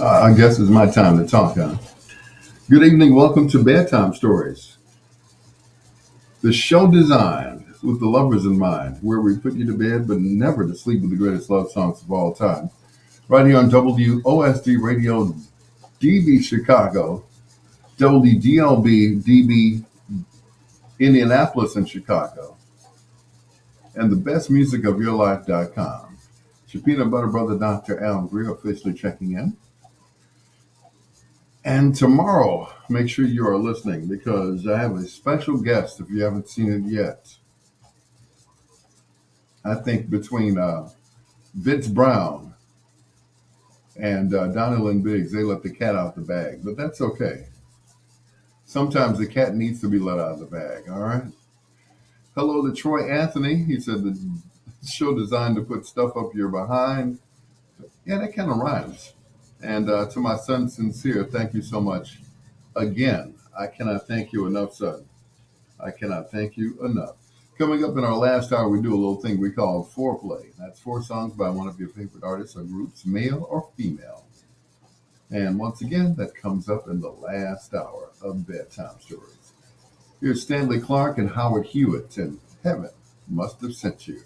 I guess it's my time to talk, huh? Good evening. Welcome to Bedtime Stories, the show designed with the lovers in mind, where we put you to bed but never to sleep with the greatest love songs of all time. Right here on WOSD Radio DB Chicago, WDLB DB Indianapolis and Chicago, and the best music of your life.com. It's your peanut butter brother, Dr. Al Greer, officially checking in. And tomorrow, make sure you are listening because I have a special guest if you haven't seen it yet. I think between Vince Brown and Donna Lynn Biggs, they let the cat out the bag, but that's okay. Sometimes the cat needs to be let out of the bag, all right? Hello to Troy Anthony. He said the show designed to put stuff up your behind. Yeah, that kind of rhymes. And to my son, Sincere, thank you so much. Again, I cannot thank you enough, son. I cannot thank you enough. Coming up in our last hour, we do a little thing we call foreplay. That's 4 songs by one of your favorite artists or groups, male or female. And once again, that comes up in the last hour of Bedtime Stories. Here's Stanley Clark and Howard Hewitt, and Heaven Must Have Sent You.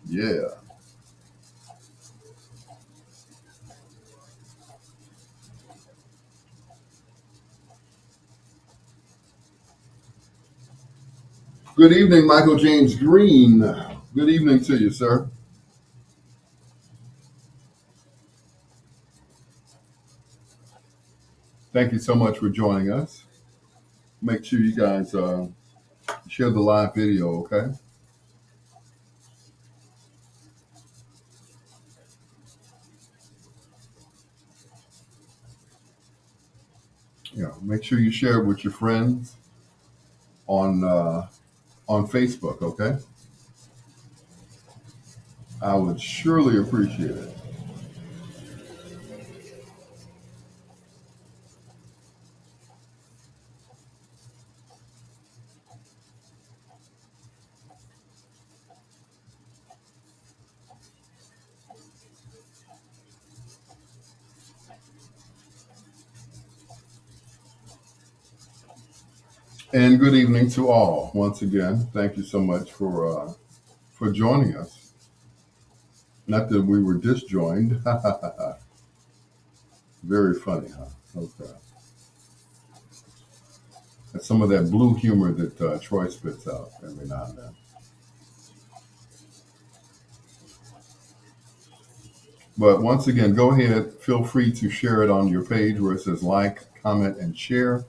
Yeah. Good evening, Michael James Green. Good evening to you, sir. Thank you so much for joining us. Make sure you guys share the live video, okay? Yeah, make sure you share it with your friends on Facebook, okay? I would surely appreciate it. And good evening to all. Once again, thank you so much for joining us. Not that we were disjoined. Very funny, huh? Okay. That's some of that blue humor that Troy spits out every now and then. But once again, go ahead. Feel free to share it on your page where it says like, comment, and share.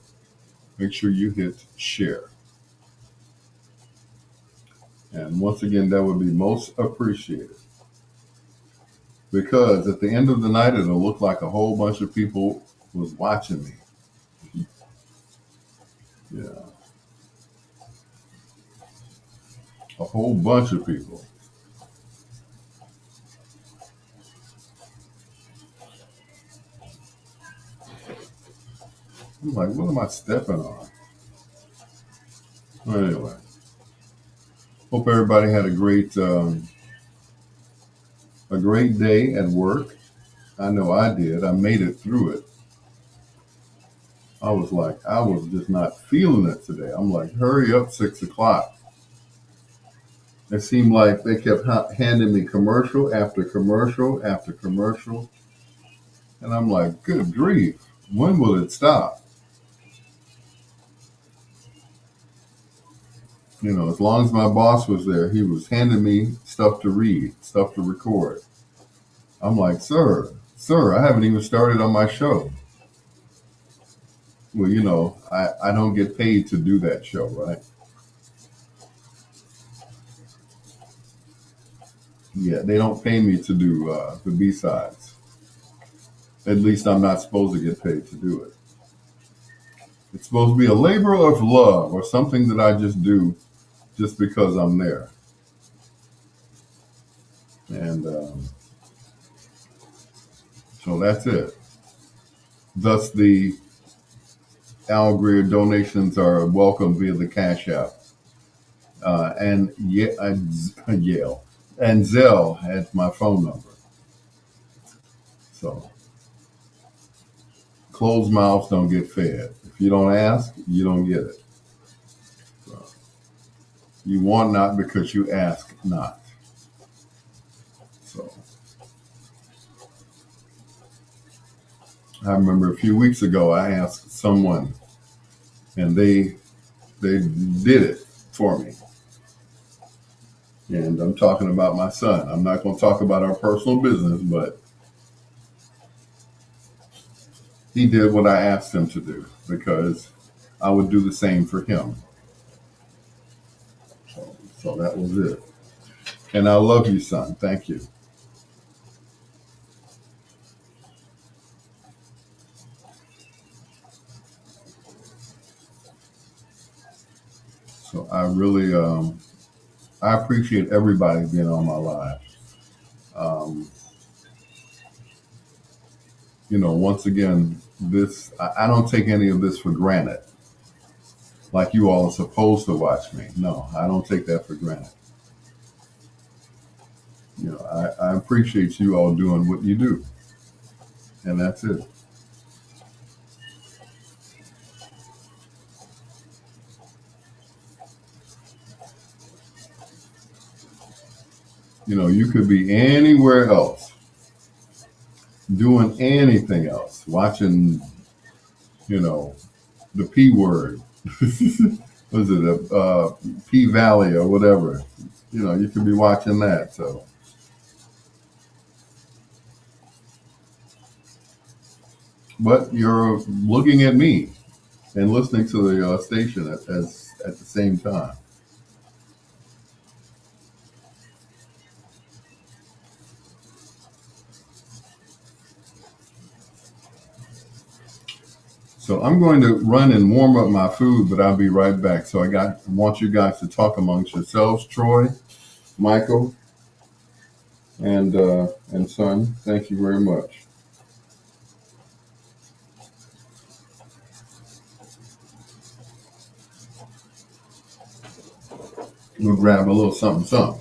Make sure you hit share. And once again, that would be most appreciated. Because at the end of the night, it'll look like a whole bunch of people was watching me. Yeah, a whole bunch of people. I'm like, what am I stepping on? Well, anyway, hope everybody had a great day at work. I know I did. I made it through it. I was just not feeling it today. I'm like, hurry up, 6 o'clock. It seemed like they kept handing me commercial after commercial after commercial. And I'm like, good grief, when will it stop? You know, as long as my boss was there, he was handing me stuff to read, stuff to record. I'm like, sir, I haven't even started on my show. Well, I don't get paid to do that show, right? Yeah, they don't pay me to do the B-sides. At least I'm not supposed to get paid to do it. It's supposed to be a labor of love or something that I just do just because I'm there. And so that's it. Thus, the Al Greer donations are welcome via the Cash App. Yale and Zelle has my phone number. So closed mouths don't get fed. If you don't ask, you don't get it. So, you want not because you ask not. So I remember a few weeks ago I asked someone and they did it for me. And I'm talking about my son. I'm not going to talk about our personal business, but he did what I asked him to do because I would do the same for him. So that was it. And I love you, son. Thank you. So I appreciate everybody being on my live. Um, once again, I don't take any of this for granted. Like you all are supposed to watch me. No, I don't take that for granted. I appreciate you all doing what you do, and that's it. You could be anywhere else, doing anything else, watching, you know, the P word. Was it a P Valley or whatever? You could be watching that. So, but you're looking at me and listening to the station at the same time. So I'm going to run and warm up my food, but I'll be right back. So want you guys to talk amongst yourselves, Troy, Michael, and son. Thank you very much. We'll grab a little something, something.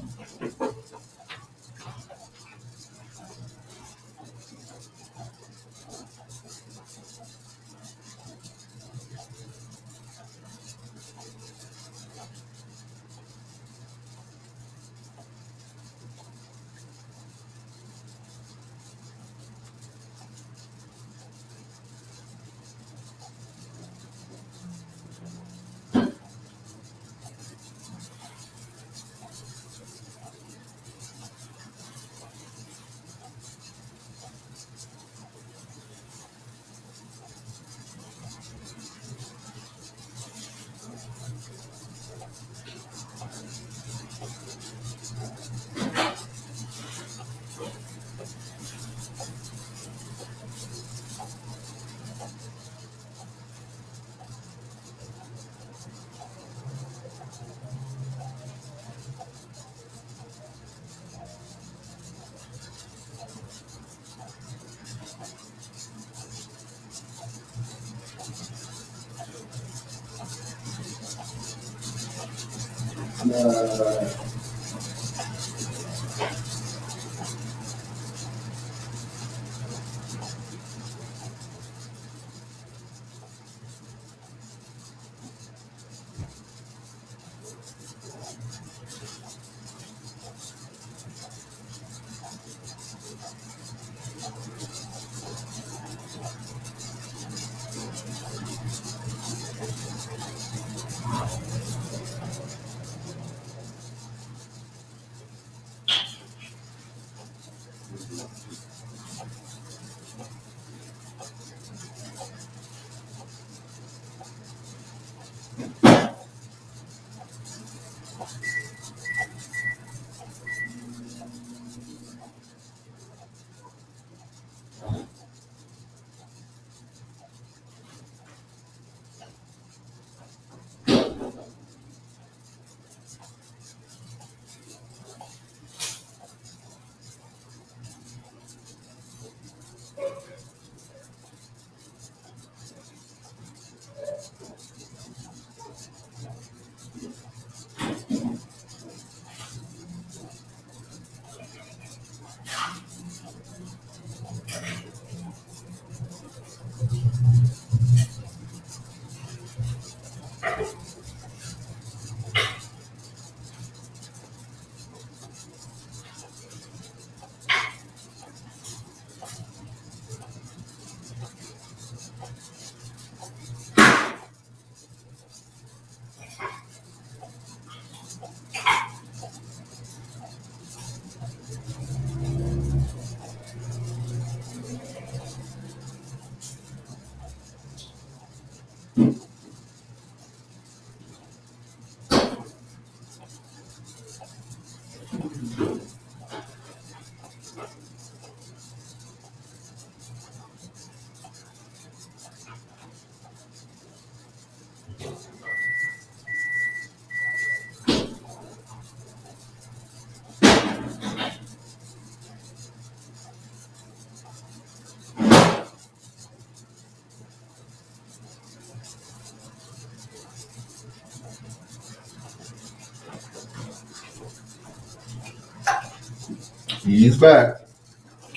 He's back.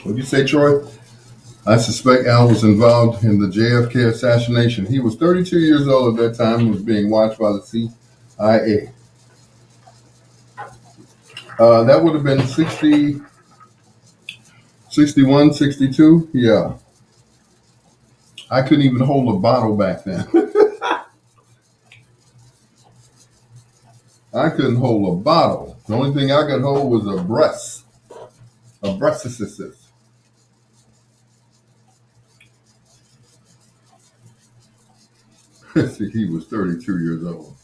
What did you say, Troy? I suspect Al was involved in the JFK assassination. He was 32 years old at that time and was being watched by the CIA. That would have been 60, 61, 62. Yeah. I couldn't even hold a bottle back then. I couldn't hold a bottle. The only thing I could hold was a breast. A breast assist. See, he was 32 years old.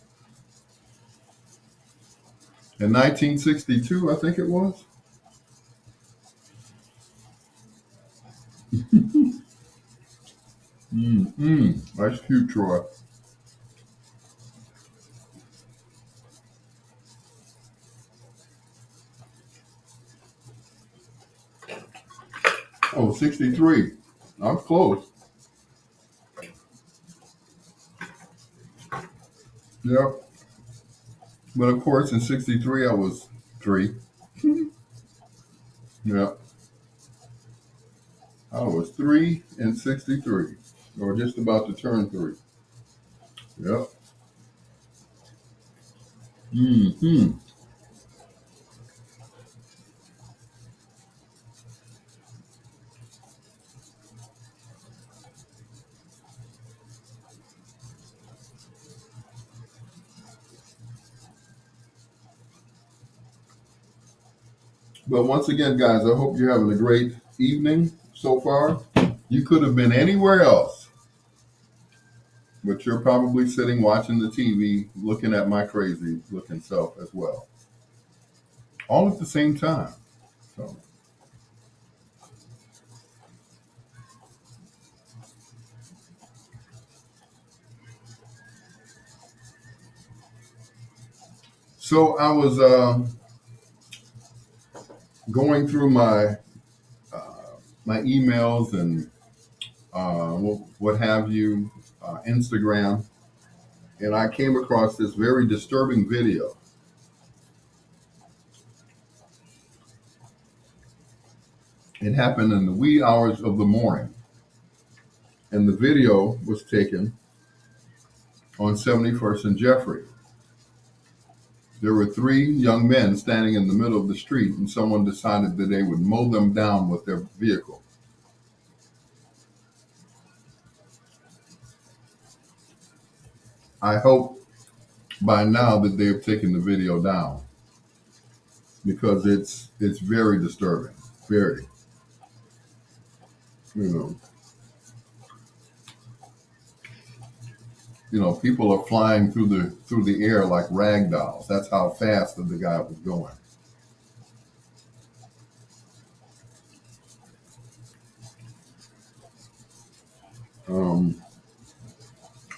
In 1962, I think it was. That's cute, Troy. Oh, 63. I'm close. Yep. But of course, in 63, I was 3. Yep. I was 3 in 63, or just about to turn 3. Yep. hmm But once again, guys, I hope you're having a great evening so far. You could have been anywhere else, but you're probably sitting watching the TV, looking at my crazy looking self as well, all at the same time. So, so I was going through uh, my emails and what have you, Instagram, and I came across this very disturbing video. It happened in the wee hours of the morning, and the video was taken on 71st and Jeffrey. There were three young men standing in the middle of the street, and someone decided that they would mow them down with their vehicle. I hope by now that they have taken the video down because it's very disturbing. Very, you know, people are flying through the air like rag dolls. That's how fast that the guy was going. Um,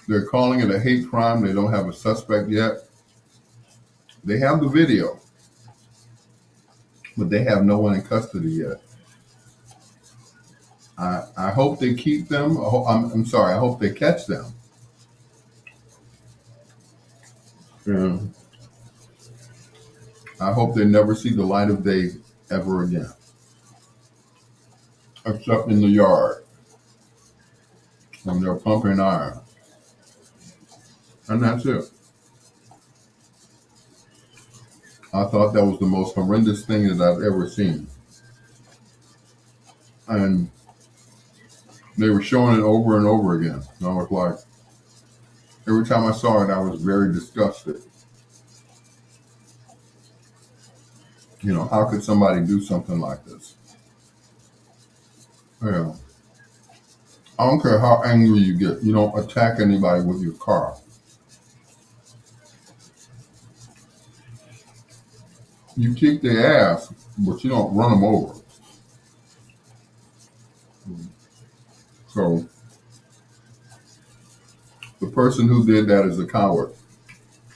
they're calling it a hate crime. They don't have a suspect yet. They have the video, but they have no one in custody yet. I hope they keep them. I'm sorry. I hope they catch them. And I hope they never see the light of day ever again, except in the yard when they're pumping iron. And that's it. I thought that was the most horrendous thing that I've ever seen. And they were showing it over and over again. And I was like, every time I saw it, I was very disgusted. How could somebody do something like this? Yeah. I don't care how angry you get. You don't attack anybody with your car. You kick their ass, but you don't run them over. So the person who did that is a coward.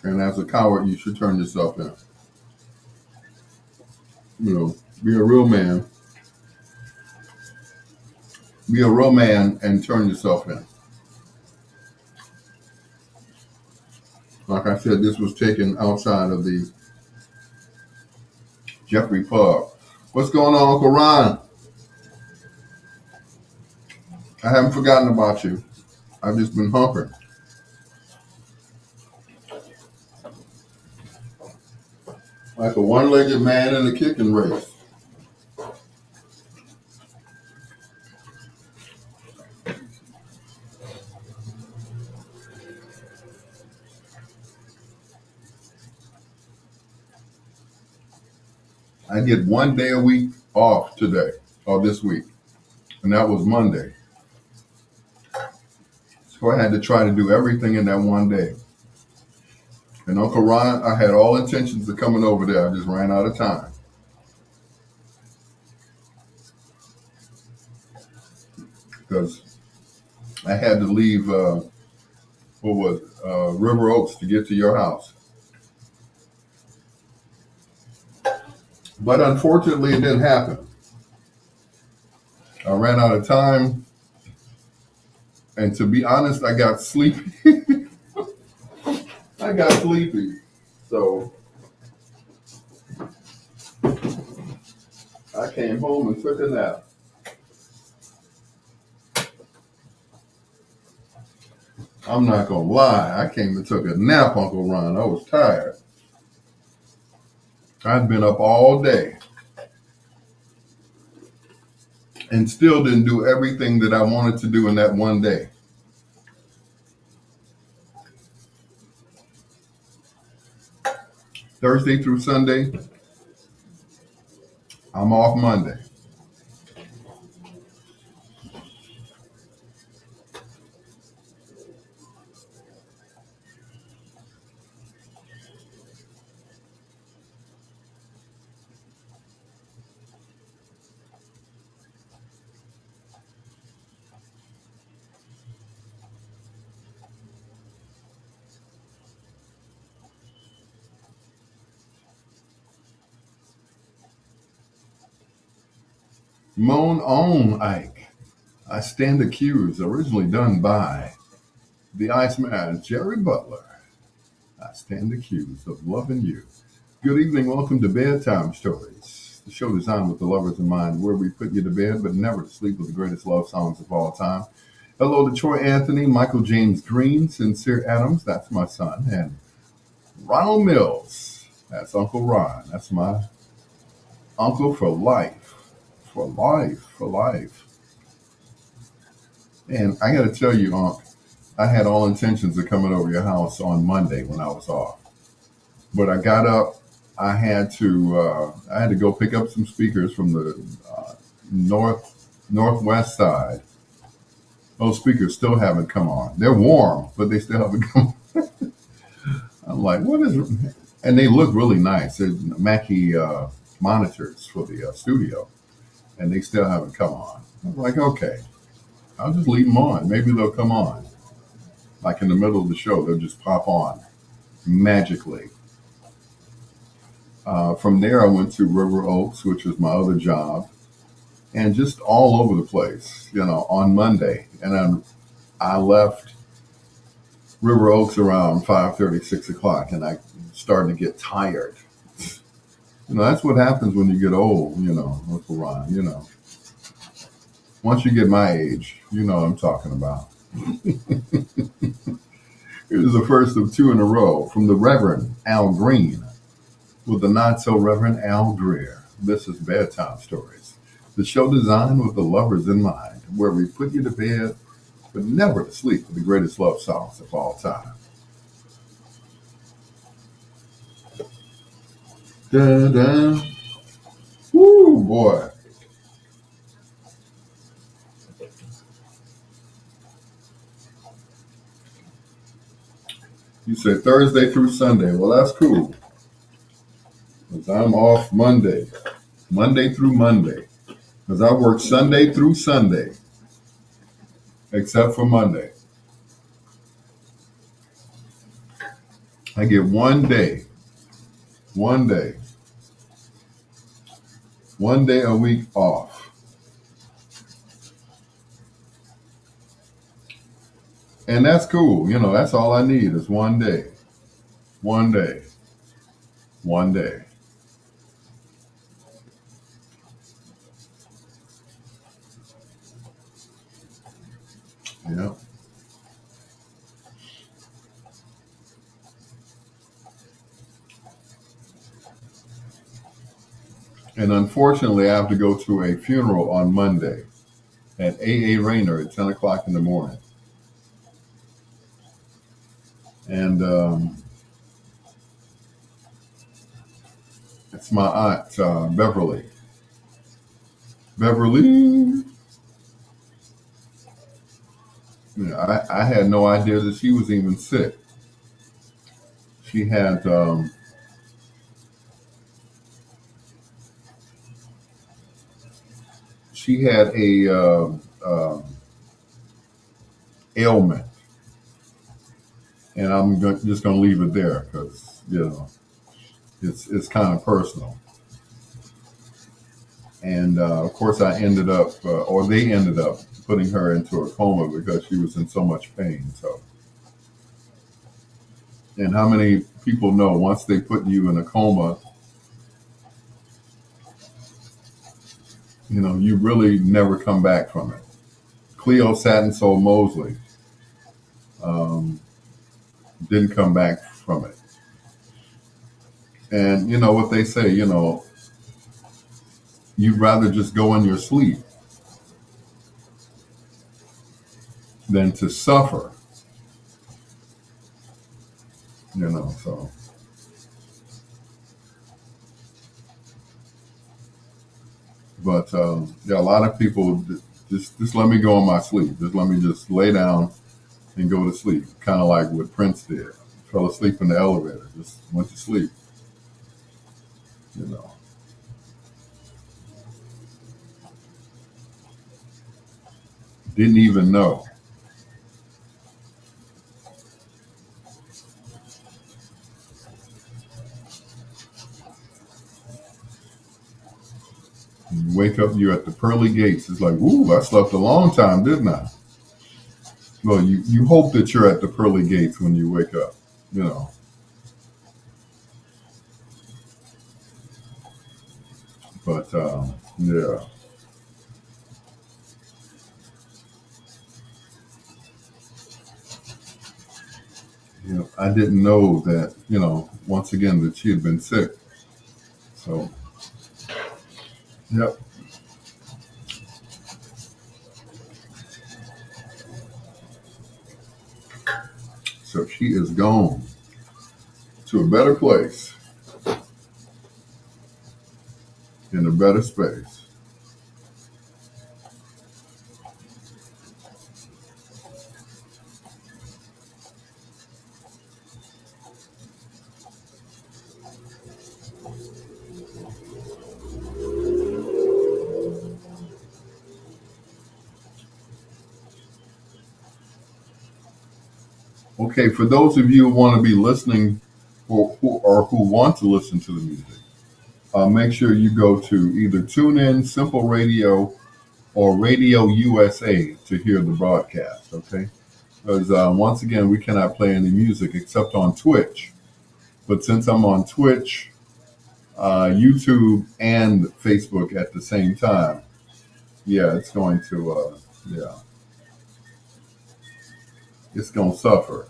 And as a coward, you should turn yourself in. Be a real man. Be a real man and turn yourself in. Like I said, this was taken outside of the Jeffrey pub. What's going on, Uncle Ron? I haven't forgotten about you. I've just been humping. Like a one-legged man in a kicking race. I get 1 day a week off today, or this week, and that was Monday. So I had to try to do everything in that 1 day. And Uncle Ron, I had all intentions of coming over there. I just ran out of time. Because I had to leave, River Oaks to get to your house. But unfortunately, it didn't happen. I ran out of time. And to be honest, I got sleepy. I got sleepy. So I came home and took a nap. I'm not going to lie. I came and took a nap, Uncle Ron. I was tired. I'd been up all day and still didn't do everything that I wanted to do in that 1 day. Thursday through Sunday, I'm off Monday. Moan on, Ike. I stand accused, originally done by the Iceman, Jerry Butler. I stand accused of loving you. Good evening, welcome to Bedtime Stories. the show designed with the lovers in mind, where we put you to bed, but never to sleep with the greatest love songs of all time. Hello to Troy Anthony, Michael James Green, Sincere Adams, that's my son, and Ronald Mills, that's Uncle Ron. That's my uncle for life. For life, for life. And I got to tell you, Unc, I had all intentions of coming over your house on Monday when I was off. But I got up. I had to go pick up some speakers from the northwest side. Those speakers still haven't come on. They're warm, but they still haven't come on. I'm like, what is? And they look really nice. They're Mackie monitors for the studio, and they still haven't come on. I'm like, okay, I'll just leave them on. Maybe they'll come on. Like in the middle of the show, they'll just pop on magically. From there, I went to River Oaks, which was my other job, and just all over the place, on Monday. And I left River Oaks around 5:30, 6 o'clock, and I started to get tired. That's what happens when you get old, Uncle Ron, Once you get my age, you know what I'm talking about. It was the first of two in a row from the Reverend Al Green with the not-so-Reverend Al Greer. This is Bedtime Stories, the show designed with the lovers in mind, where we put you to bed, but never to sleep with the greatest love songs of all time. Da-da. Woo, boy. You said Thursday through Sunday. Well, that's cool. Because I'm off Monday through Monday. Because I work Sunday through Sunday, except for Monday. I get one day a week off. And that's cool. That's all I need is one day. One day. One day. Yeah. And unfortunately, I have to go to a funeral on Monday at A.A. Rayner at 10 o'clock in the morning. And it's my aunt, Beverly. Beverly. I had no idea that she was even sick. She had a ailment, and I'm just going to leave it there because it's kind of personal. And of course, I ended up, or they ended up, putting her into a coma because she was in so much pain. So, and how many people know once they put you in a coma, you really never come back from it. Cleo Satin Soul Mosley didn't come back from it. And you know what they say, you'd rather just go in your sleep than to suffer. So. But yeah, a lot of people just let me go in my sleep. Just let me just lay down and go to sleep. Kind of like what Prince did. Fell asleep in the elevator. Just went to sleep. Didn't even know. You wake up, you're at the pearly gates. It's like, ooh, I slept a long time, didn't I? Well, you hope that you're at the pearly gates when you wake up, But yeah, I didn't know that. Once again, that she had been sick. So yep. So she is gone to a better place in a better space. Okay, for those of you who want to be listening or who want to listen to the music, make sure you go to either TuneIn, Simple Radio, or Radio USA to hear the broadcast. Okay, because once again, we cannot play any music except on Twitch. But since I'm on Twitch, YouTube, and Facebook at the same time, yeah, yeah, it's going to suffer.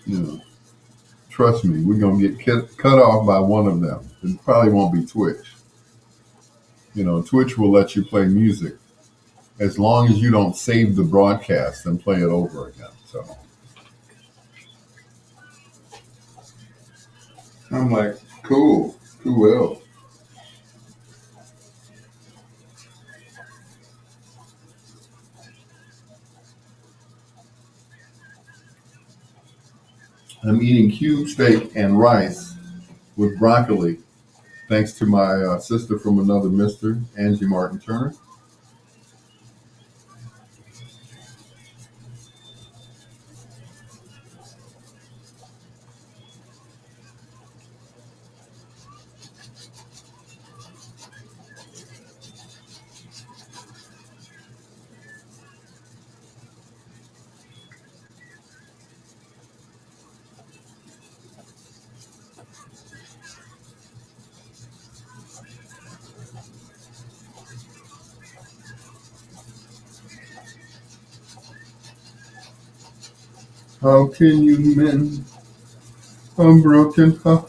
You know, trust me, we're going to get cut off by one of them. It probably won't be Twitch. Twitch will let you play music as long as you don't save the broadcast and play it over again. So I'm like, cool, who will? I'm eating cube steak and rice with broccoli, thanks to my sister from another mister, Angie Martin Turner. How can you mend a broken heart?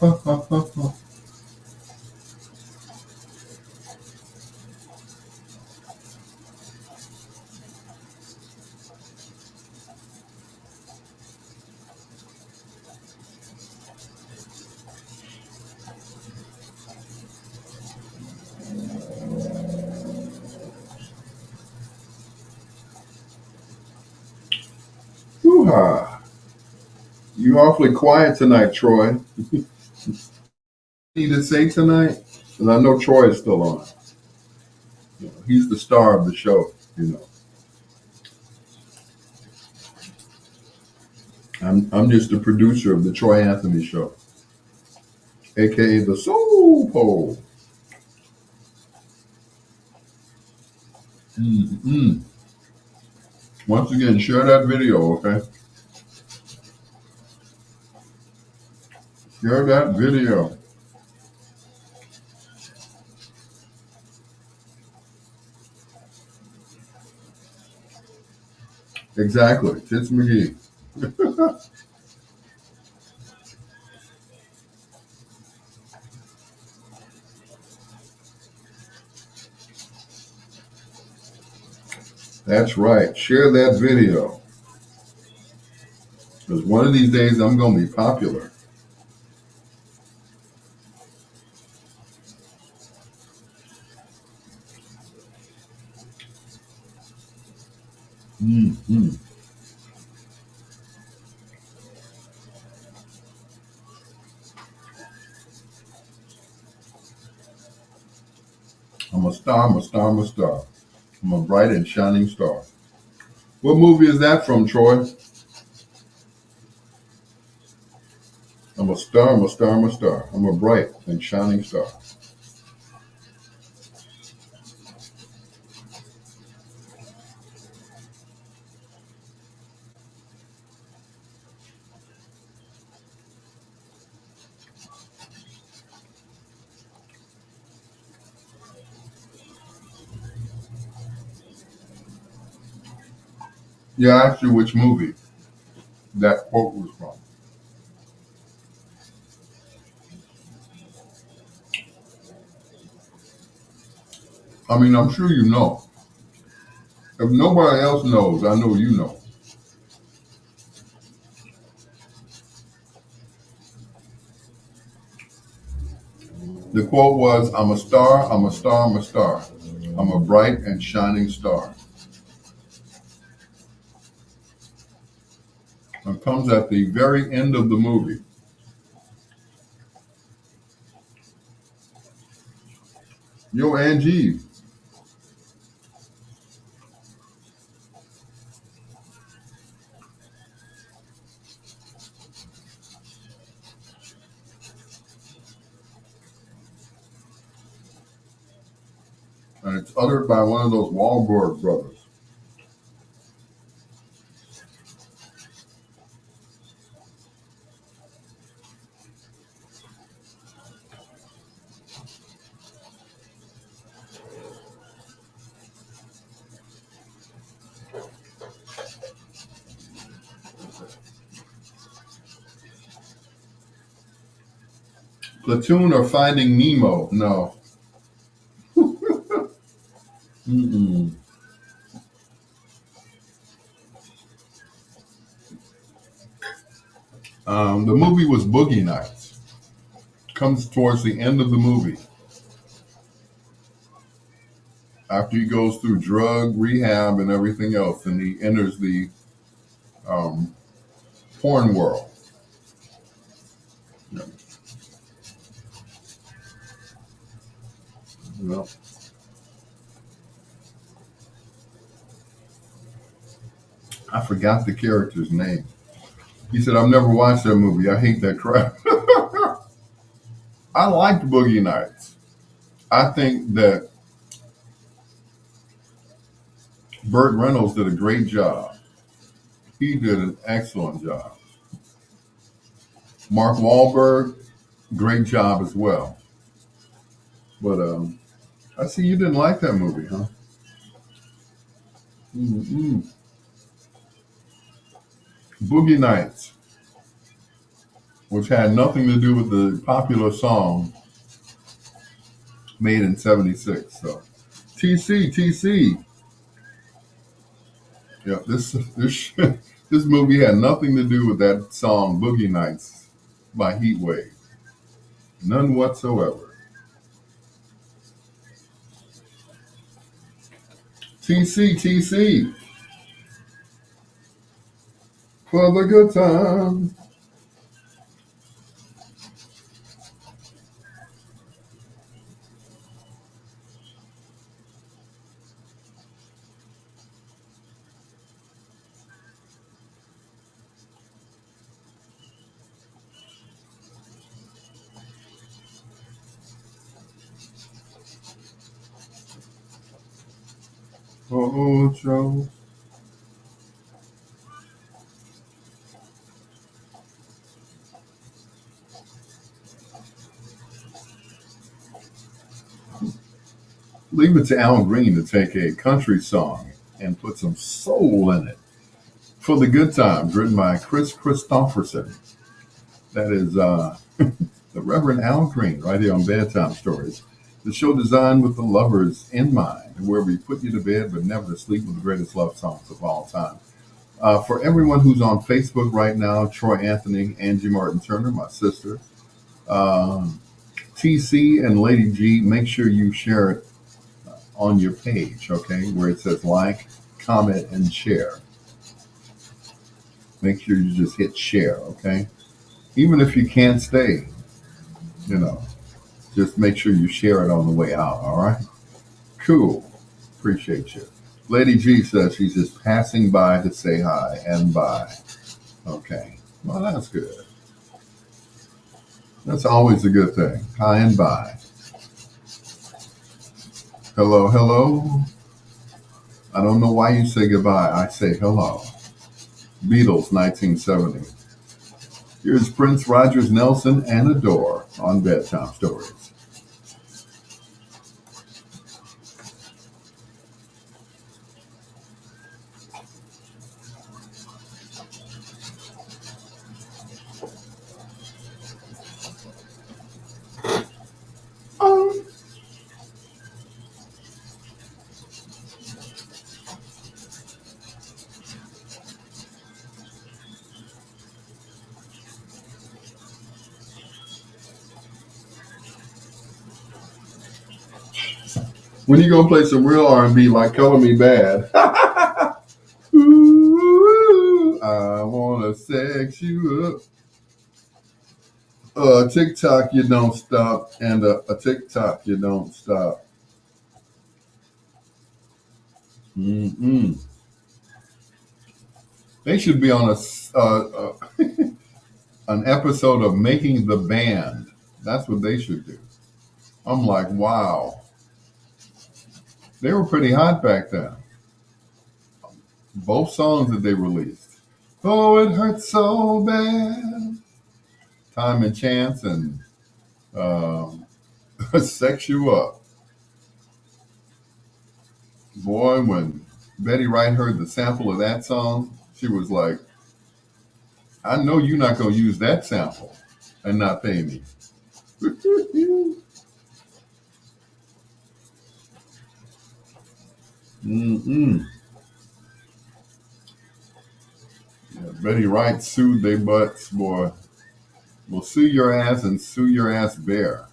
Hoo-ha. You awfully quiet tonight, Troy. Need to say tonight? Because I know Troy is still on. He's the star of the show. I'm just the producer of the Troy Anthony Show, aka the Soul Pole. Mm-mm. Once again, share that video, okay? Share that video. Exactly. Tits McGee. That's right. Share that video. Because one of these days I'm going to be popular. Mm-hmm. I'm a star, I'm a star, I'm a star. I'm a bright and shining star. What movie is that from, Troy? I'm a star, I'm a star, I'm a star. I'm a bright and shining star. Yeah, I asked you which movie that quote was from. I mean, I'm sure you know. If nobody else knows, I know you know. The quote was, I'm a star, I'm a star, I'm a star. I'm a bright and shining star. It comes at the very end of the movie. Yo, Angie, and it's uttered by one of those Wahlberg brothers. Platoon or Finding Nemo? No. Mm-mm. The movie was Boogie Nights. Comes towards the end of the movie after he goes through drug rehab and everything else, and he enters the um, porn world. Yeah. Well, I forgot the character's name. He said, I've never watched that movie. I hate that crap. I liked Boogie Nights. I think that Burt Reynolds did a great job. He did an excellent job. Mark Wahlberg, great job as well. But I see you didn't like that movie, huh? Mm-mm. Boogie Nights, which had nothing to do with the popular song made in '76. So, TC. Yeah, this this movie had nothing to do with that song "Boogie Nights" by Heatwave, none whatsoever. TC for the good time. Oh, Joe. Leave it to Al Green to take a country song and put some soul in it. For the Good Times, written by Chris Christopherson. That is the Reverend Al Green, right here on Bedtime Stories. The show designed with the lovers in mind, where we put you to bed but never to sleep with the greatest love songs of all time. For everyone who's on Facebook right now, Troy Anthony, Angie Martin Turner, my sister, um, TC, and Lady G, make sure you share it on your page, okay, where it says like, comment, and share. Make sure you just hit share, okay? Even if you can't stay, you know, just make sure you share it on the way out, all right? Cool. Appreciate you. Lady G says she's just passing by to say hi and bye. Okay. Well, that's good. That's always a good thing. Hi and bye. Hello. I don't know why you say goodbye. I say hello. Beatles, 1970. Here's Prince Rogers Nelson and Adore on Bedtime Stories. When you go play some real R&B like Color Me Bad. Ooh, I wanna sex you up. TikTok, you don't stop, and a TikTok, you don't stop. Mm-mm. They should be on an episode of Making the Band. That's what they should do. I'm like, wow, they were pretty hot back then. Both songs that they released. Oh, it hurts so bad. Time and Chance and um, Sex You Up. Boy, when Betty Wright heard the sample of that song, she was like, I know you're not going to use that sample and not pay me. Mm-mm. Yeah, Betty Wright sued they butts, boy. Well, sue your ass and sue your ass bare.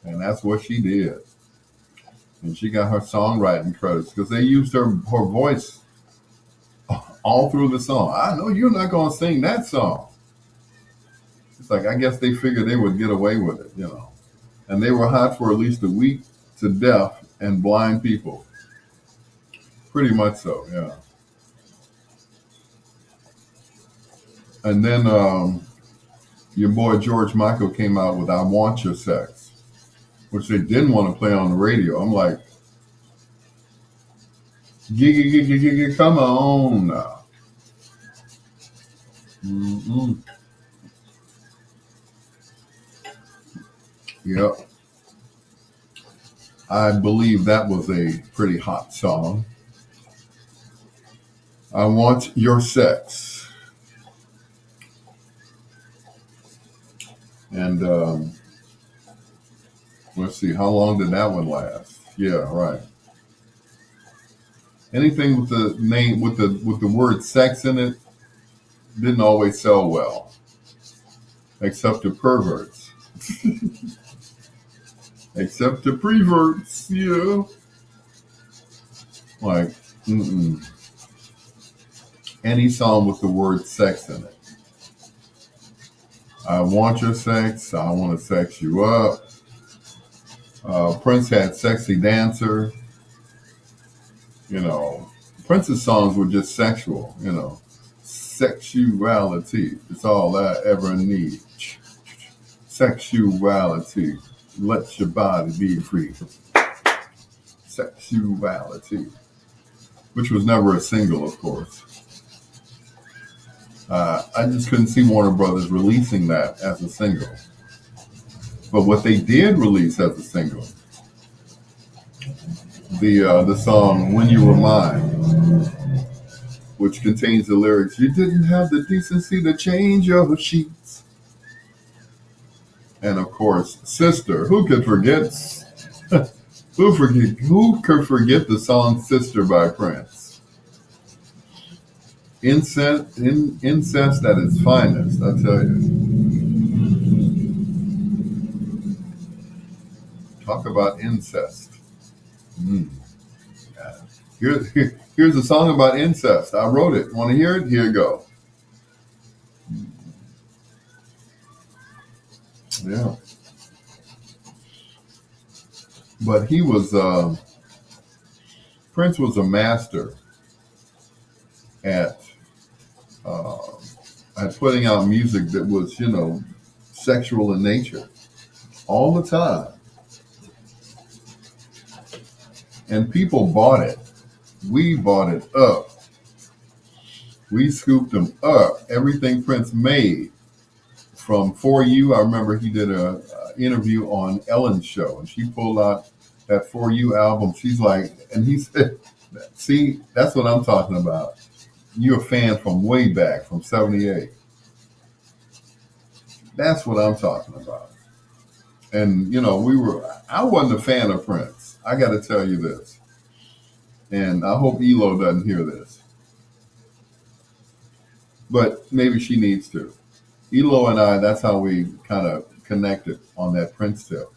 And that's what she did. And she got her songwriting credits because they used her voice all through the song. I know you're not going to sing that song. It's like, I guess they figured they would get away with it, you know. And they were hot for at least a week to deaf and blind people. Pretty much so, yeah. And then your boy George Michael came out with I Want Your Sex, which they didn't want to play on the radio. I'm like, come on now. Mm-mm. Yep. I believe that was a pretty hot song. I Want Your Sex. And let's see, how long did that one last? Yeah, right. Anything with the name with the word sex in it didn't always sell well, except to perverts. Except to preverts, yeah. Like, mm-mm. Any song with the word sex in it. I want your sex. I want to sex you up. Prince had Sexy Dancer. You know, Prince's songs were just sexual, you know. Sexuality. It's all I ever need. Sexuality. Let your body be free. Sexuality. Which was never a single, of course. I just couldn't see Warner Brothers releasing that as a single. But what they did release as a single, the song "When You Were Mine," which contains the lyrics, "You didn't have the decency to change your sheets," and of course, "Sister." Who could forget? Who could forget the song "Sister" by Prince? Incest at its finest, I tell you. Talk about incest. Mm. Yeah. Here's a song about incest. I wrote it. Want to hear it? Here you go. Yeah. But Prince was a master at uh, at putting out music that was, you know, sexual in nature all the time. And people bought it. We bought it up. We scooped them up. Everything Prince made from For You. I remember he did a interview on Ellen's show, and she pulled out that For You album. She's like, and he said, see, that's what I'm talking about. You're a fan from way back, from 78. That's what I'm talking about. And, you know, I wasn't a fan of Prince. I got to tell you this. And I hope Elo doesn't hear this. But maybe she needs to. Elo and I, that's how we kind of connected on that Prince tip.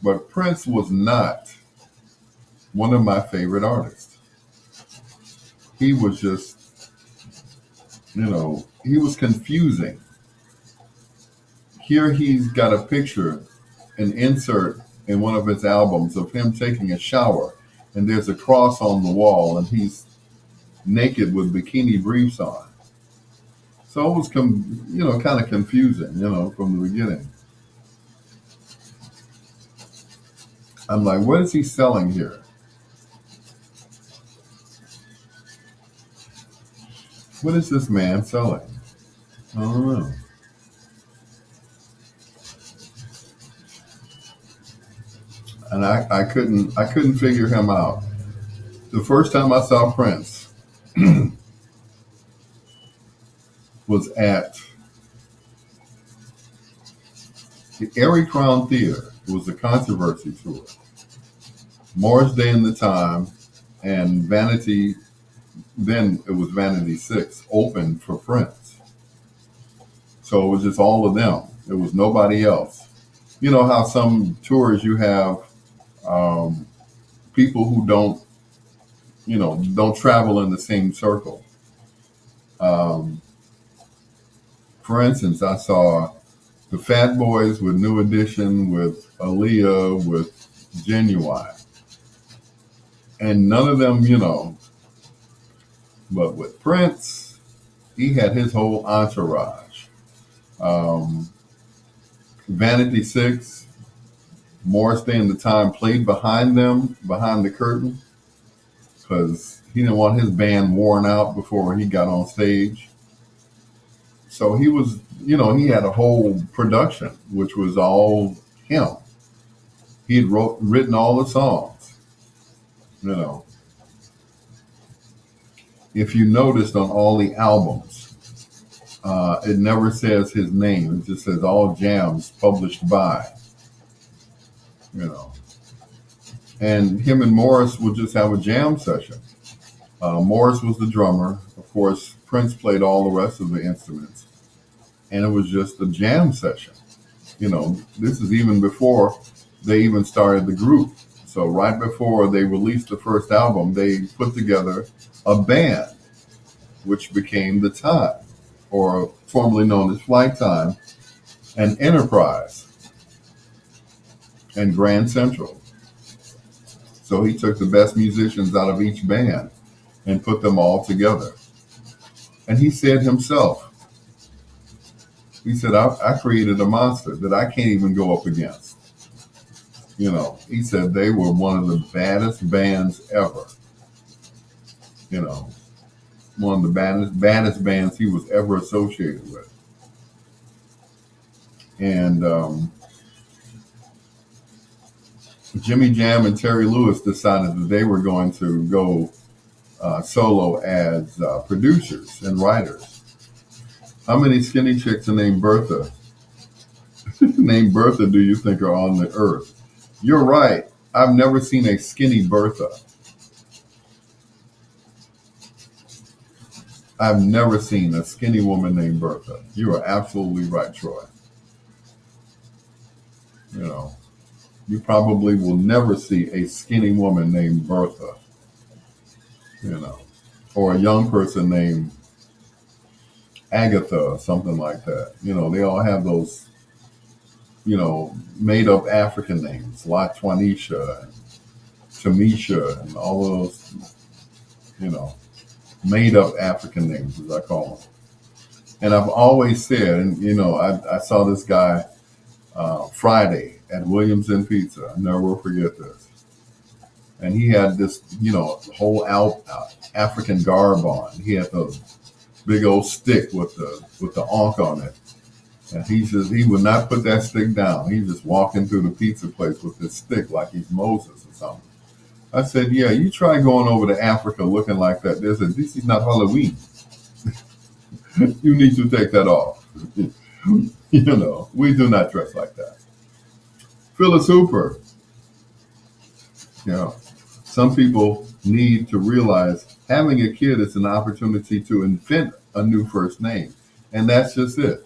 But Prince was not one of my favorite artists. He was just, he was confusing. Here he's got a picture, an insert in one of his albums of him taking a shower, and there's a cross on the wall, and he's naked with bikini briefs on. So it was, kind of confusing, from the beginning. I'm like, what is he selling here? What is this man selling? I don't know. And I couldn't figure him out. The first time I saw Prince was at the Erie Crown Theater. It was a controversy tour. Morris Day and the Time and Vanity, then it was Vanity 6, opened for Prince. So it was just all of them. It was nobody else. You know how some tours you have people who don't travel in the same circle. Um, for instance, I saw the Fat Boys with New Edition, with Aaliyah, with Genuine. And none of them, but with Prince, he had his whole entourage. Um, Vanity 6, Morris Day and the Time played behind them, behind the curtain, because he didn't want his band worn out before he got on stage. So he was, he had a whole production, which was all him. He had written all the songs, If you noticed on all the albums, it never says his name. It just says all jams published by, And him and Morris would just have a jam session. Morris was the drummer. Of course, Prince played all the rest of the instruments. And it was just a jam session. This is even before they even started the group. So right before they released the first album, they put together a band, which became The Time, or formerly known as Flight Time, and Enterprise, and Grand Central. So he took the best musicians out of each band and put them all together. And he said himself, I created a monster that I can't even go up against. He said they were one of the baddest bands ever. One of the baddest bands he was ever associated with. And Jimmy Jam and Terry Lewis decided that they were going to go solo as producers and writers. How many skinny chicks are named Bertha? Named Bertha do you think are on the earth? You're right. I've never seen a skinny Bertha. I've never seen a skinny woman named Bertha. You are absolutely right, Troy. You probably will never see a skinny woman named Bertha, or a young person named Agatha or something like that. They all have those, made up African names, Latwanisha and Tamisha and all those, made up African names, as I call them. And I've always said, and I saw this guy Friday at Williams and Pizza. I never will forget this. And he had this, whole African garb on. He had the big old stick with the ankh on it. And he would not put that stick down. He just walking through the pizza place with this stick like he's Moses or something. I said, yeah, you try going over to Africa looking like that. They said, this is not Halloween. You need to take that off. We do not dress like that. Phyllis Hooper. Some people need to realize having a kid is an opportunity to invent a new first name. And that's just it.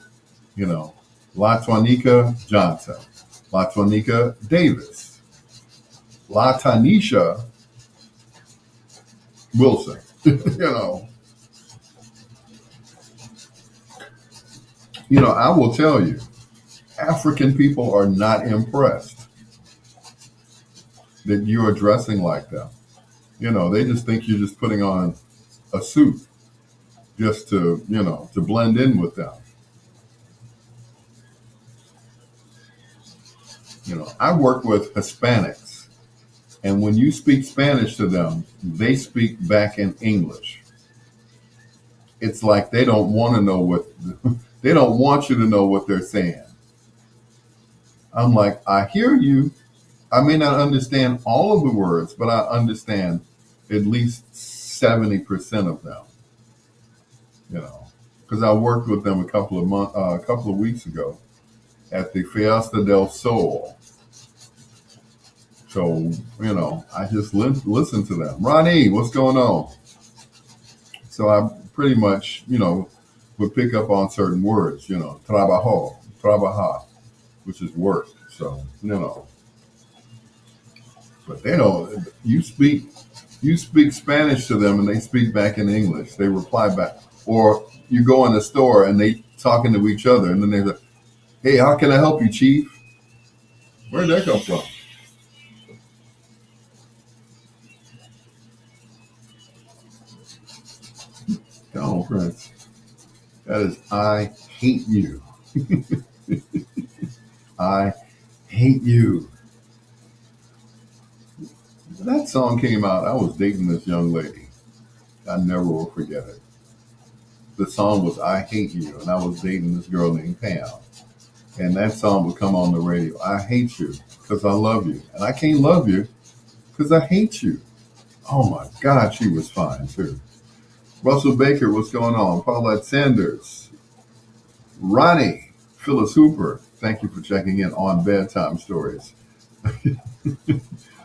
Latwanika Johnson, Latwanika Davis, Latanisha Wilson. know, I will tell you, African people are not impressed that you're dressing like them. They just think you're just putting on a suit just to blend in with them. I work with Hispanics, and when you speak Spanish to them, they speak back in English. It's like they don't want to know what they don't want you to know what they're saying. I'm like, I hear you. I may not understand all of the words, but I understand at least 70% of them. You know, because I worked with them a couple of weeks ago at the Fiesta del Sol. So I just listen to them. Ronnie, what's going on? So I pretty much would pick up on certain words. Trabajo, trabajar, which is work. So but they don't. You speak Spanish to them, and they speak back in English. They reply back, or you go in a store and they talking to each other, and then they're like, "Hey, how can I help you, Chief?" Where'd that come from? Donald Prince. That is, I hate you. I hate you. That song came out. I was dating this young lady. I never will forget it. The song was I Hate You, and I was dating this girl named Pam. And that song would come on the radio. I hate you because I love you. And I can't love you because I hate you. Oh my God, she was fine too. Russell Baker, what's going on? Paulette Sanders. Ronnie, Phyllis Hooper, thank you for checking in on Bedtime Stories.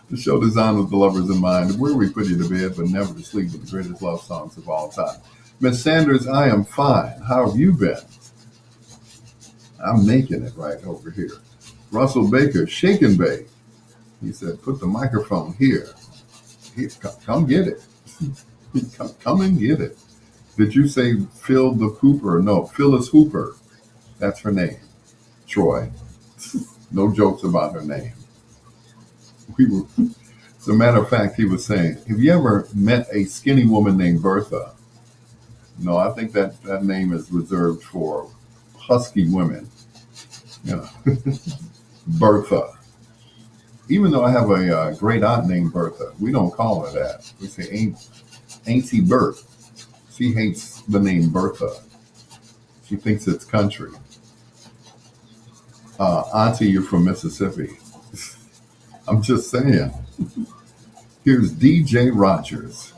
The show designed with the lovers in mind, where we put you to bed but never to sleep with the greatest love songs of all time. Miss Sanders, I am fine. How have you been? I'm making it right over here. Russell Baker, shake and bake. He said, put the microphone here. Here, come get it. Come and get it. Did you say Phil the Hooper? No, Phyllis Hooper. That's her name. Troy. No jokes about her name. As a matter of fact, he was saying, have you ever met a skinny woman named Bertha? No, I think that name is reserved for husky women. Bertha. Even though I have a great aunt named Bertha, we don't call her that. We say Auntie Bert. She hates the name Bertha. She thinks it's country. Auntie, you're from Mississippi. I'm just saying. Here's DJ Rogers.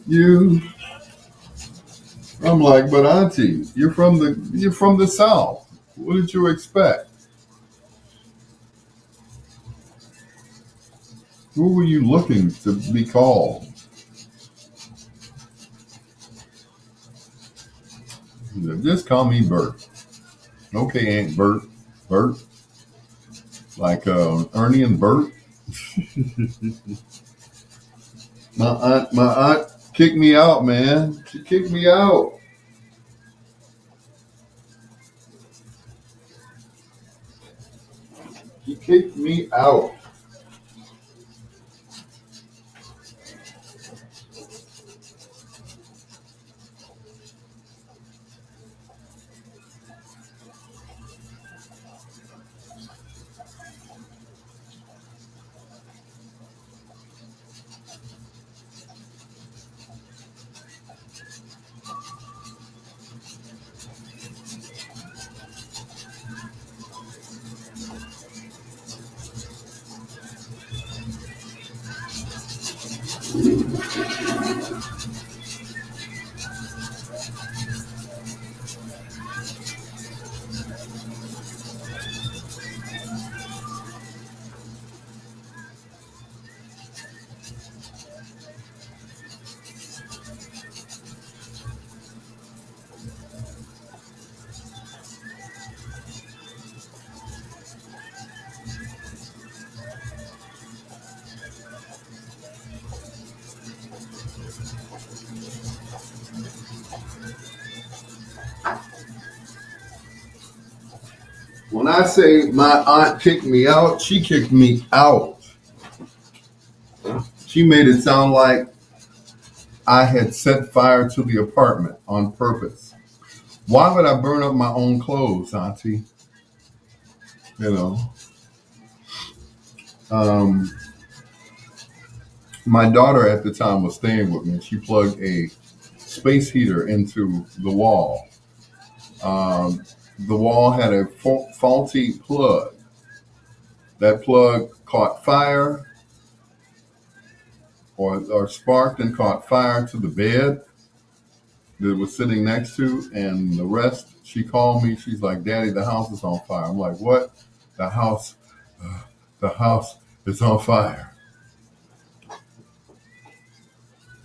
You. I'm like, but Auntie, you're from the South. What did you expect? Who were you looking to be called? Just call me Bert. Okay, Aunt Bert. Bert. Like Ernie and Bert. My aunt kicked me out, man. She kicked me out. She kicked me out. When I say my aunt kicked me out, she kicked me out. She made it sound like I had set fire to the apartment on purpose. Why would I burn up my own clothes, Auntie? You know, um, my daughter at the time was staying with me. She plugged a space heater into the wall. Um, the wall had a faulty plug. That plug caught fire or sparked and caught fire to the bed that it was sitting next to, and the rest, she called me. She's like, Daddy, the house is on fire. I'm like, what? The house, uh, the house is on fire.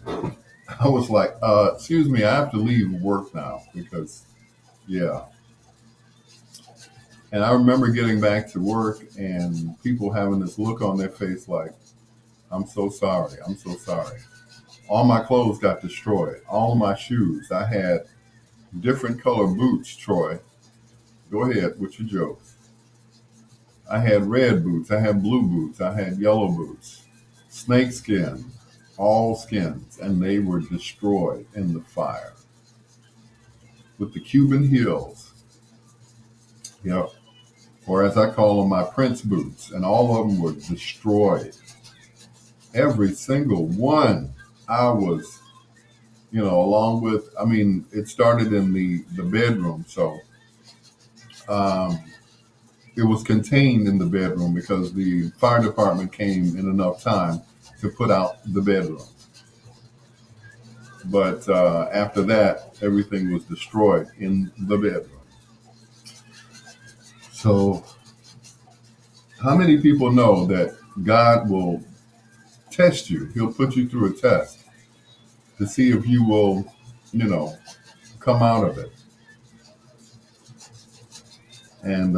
I was like, excuse me, I have to leave work now because, yeah. And I remember getting back to work and people having this look on their face like, I'm so sorry. I'm so sorry. All my clothes got destroyed. All my shoes. I had different color boots, Troy. Go ahead with your jokes. I had red boots. I had blue boots. I had yellow boots. Snake skin. All skins. And they were destroyed in the fire. With the Cuban heels. Yep. Or as I call them, my Prince boots. And all of them were destroyed. Every single one. I was, along with, it started in the bedroom. So um, it was contained in the bedroom because the fire department came in enough time to put out the bedroom. But after that, everything was destroyed in the bedroom. So how many people know that God will test you? He'll put you through a test to see if you will, you know, come out of it. And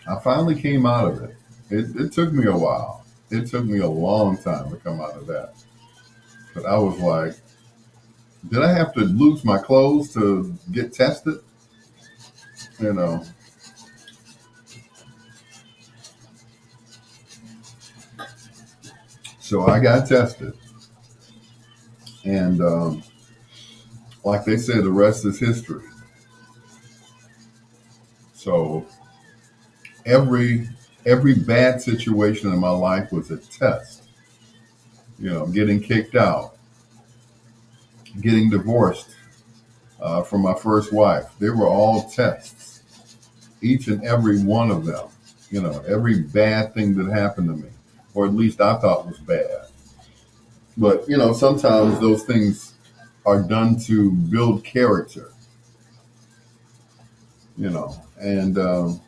I finally came out of it. It took me a while. It took me a long time to come out of that. But I was like, did I have to lose my clothes to get tested? You know, so I got tested. And like they say, the rest is history. So every bad situation in my life was a test. Getting kicked out, getting divorced from my first wife. They were all tests, each and every one of them. Every bad thing that happened to me, or at least I thought was bad. But sometimes those things are done to build character. And to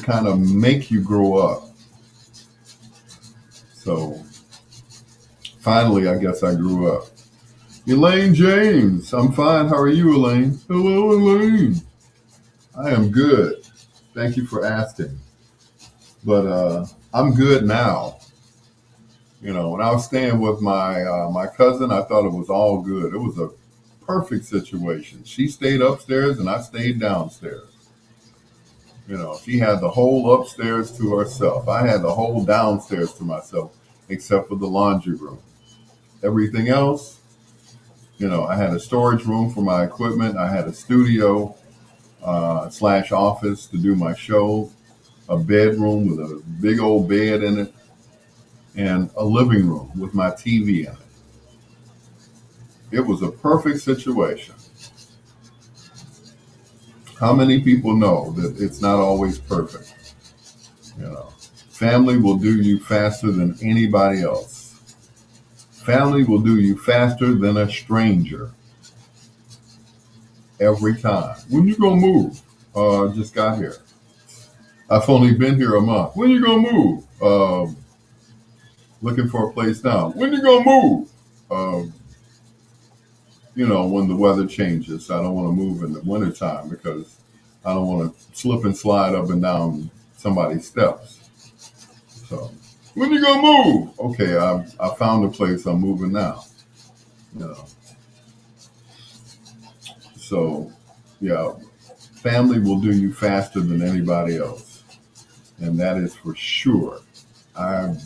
kind of make you grow up. So finally, I guess I grew up. Elaine James, I'm fine. How are you, Elaine? Hello, Elaine. I am good. Thank you for asking. But I'm good now. When I was staying with my cousin, I thought it was all good. It was a perfect situation. She stayed upstairs and I stayed downstairs. She had the whole upstairs to herself. I had the whole downstairs to myself, except for the laundry room. Everything else, I had a storage room for my equipment. I had a studio / office to do my show, a bedroom with a big old bed in it, and a living room with my TV in it. It was a perfect situation. How many people know that it's not always perfect? Family will do you faster than anybody else. Family will do you faster than a stranger. Every time. When you gonna move? Just got here. I've only been here a month. When you gonna move? Looking for a place now. When you gonna move? Um, when the weather changes. I don't want to move in the wintertime because I don't want to slip and slide up and down somebody's steps. So, when you gonna move? Okay, I found a place. I'm moving now. You know. So, yeah, family will do you faster than anybody else. And that is for sure. I,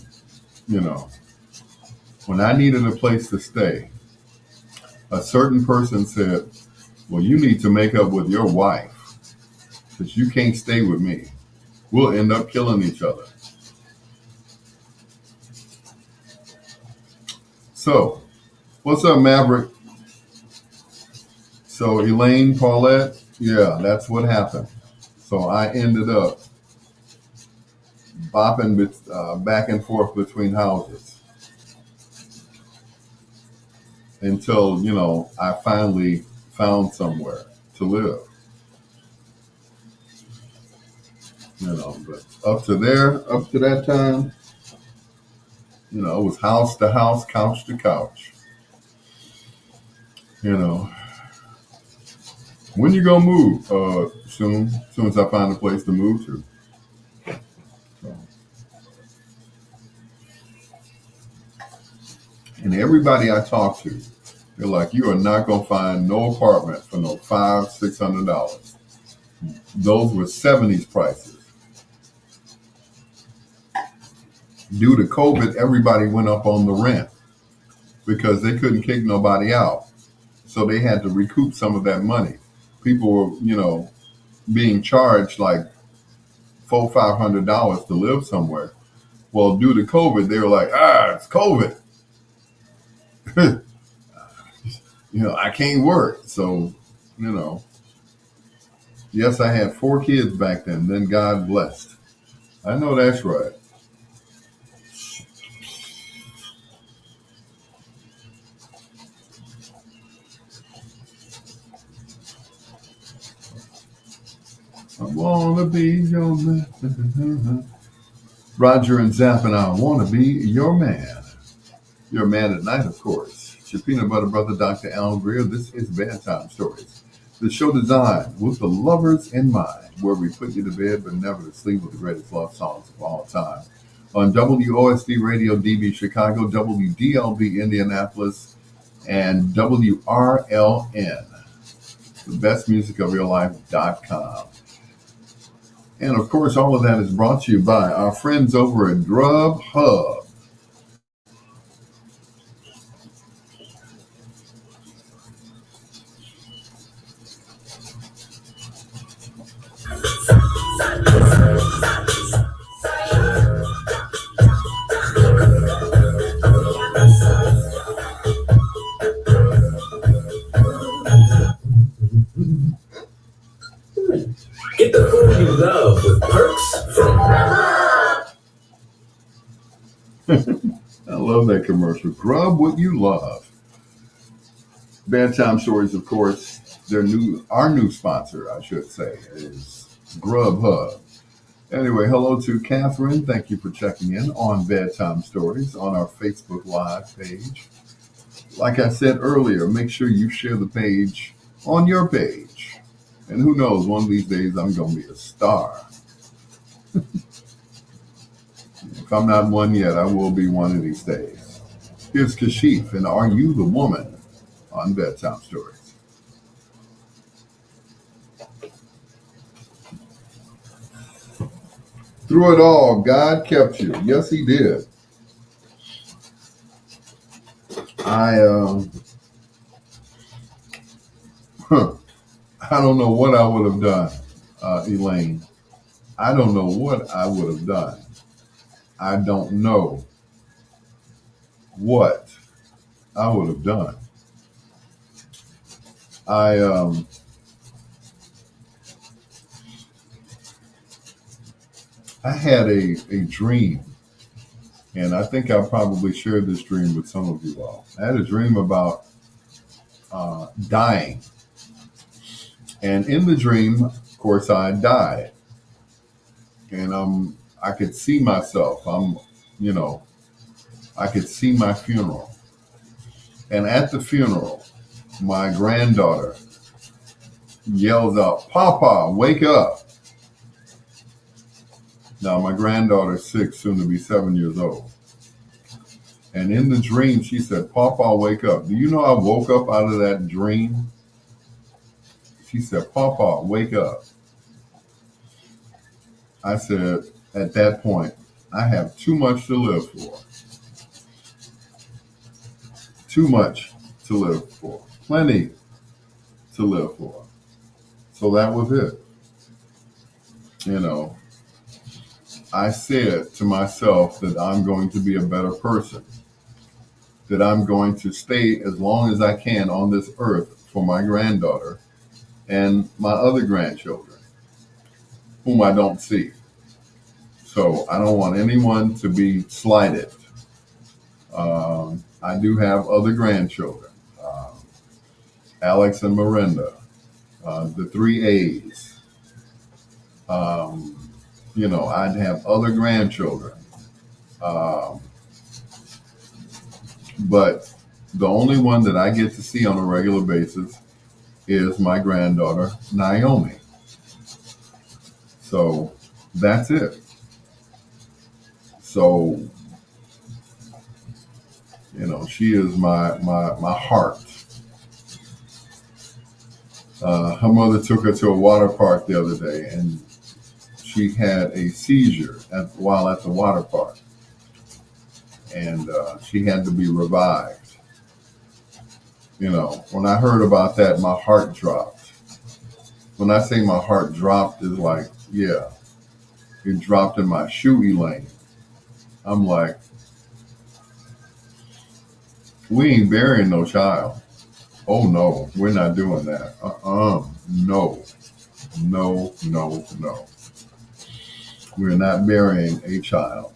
you know, when I needed a place to stay, a certain person said, well, you need to make up with your wife because you can't stay with me. We'll end up killing each other. So, what's up, Maverick? So, Elaine, Paulette, yeah, that's what happened. So, I ended up bopping back and forth between houses until, I finally found somewhere to live. But up to that time, it was house to house, couch to couch. You know, when you gonna move? Soon as I find a place to move to. So, and everybody I talk to, they're like, you are not gonna find no apartment for no $500-600. Those were '70s prices. Due to COVID, everybody went up on the rent because they couldn't kick nobody out. So they had to recoup some of that money. People were, being charged like $400-500 to live somewhere. Well, due to COVID, they were like, it's COVID. I can't work. So, yes, I had 4 kids back then. Then God blessed. I know that's right. I wanna be your man. Roger and Zapp and I wanna be your man. Your man at night, of course. It's your peanut butter brother, Dr. Al Greer. This is Bedtime Stories, the show designed with the lovers in mind, where we put you to bed but never to sleep with the greatest love songs of all time. On WOSD Radio DB Chicago, WDLB Indianapolis, and WRLN, the best music of your life.com. And of course, all of that is brought to you by our friends over at Grubhub. Get the food you love with perks from I love that commercial. Grub what you love. Bedtime Stories, of course, our new sponsor, I should say, is Grubhub. Anyway, hello to Catherine. Thank you for checking in on Bedtime Stories on our Facebook Live page. Like I said earlier, make sure you share the page on your page. And who knows, one of these days I'm going to be a star. If I'm not one yet, I will be one of these days. Here's Kashif and Are You the Woman on Bedtime Stories. Through it all, God kept you. Yes, He did. I don't know what I would have done, Elaine. I don't know what I would have done. I don't know what I would have done. I had a dream, and I think I probably shared this dream with some of you all. I had a dream about dying. And in the dream, of course, I died. And I could see myself. I could see my funeral. And at the funeral, my granddaughter yells out, "Papa, wake up." Now, my granddaughter's 6, soon to be 7 years old. And in the dream, she said, "Papa, wake up." Do you know I woke up out of that dream? She said, Pawpaw, wake up. I said, at that point, I have too much to live for. Too much to live for. Plenty to live for. So that was it. You know, I said to myself that I'm going to be a better person, that I'm going to stay as long as I can on this earth for my granddaughter and my other grandchildren, whom I don't see. So I don't want anyone to be slighted. I do have other grandchildren, Alex and Miranda, the three A's. I'd have other grandchildren. Um, but the only one that I get to see on a regular basis is my granddaughter, Naomi. So that's it. So, she is my heart. Her mother took her to a water park the other day, and she had a seizure while at the water park, and she had to be revived. When I heard about that, my heart dropped. When I say my heart dropped, it's like, yeah, it dropped in my shoe lane. I'm like, we ain't burying no child. Oh no, we're not doing that. No. We're not burying a child.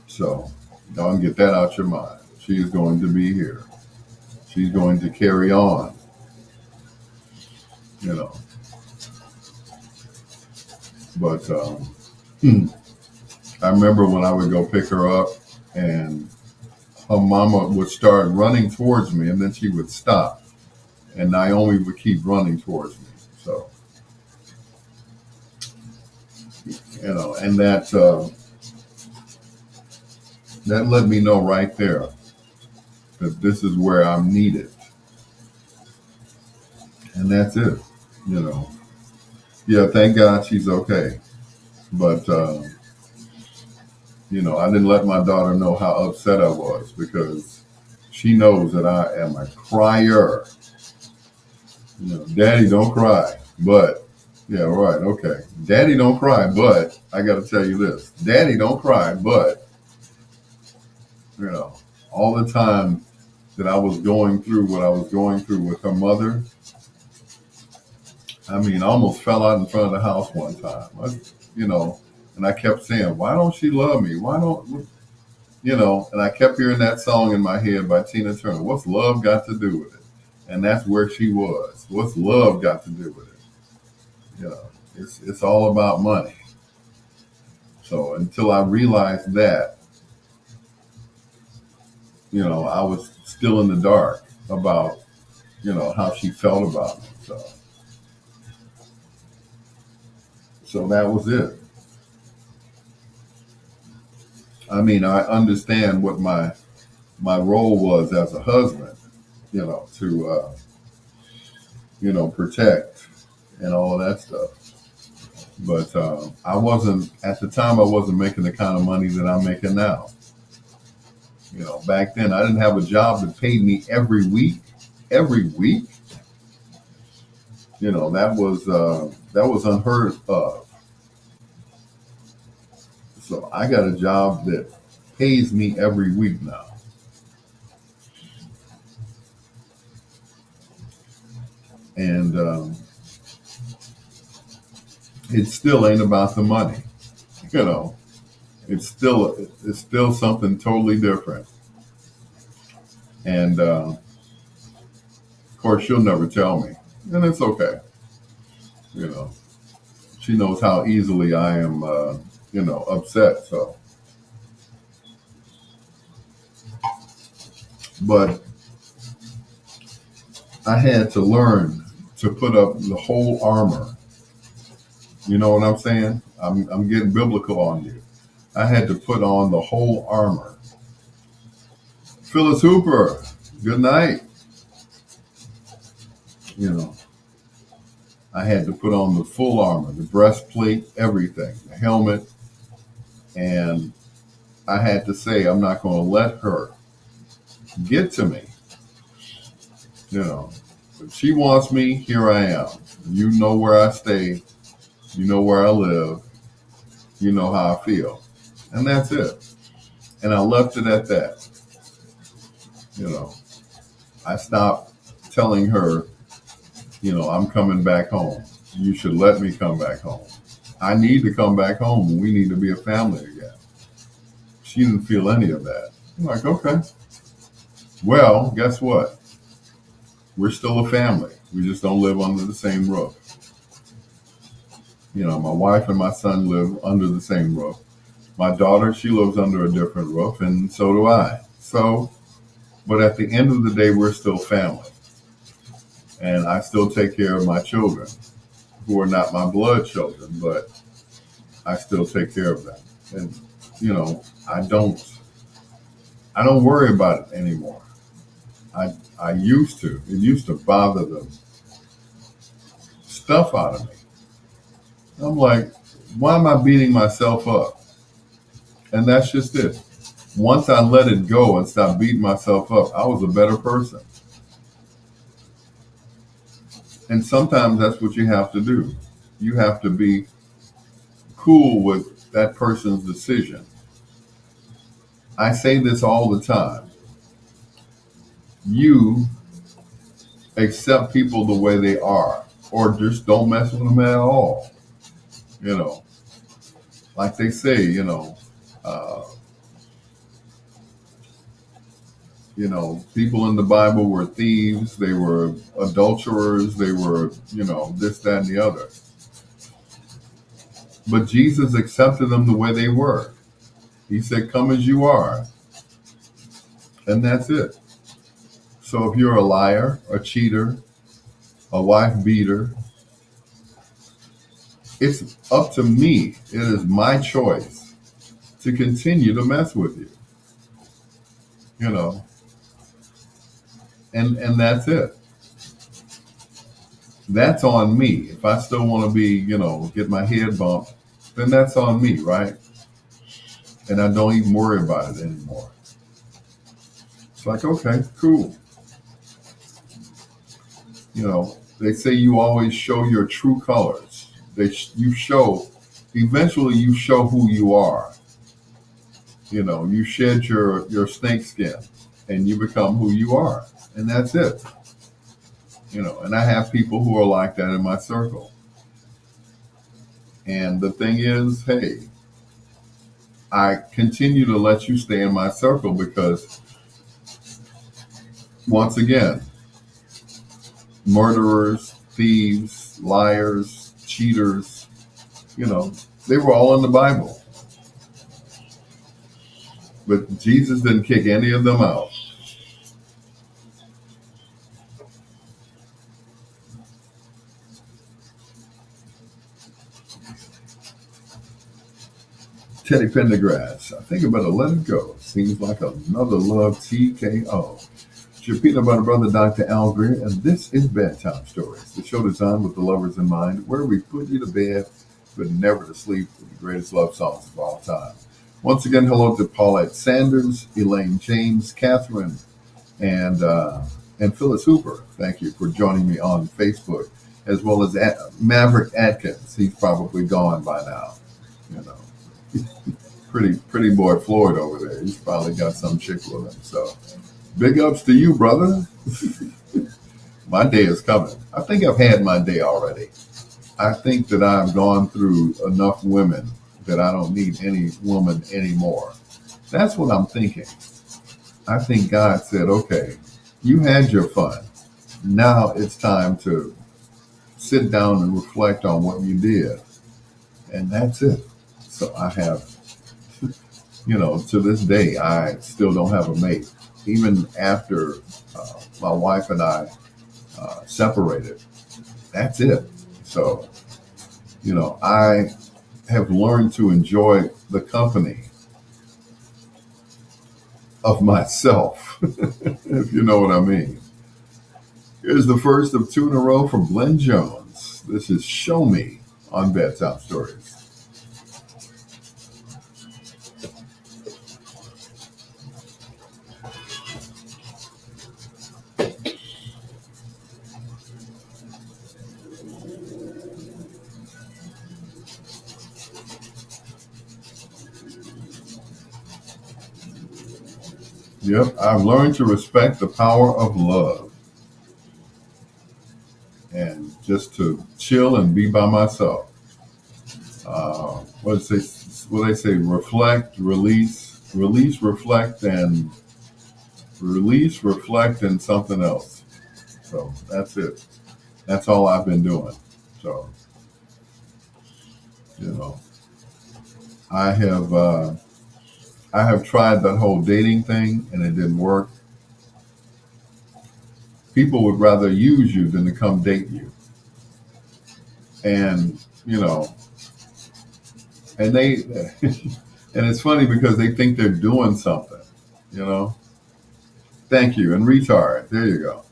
So don't get that out your mind. She is going to be here. She's going to carry on. But I remember when I would go pick her up, and her mama would start running towards me, and then she would stop, and Naomi would keep running towards me. So, and that let me know right there that this is where I'm needed, and that's it. Yeah, thank God she's okay, but I didn't let my daughter know how upset I was, because she knows that I am a crier. Daddy, don't cry. But, yeah, right, okay. Daddy, don't cry, but I got to tell you this. Daddy, don't cry, but, all the time that I was going through what I was going through with her mother, I almost fell out in front of the house one time. And I kept saying, why don't she love me? Why don't, and I kept hearing that song in my head by Tina Turner. What's love got to do with it? And that's where she was. What's love got to do with it? It's all about money. So until I realized that, I was still in the dark about, how she felt about me. So that was it. I understand what my role was as a husband, to protect and all of that stuff. But I wasn't, at the time, I wasn't making the kind of money that I'm making now. Back then I didn't have a job that paid me every week. Every week, that was unheard of. So I got a job that pays me every week now. And it still ain't about the money. It's still something totally different. And of course, she'll never tell me, and it's okay. She knows how easily I am, upset. So, but I had to learn to put up the whole armor. You know what I'm saying? I'm getting biblical on you. I had to put on the whole armor. Phyllis Hooper, good night. You know, I had to put on the full armor, the breastplate, everything, the helmet, and I had to say, I'm not going to let her get to me. You know, if she wants me, here I am. You know where I stay. You know where I live. You know how I feel. And that's it. And I left it at that. You know, I stopped telling her, I'm coming back home. You should let me come back home. I need to come back home and we need to be a family again. She didn't feel any of that. I'm like, okay. Well, guess what? We're still a family. We just don't live under the same roof. My wife and my son live under the same roof. My daughter, she lives under a different roof, and so do I. But at the end of the day, we're still family. And I still take care of my children, who are not my blood children, but I still take care of them. And, I don't worry about it anymore. I used to. It used to bother the stuff out of me. I'm like, why am I beating myself up? And that's just it. Once I let it go and stopped beating myself up, I was a better person. And sometimes that's what you have to do. You have to be cool with that person's decision. I say this all the time. You accept people the way they are, or just don't mess with them at all. Like they say, people in the Bible were thieves, they were adulterers, they were, this, that, and the other. But Jesus accepted them the way they were. He said, come as you are. And that's it. So if you're a liar, a cheater, a wife beater, it's up to me. It is my choice to continue to mess with you. And that's it. That's on me. If I still want to be, get my head bumped, then that's on me, right? And I don't even worry about it anymore. It's like, okay, cool. They say you always show your true colors. Eventually you show who you are. You shed your snake skin and you become who you are. And that's it. And I have people who are like that in my circle. And the thing is, hey, I continue to let you stay in my circle because, once again, murderers, thieves, liars, cheaters, they were all in the Bible. But Jesus didn't kick any of them out. Teddy Pendergrass, I think I better let it go. Seems like another love TKO. It's your peanut butter brother, Dr. Al Greer, and this is Bedtime Stories, the show designed with the lovers in mind, where we put you to bed, but never to sleep with the greatest love songs of all time. Once again, hello to Paulette Sanders, Elaine James, Catherine, and Phyllis Hooper. Thank you for joining me on Facebook, as well as Maverick Atkins. He's probably gone by now. Pretty boy Floyd over there. He's probably got some chick with him. So big ups to you, brother. My day is coming. I think I've had my day already. I think that I've gone through enough women that I don't need any woman anymore. That's what I'm thinking. I think God said, okay, you had your fun. Now it's time to sit down and reflect on what you did. And that's it. So I have, to this day, I still don't have a mate. Even after my wife and I separated, that's it. So, I have learned to enjoy the company of myself, if you know what I mean. Here's the first of two in a row from Glenn Jones. This is Show Me on Bedtime Stories. Yep, I've learned to respect the power of love and just to chill and be by myself. What they say? Reflect, release, reflect, and something else. So that's it. That's all I've been doing. So you know, I have I have tried that whole dating thing and it didn't work. People would rather use you than to come date you, and you know, and they and it's funny because they think they're doing something. You know, thank you and retard. There you go.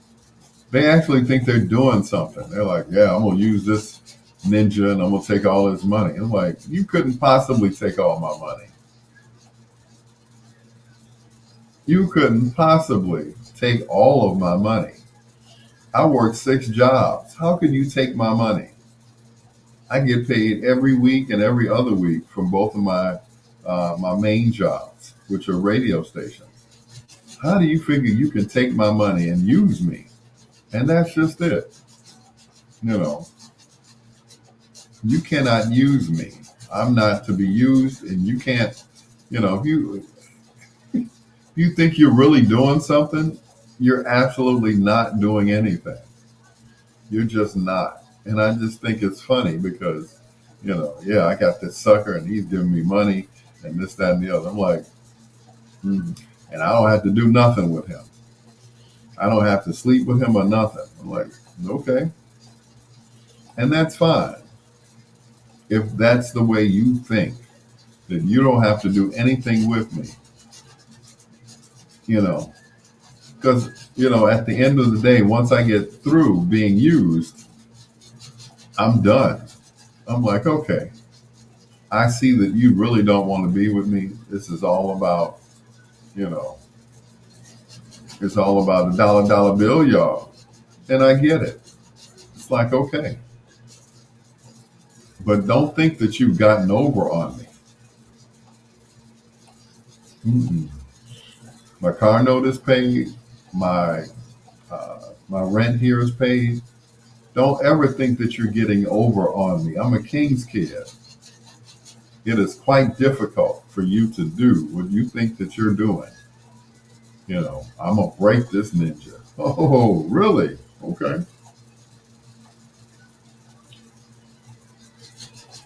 They actually think they're doing something. They're like, yeah, I'm gonna use this ninja and I'm gonna take all his money. I'm like, you couldn't possibly take all my money. You couldn't possibly take all of my money. I work 6 jobs. How can you take my money? I get paid every week and every other week from both of my main jobs, which are radio stations. How do you figure you can take my money and use me? And that's just it. You know, you cannot use me. I'm not to be used, and you can't. You know, if you think you're really doing something, you're absolutely not doing anything. You're just not. And I just think it's funny because, you know, yeah, I got this sucker and he's giving me money and this, that, and the other. I'm like, and I don't have to do nothing with him. I don't have to sleep with him or nothing. I'm like, okay. And that's fine. If that's the way you think, that you don't have to do anything with me, you know, because, you know, at the end of the day, once I get through being used, I'm done. I'm like, okay, I see that you really don't want to be with me. This is all about, you know, it's all about a dollar bill, y'all. And I get it. It's like, okay. But don't think that you've gotten over on me. Mm-mm. My car note is paid. My my rent here is paid. Don't ever think that you're getting over on me. I'm a king's kid. It is quite difficult for you to do what you think that you're doing. You know, I'm gonna break this ninja. Oh, really? Okay.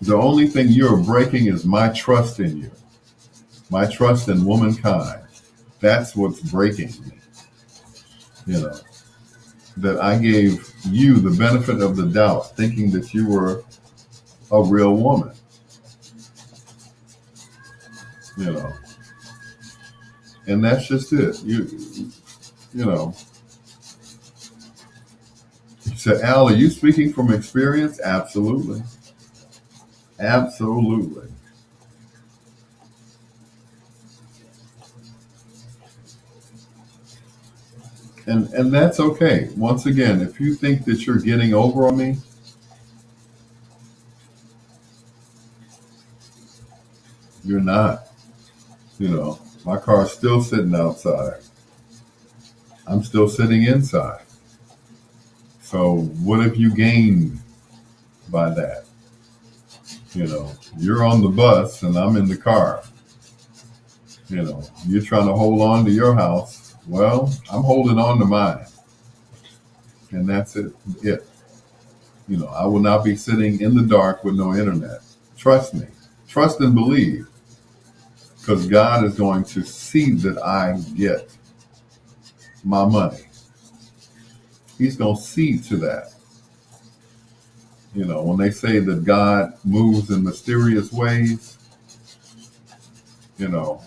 The only thing you're breaking is my trust in you, my trust in womankind. That's what's breaking me. You know, that I gave you the benefit of the doubt, thinking that you were a real woman. You know, and that's just it. You know. You said, Al, are you speaking from experience? Absolutely. Absolutely. And that's okay. Once again, if you think that you're getting over on me, you're not. You know, my car's still sitting outside. I'm still sitting inside. So what have you gained by that? You know, you're on the bus and I'm in the car. You know, you're trying to hold on to your house. Well, I'm holding on to mine. And that's it. You know, I will not be sitting in the dark with no internet. Trust me. Trust and believe. Because God is going to see that I get my money. He's going to see to that. You know, when they say that God moves in mysterious ways, you know,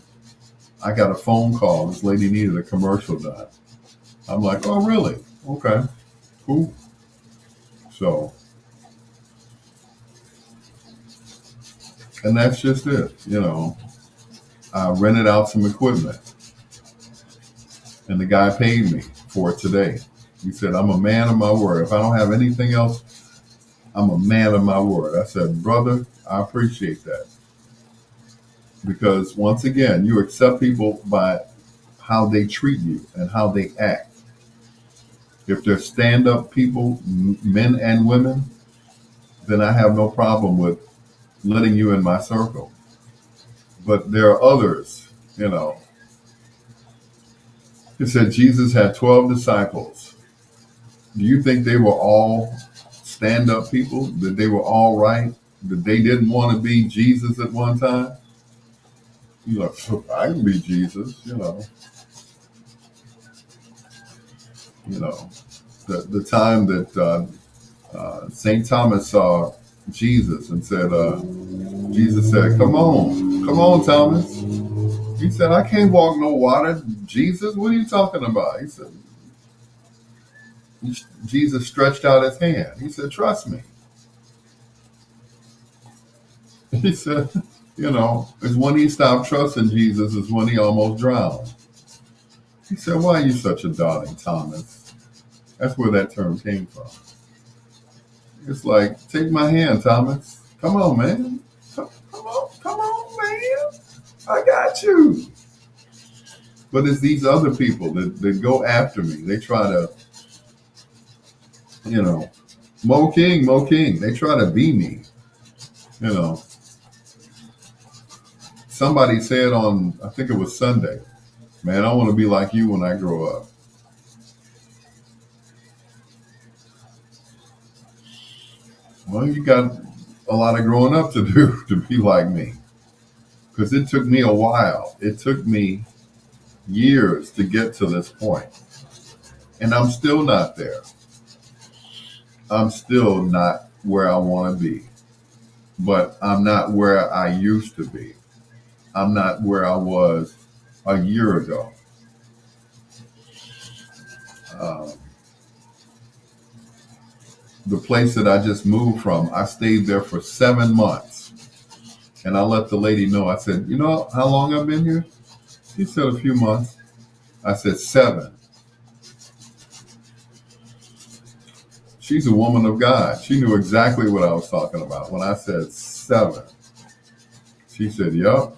I got a phone call. This lady needed a commercial done. I'm like, oh, really? Okay. Cool. So, and that's just it. I rented out some equipment, and the guy paid me for it today. He said, "I'm a man of my word. If I don't have anything else, I'm a man of my word." I said, "Brother, I appreciate that." Because once again, you accept people by how they treat you and how they act. If they're stand-up people, men and women, then I have no problem with letting you in my circle. But there are others, you know. It said Jesus had 12 disciples. Do you think they were all stand-up people? That they were all right? That they didn't want to be Jesus at one time? I can be Jesus, You know, the time that St. Thomas saw Jesus and said, Jesus said, come on, Thomas. He said, I can't walk no water. Jesus, what are you talking about? He said, Jesus stretched out his hand. He said, trust me. He said, it's when he stopped trusting Jesus is when he almost drowned. He said, why are you such a doubting Thomas? That's where that term came from. It's like, take my hand, Thomas. Come on, man. Come on, man. I got you. But it's these other people that go after me. They try to, Mo King. They try to be me. Somebody said on, I think it was Sunday, man, I want to be like you when I grow up. Well, you got a lot of growing up to do to be like me. Because it took me a while. It took me years to get to this point. And I'm still not there. I'm still not where I want to be. But I'm not where I used to be. I'm not where I was a year ago. The place that I just moved from, I stayed there for 7 months. And I let the lady know, I said, you know how long I've been here? She said a few months. I said 7. She's a woman of God. She knew exactly what I was talking about when I said 7. She said, yup,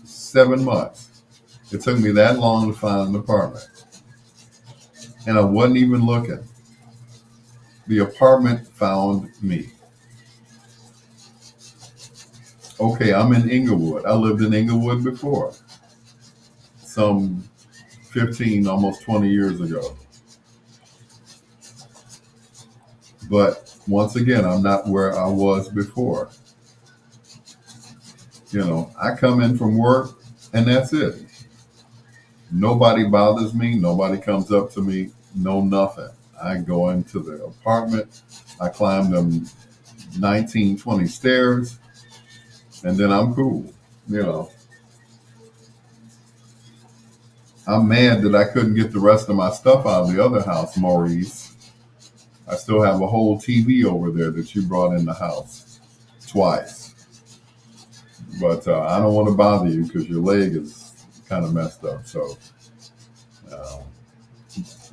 7 months. It took me that long to find an apartment. And I wasn't even looking. The apartment found me. Okay, I'm in Inglewood. I lived in Inglewood before. Some 15, almost 20 years ago. But once again, I'm not where I was before. I come in from work and that's it. Nobody bothers me. Nobody comes up to me. No, nothing. I go into the apartment. I climb them 19, 20 stairs. And then I'm cool. I'm mad that I couldn't get the rest of my stuff out of the other house, Maurice. I still have a whole TV over there that you brought in the house twice. But I don't want to bother you because your leg is kind of messed up. So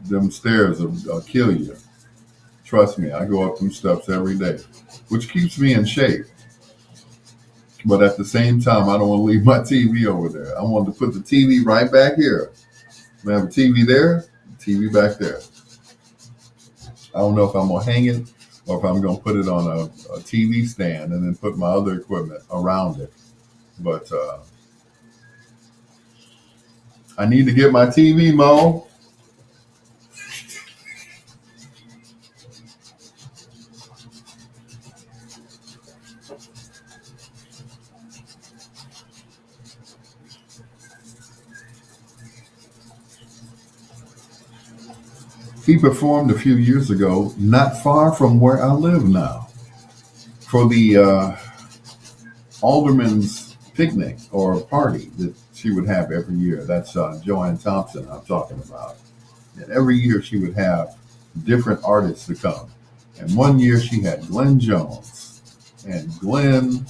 them stairs will kill you. Trust me, I go up them steps every day, which keeps me in shape. But at the same time, I don't want to leave my TV over there. I want to put the TV right back here. I have a TV there, TV back there. I don't know if I'm going to hang it or if I'm going to put it on a TV stand and then put my other equipment around it. But I need to get my TV, Mo. He performed a few years ago, not far from where I live now, for the alderman's picnic or party that she would have every year. That's Joanne Thompson I'm talking about. And every year she would have different artists to come. And one year she had Glenn Jones. And Glenn,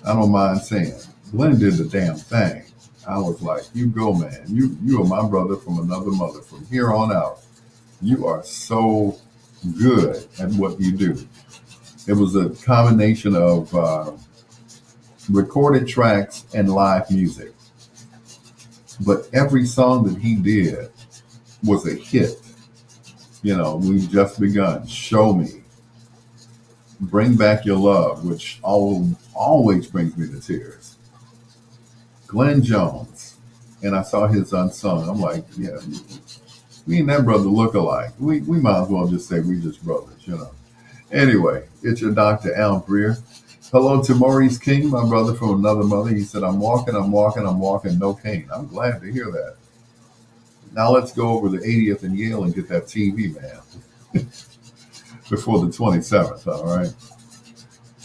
I don't mind saying, Glenn did the damn thing. I was like, you go, man. You are my brother from another mother. From here on out, you are so good at what you do. It was a combination of recorded tracks and live music. But every song that he did was a hit. You know, We've Just Begun, Show Me, Bring Back Your Love, which always brings me to tears. Glenn Jones, and I saw his Unsung. I'm like, yeah, me and that brother look alike. We might as well just say we just brothers. Anyway, it's your Dr. Al Greer. Hello to Maurice King, my brother from another mother. He said, I'm walking, no cane. I'm glad to hear that. Now let's go over the 80th and Yale and get that TV, man, before the 27th, all right?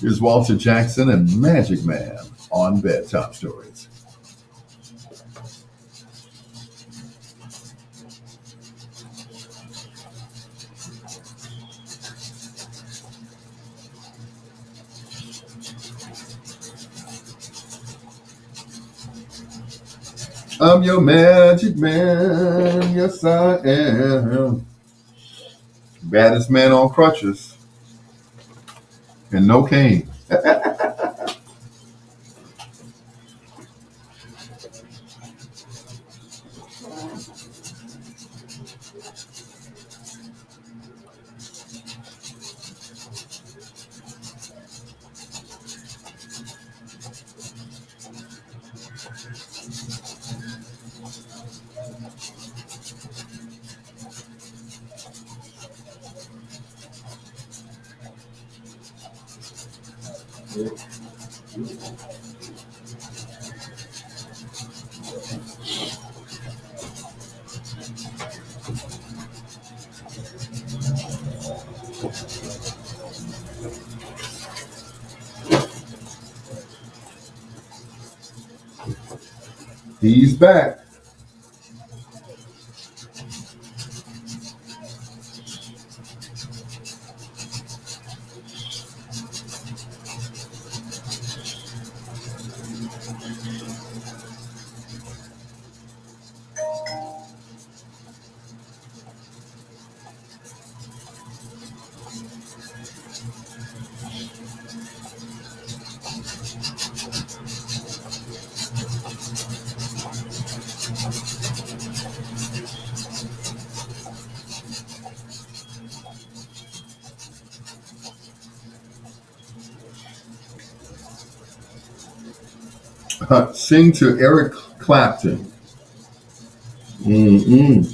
Here's Walter Jackson and Magic Man on Bedtime Stories. I'm your magic man, yes I am. Baddest man on crutches and no cane. He's back. Sing to Eric Clapton. Mm-mm.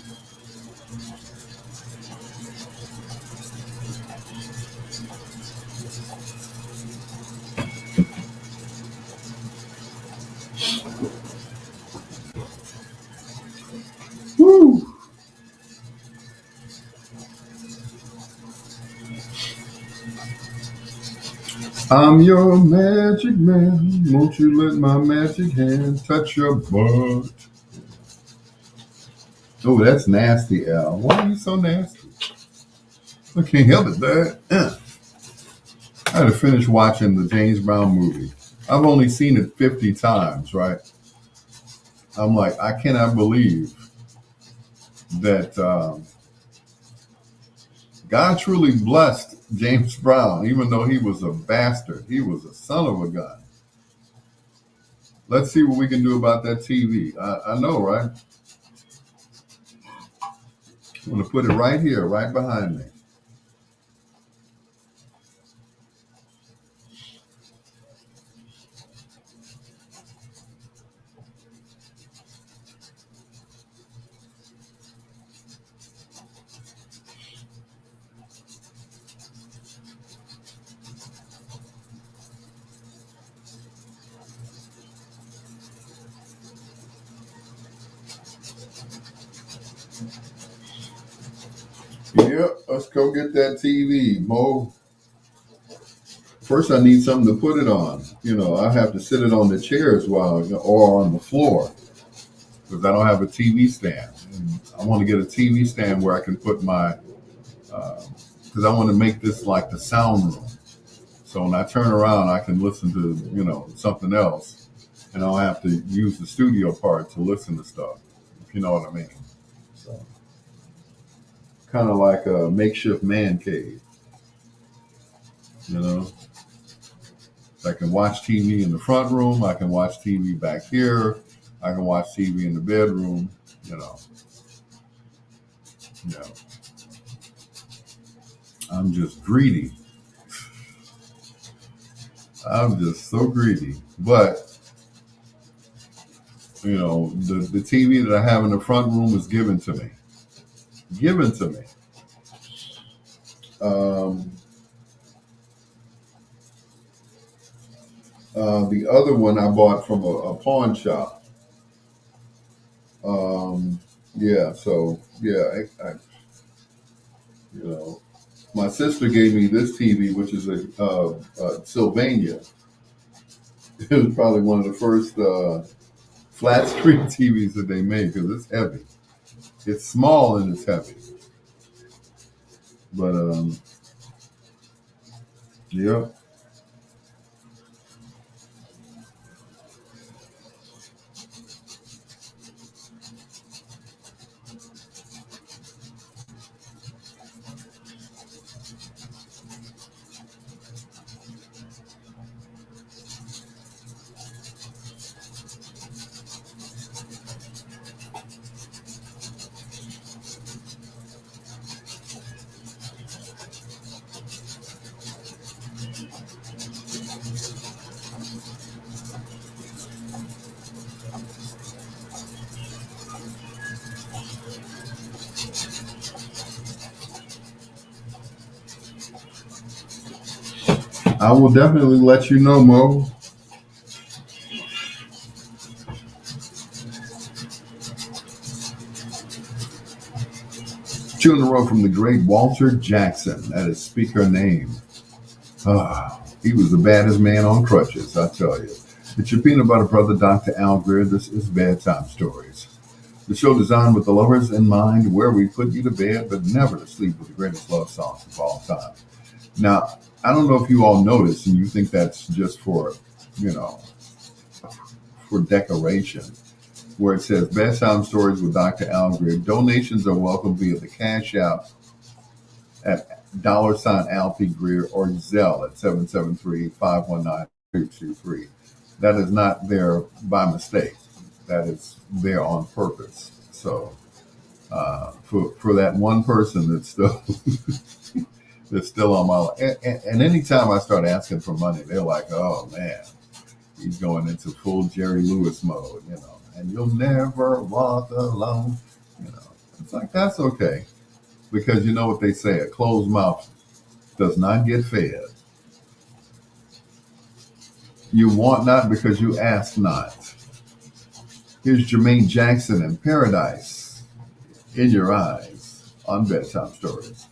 Woo. I'm your magic man. Won't you let my magic hand touch your butt? Oh, that's nasty, Al. Why are you so nasty? I can't help it, Dad. I had to finish watching the James Brown movie. I've only seen it 50 times, right? I'm like, I cannot believe that God truly blessed James Brown, even though he was a bastard. He was a son of a gun. Let's see what we can do about that TV. I know, right? I'm going to put it right here, right behind me. Yep, let's go get that TV, Mo. First, I need something to put it on. I have to sit it on the chairs or on the floor because I don't have a TV stand. And I want to get a TV stand where I can put my because I want to make this like the sound room. So when I turn around, I can listen to something else, and I don't have to use the studio part to listen to stuff. If you know what I mean. So kind of like a makeshift man cave. You know, I can watch TV in the front room. I can watch TV back here. I can watch TV in the bedroom. You know, yeah. I'm just greedy. I'm just so greedy. But the TV that I have in the front room is given to me. Given to me. Um, the other one I bought from a pawn shop. Yeah, so yeah, you know, my sister gave me this TV, which is a Sylvania. It was probably one of the first flat screen TVs that they made because it's heavy. It's small and it's heavy. But yeah. I will definitely let you know, Mo. Two in a row from the great Walter Jackson. That is speaker name. He was the baddest man on crutches, I tell you. It's your peanut butter brother, Dr. Al Greer. This is Bedtime Stories. The show designed with the lovers in mind, where we put you to bed, but never to sleep with the greatest love songs of all time. Now, I don't know if you all notice, and you think that's just you know, for decoration, where it says Bedtime Stories with Dr. Al Greer. Donations are welcome via the Cash App at $Al P. Greer or Zelle at 773-519-223. That is not there by mistake. That is there on purpose. So for that one person that's still that's still on my life. And anytime I start asking for money, they're like, "Oh man, he's going into full Jerry Lewis mode," And you'll never walk alone. It's like that's okay because you know what they say: a closed mouth does not get fed. You want not because you ask not. Here's Jermaine Jackson in Paradise in Your Eyes on Bedtime Stories.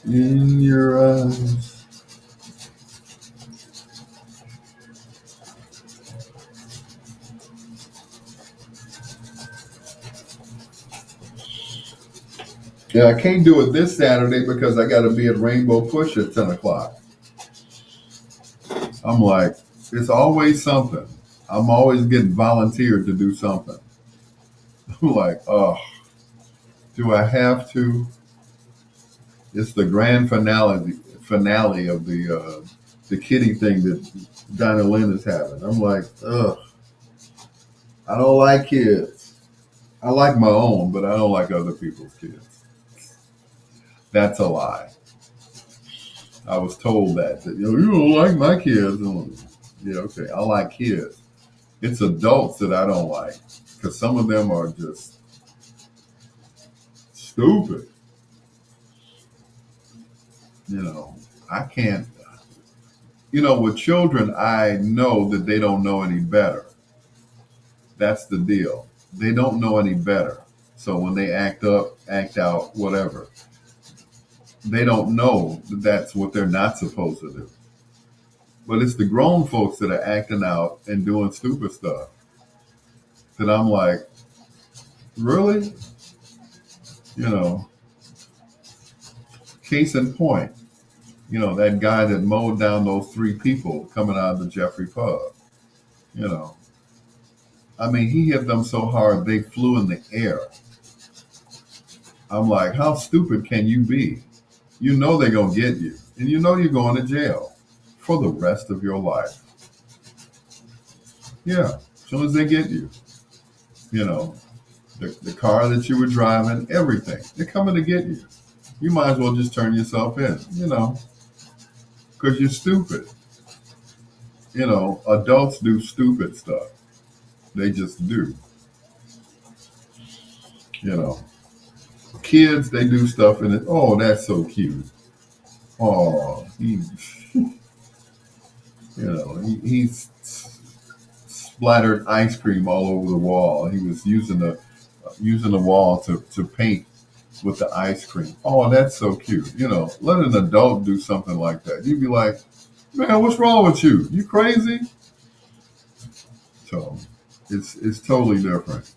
In your eyes. Yeah, I can't do it this Saturday because I got to be at Rainbow Push at 10 o'clock. I'm like, it's always something. I'm always getting volunteered to do something. I'm like, oh, do I have to? It's the grand finale of the kitty thing that Dinah Lynn is having. I'm like, ugh, I don't like kids. I like my own, but I don't like other people's kids. That's a lie. I was told that you don't like my kids. Yeah, okay, I like kids. It's adults that I don't like because some of them are just stupid. I can't. With children, I know that they don't know any better. That's the deal. They don't know any better. So when they act up, act out, whatever, they don't know that that's what they're not supposed to do. But it's the grown folks that are acting out and doing stupid stuff that I'm like, really? You know, case in point, that guy that mowed down those three people coming out of the Jeffrey pub, you know. I mean, he hit them so hard they flew in the air. I'm like, how stupid can you be? You know they're going to get you. And you know you're going to jail for the rest of your life. Yeah, as soon as they get you. You know, the car that you were driving, everything. They're coming to get you. You might as well just turn yourself in, because you're stupid. Adults do stupid stuff. They just do. Kids, they do stuff and that's so cute. Oh, he's splattered ice cream all over the wall. He was using the wall to paint with the ice cream. Oh, that's so cute. Let an adult do something like that. You'd be like, man, what's wrong with you? You crazy? So it's totally different.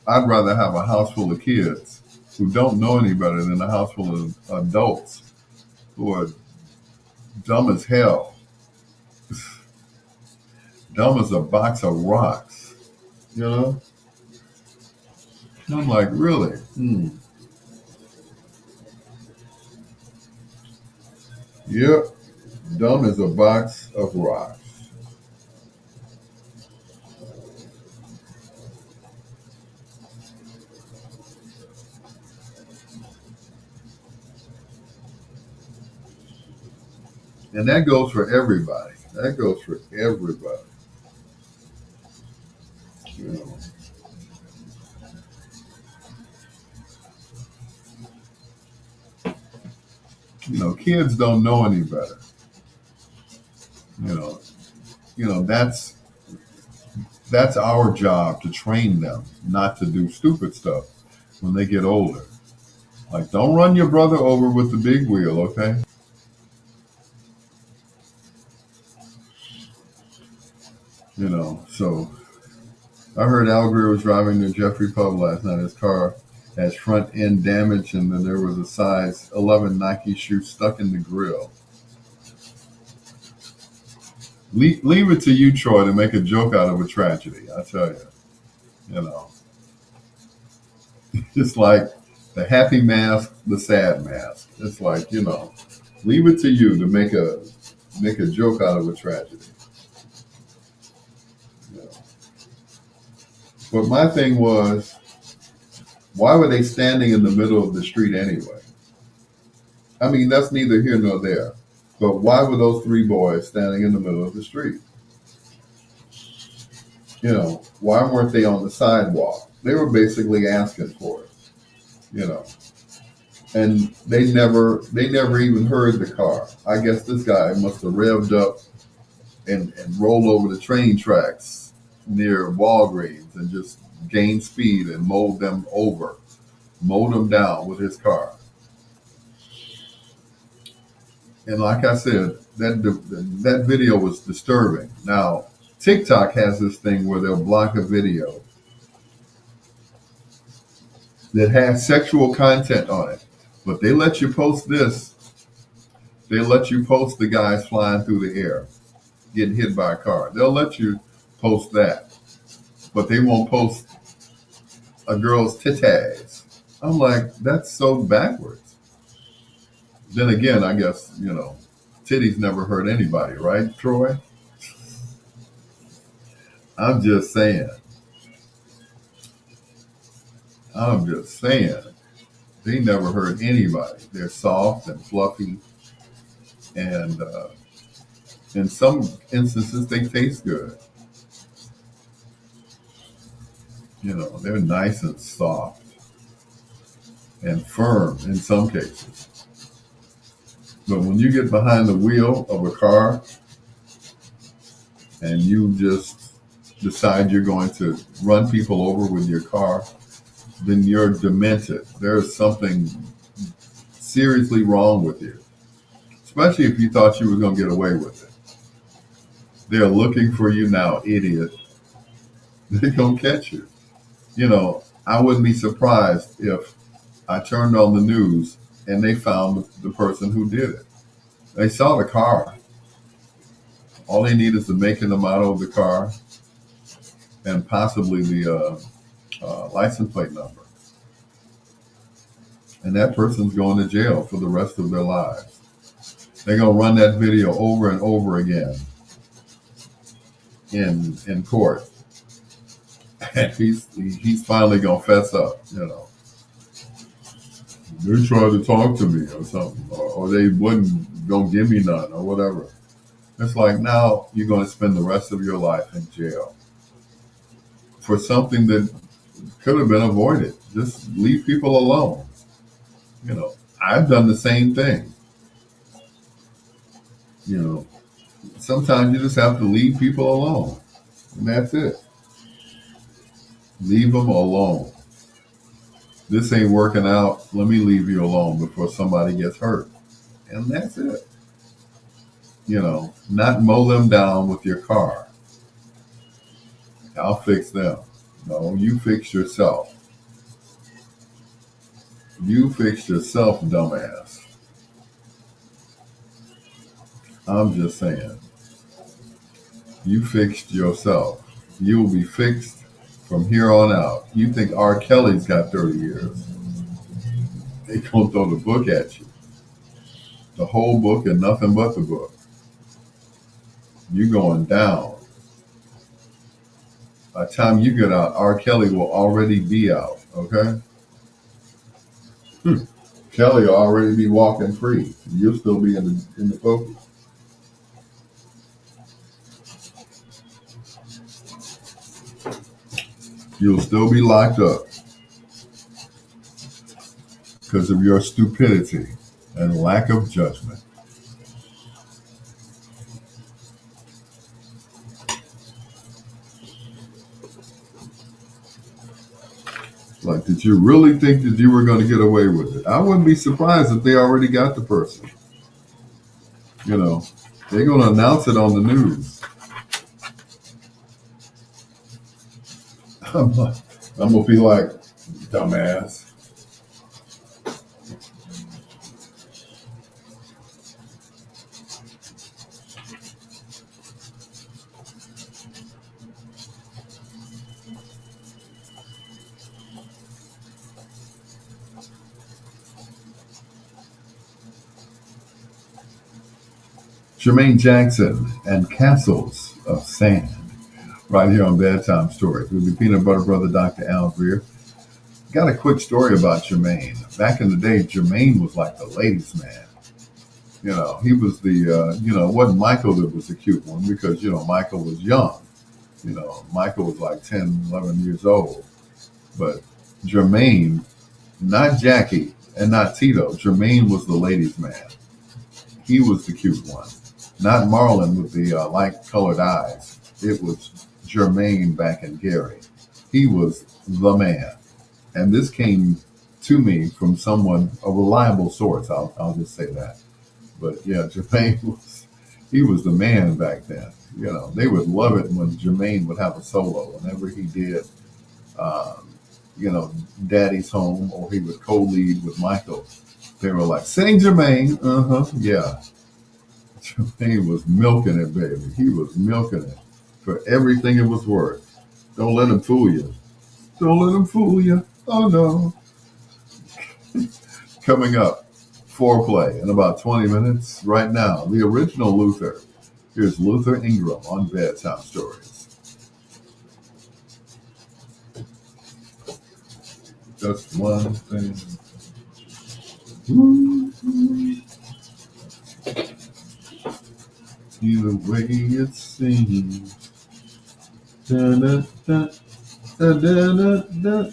I'd rather have a house full of kids who don't know any better than a house full of adults who are dumb as hell. Dumb as a box of rocks. And I'm like, really? Yep. Dumb as a box of rocks. And that goes for everybody. Kids don't know any better. That's our job, to train them not to do stupid stuff when they get older. Like, don't run your brother over with the big wheel, okay? So I heard Al Greer was driving to Jeffrey Pub last night. His car has front end damage, and then there was a size 11 Nike shoe stuck in the grill. Leave it to you, Troy, to make a joke out of a tragedy. I tell you, it's like the happy mask, the sad mask. It's like, leave it to you to make a joke out of a tragedy. But my thing was, why were they standing in the middle of the street anyway? I mean, that's neither here nor there. But why were those three boys standing in the middle of the street? Why weren't they on the sidewalk? They were basically asking for it, And they never even heard the car. I guess this guy must have revved up and rolled over the train tracks near Walgreens and just gained speed and mowed them down with his car. And like I said, that video was disturbing. Now, TikTok has this thing where they'll block a video that has sexual content on it, but they let you post this. They let you post the guys flying through the air, getting hit by a car. They'll let you post that, but they won't post a girl's titties. I'm like, that's so backwards. Then again, I guess, titties never hurt anybody, right, Troy? I'm just saying. They never hurt anybody. They're soft and fluffy, and in some instances, they taste good. They're nice and soft and firm in some cases. But when you get behind the wheel of a car and you just decide you're going to run people over with your car, then you're demented. There's something seriously wrong with you. especially if you thought you were going to get away with it. They're looking for you now, idiot. They're going to catch you. I wouldn't be surprised if I turned on the news and they found the person who did it. They saw the car. All they need is the make and the model of the car and possibly the license plate number. And that person's going to jail for the rest of their lives. They're going to run that video over and over again in court. And he's finally going to fess up, They tried to talk to me or something, or they don't give me none or whatever. It's like, now you're going to spend the rest of your life in jail for something that could have been avoided. Just leave people alone. I've done the same thing. Sometimes you just have to leave people alone, and that's it. Leave them alone. This ain't working out. Let me leave you alone before somebody gets hurt. And that's it. Not mow them down with your car. I'll fix them. No, you fix yourself. You fix yourself, dumbass. I'm just saying. You fixed yourself. You'll be fixed from here on out. You think R. Kelly's got 30 years. They gonna throw the book at you. The whole book and nothing but the book. You going down. By the time you get out, R. Kelly will already be out, okay? Kelly will already be walking free. You'll still be in the focus. You'll still be locked up because of your stupidity and lack of judgment. Like, did you really think that you were going to get away with it? I wouldn't be surprised if they already got the person. They're going to announce it on the news. I'm going to be like, dumbass. Jermaine Jackson and Castles of Sand, right here on Bedtime Stories with the Peanut Butter Brother, Dr. Al Greer. Got a quick story about Jermaine. Back in the day, Jermaine was like the ladies' man. He was the, it wasn't Michael that was the cute one because, Michael was young. Michael was like 10, 11 years old. But Jermaine, not Jackie and not Tito, Jermaine was the ladies' man. He was the cute one. Not Marlon with the light-colored eyes. It was Jermaine back in Gary. He was the man. And this came to me from someone, a reliable source, I'll just say that. But yeah, Jermaine was the man back then. They would love it when Jermaine would have a solo whenever he did, Daddy's Home, or he would co-lead with Michael. They were like, sing Jermaine. Yeah. Jermaine was milking it, baby. He was milking it for everything it was worth. Don't let him fool you. Don't let him fool you. Oh, no. Coming up, foreplay in about 20 minutes. Right now, the original Luther. Here's Luther Ingram on Bedtime Stories. Just one thing. See the way it seems. Da, da, da, da, da, da.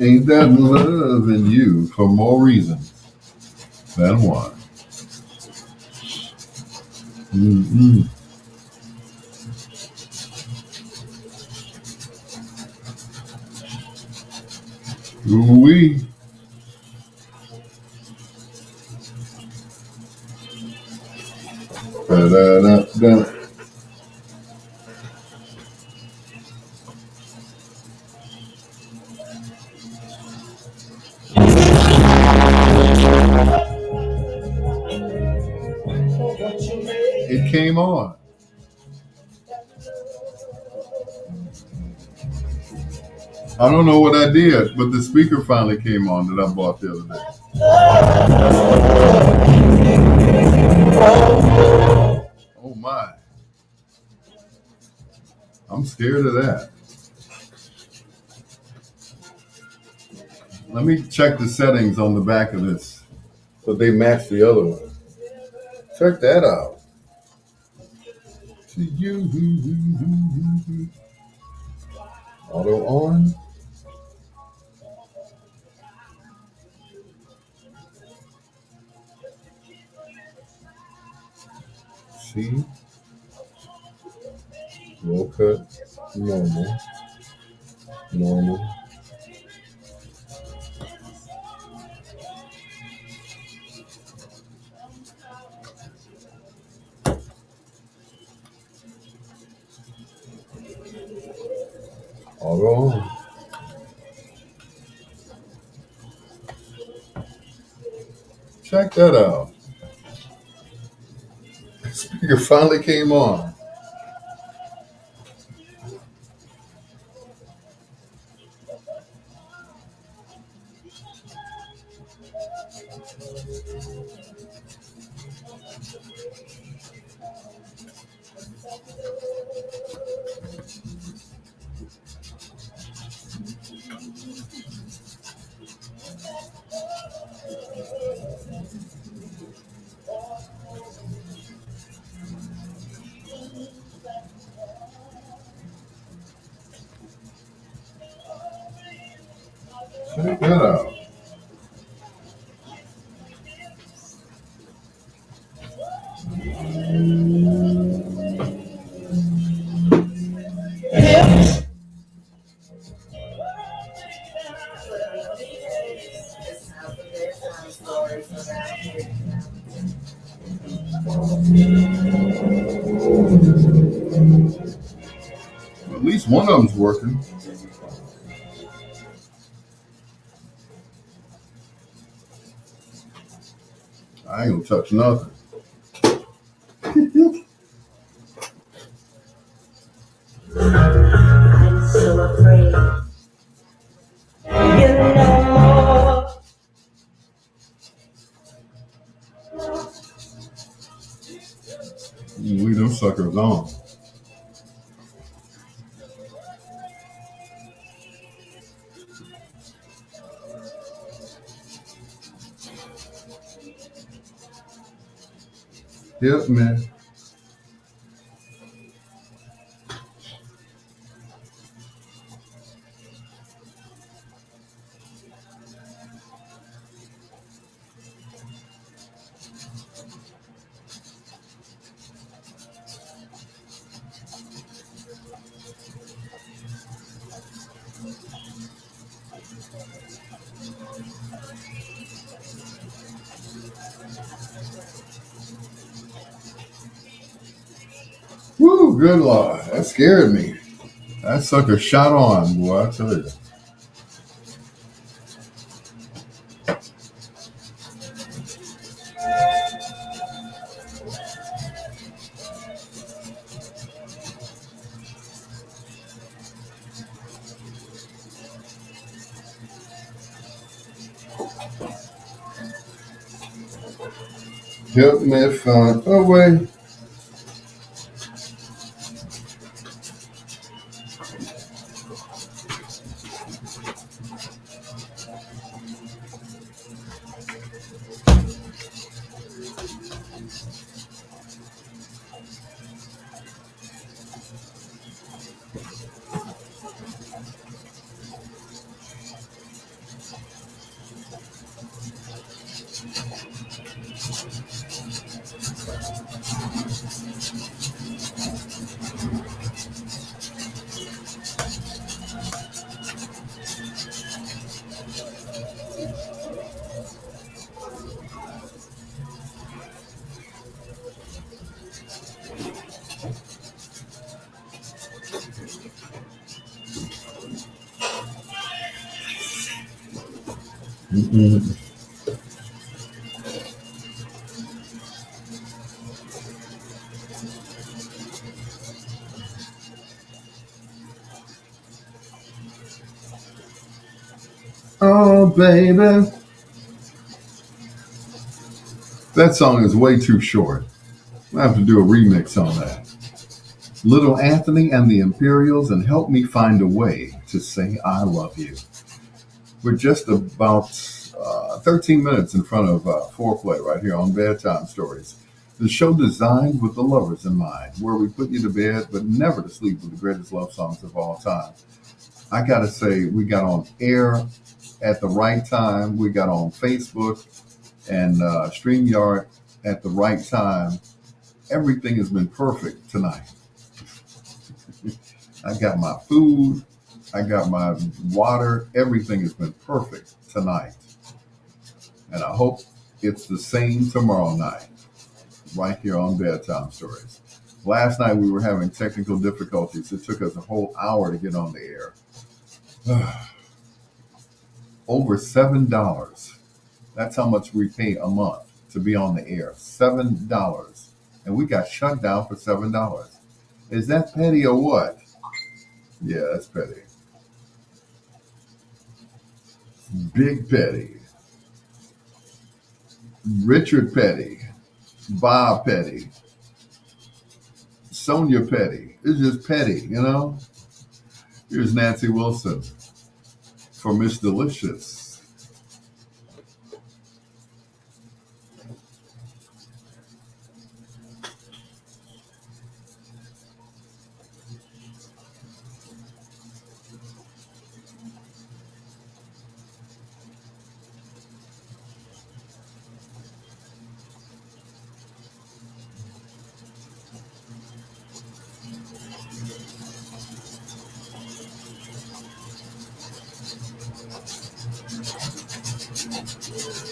Ain't that love in you for more reasons than one? Mm-mm. Ooh-wee. Da-da-da-da. It came on. I don't know what I did, but the speaker finally came on that I bought the other day. Oh my. I'm scared of that. Let me check the settings on the back of this so they match the other one. Check that out. To you. Auto on. See. Low cut. Normal. Normal. Auto on. Check that out. Speaker finally came on. Check that out. At least one of them's working. I ain't gonna touch nothing. I'm so afraid. You know more. Leave them suckers on. Yep, man. Woo, good Lord. That scared me. That sucker shot on, boy, I tell you. Help me find a way. Mm-mm. Oh, baby. That song is way too short. I have to do a remix on that. Little Anthony and the Imperials and Help Me Find a Way to Say I Love You. We're just about 13 minutes in front of foreplay right here on Bedtime Stories. The show designed with the lovers in mind, where we put you to bed but never to sleep with the greatest love songs of all time. I gotta say, we got on air at the right time. We got on Facebook and StreamYard at the right time. Everything has been perfect tonight. I got my food, I got my water. Everything has been perfect tonight. And I hope it's the same tomorrow night, right here on Bedtime Stories. Last night we were having technical difficulties. It took us a whole hour to get on the air. Over $7. That's how much we pay a month to be on the air. $7. And we got shut down for $7. Is that petty or what? Yeah, that's petty. Big Petty. Richard Petty. Bob Petty. Sonia Petty. It's just petty, you know? Here's Nancy Wilson for Miss Delicious.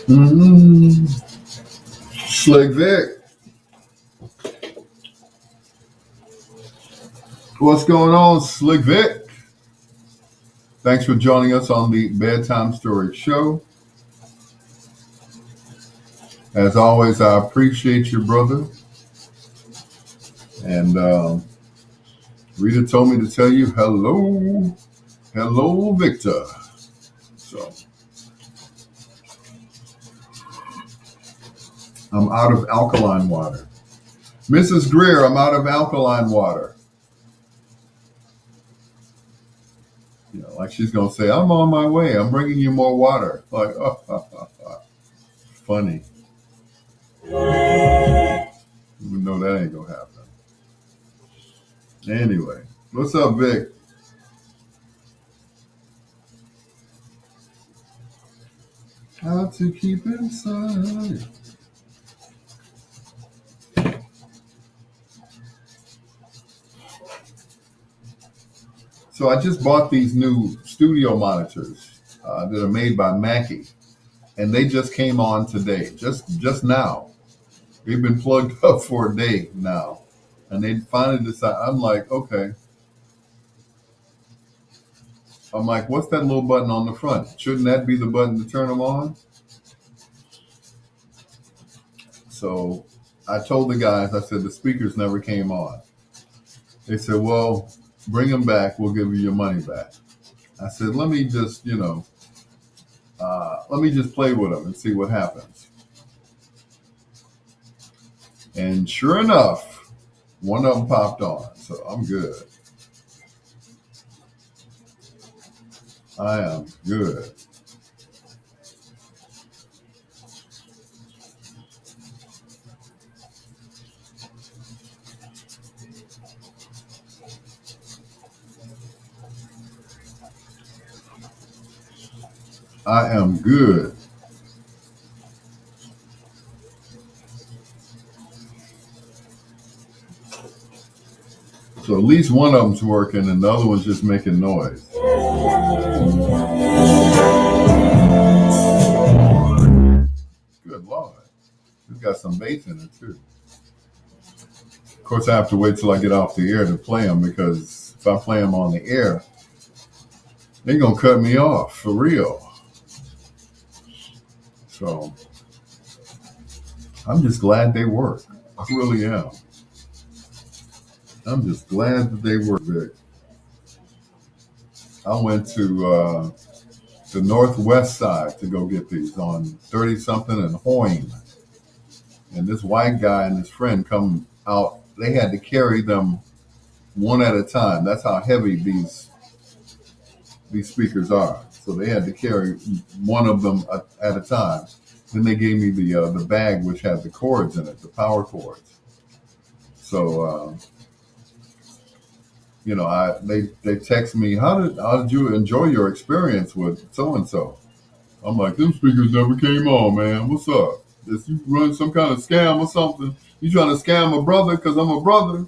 Mm-hmm. Slick Vic. What's going on, Slick Vic? Thanks for joining us on the Bedtime Story Show. As always, I appreciate you, brother. And Rita told me to tell you hello. Hello, Victor. So I'm out of alkaline water. Mrs. Greer, I'm out of alkaline water. You know, like she's gonna say, I'm on my way. I'm bringing you more water. Like, funny. Even though that ain't gonna happen. Anyway, what's up, Vic? How to keep inside. So I just bought these new studio monitors that are made by Mackie, and they just came on today, just now. They've been plugged up for a day now, and they finally decided. I'm like, okay. I'm like, what's that little button on the front? Shouldn't that be the button to turn them on? So I told the guys, I said, the speakers never came on. They said, well, bring them back. We'll give you your money back. I said, let me just play with them and see what happens. And sure enough, one of them popped on. So I'm good. I am good. I am good. So at least one of them's working and the other one's just making noise. Good Lord. It's got some bass in it too. Of course, I have to wait till I get off the air to play them because if I play them on the air, they're going to cut me off for real. So I'm just glad they work. I really am. I'm just glad that they work, Vic. I went to the northwest side to go get these on 30 something and Hoyne. And this white guy and his friend come out. They had to carry them one at a time. That's how heavy these speakers are. So they had to carry one of them at a time. Then they gave me the bag which had the cords in it, the power cords. So they text me, how did you enjoy your experience with so and so? I'm like, them speakers never came on, man. What's up? Is you run some kind of scam or something? You trying to scam a brother because I'm a brother?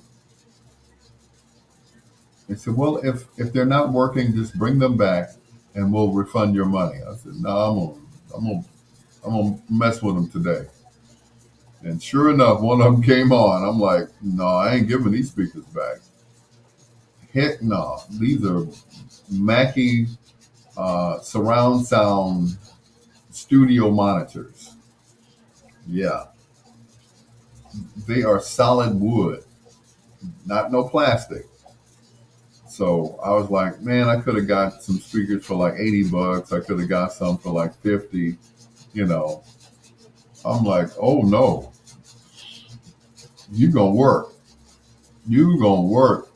They said, well, if they're not working, just bring them back and we'll refund your money. I said, no, I'm gonna mess with them today. And sure enough, one of them came on. I'm like, no, I ain't giving these speakers back. Heck no. These are Mackie surround sound studio monitors. Yeah. They are solid wood, not no plastic. So I was like, man, I could have got some speakers for like $80. I could have got some for like 50, you know. I'm like, oh no, you gonna work. You gonna work.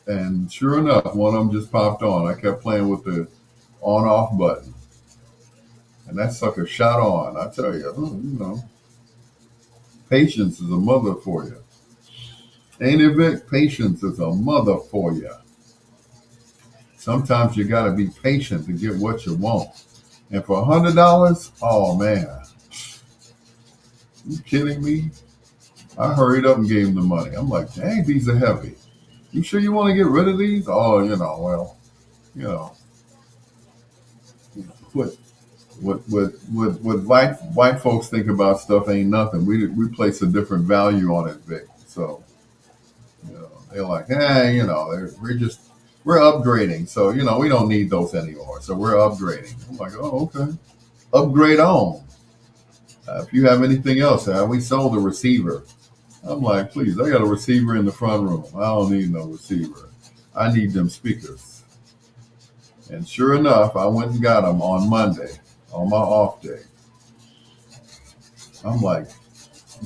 And sure enough, one of them just popped on. I kept playing with the on-off button. And that sucker shot on. I tell you, patience is a mother for you. Ain't it, Vic? Patience is a mother for you. Sometimes you got to be patient to get what you want. And for $100, oh man, you kidding me? I hurried up and gave him the money. I'm like, dang, these are heavy. You sure you want to get rid of these? Oh, what white folks think about stuff ain't nothing. We place a different value on it, Vic. So, they're like, hey, we're upgrading. So, we don't need those anymore. So we're upgrading. I'm like, oh, okay. Upgrade on. If you have anything else, we sold a receiver. I'm like, please, I got a receiver in the front room. I don't need no receiver. I need them speakers. And sure enough, I went and got them on Monday, on my off day. I'm like,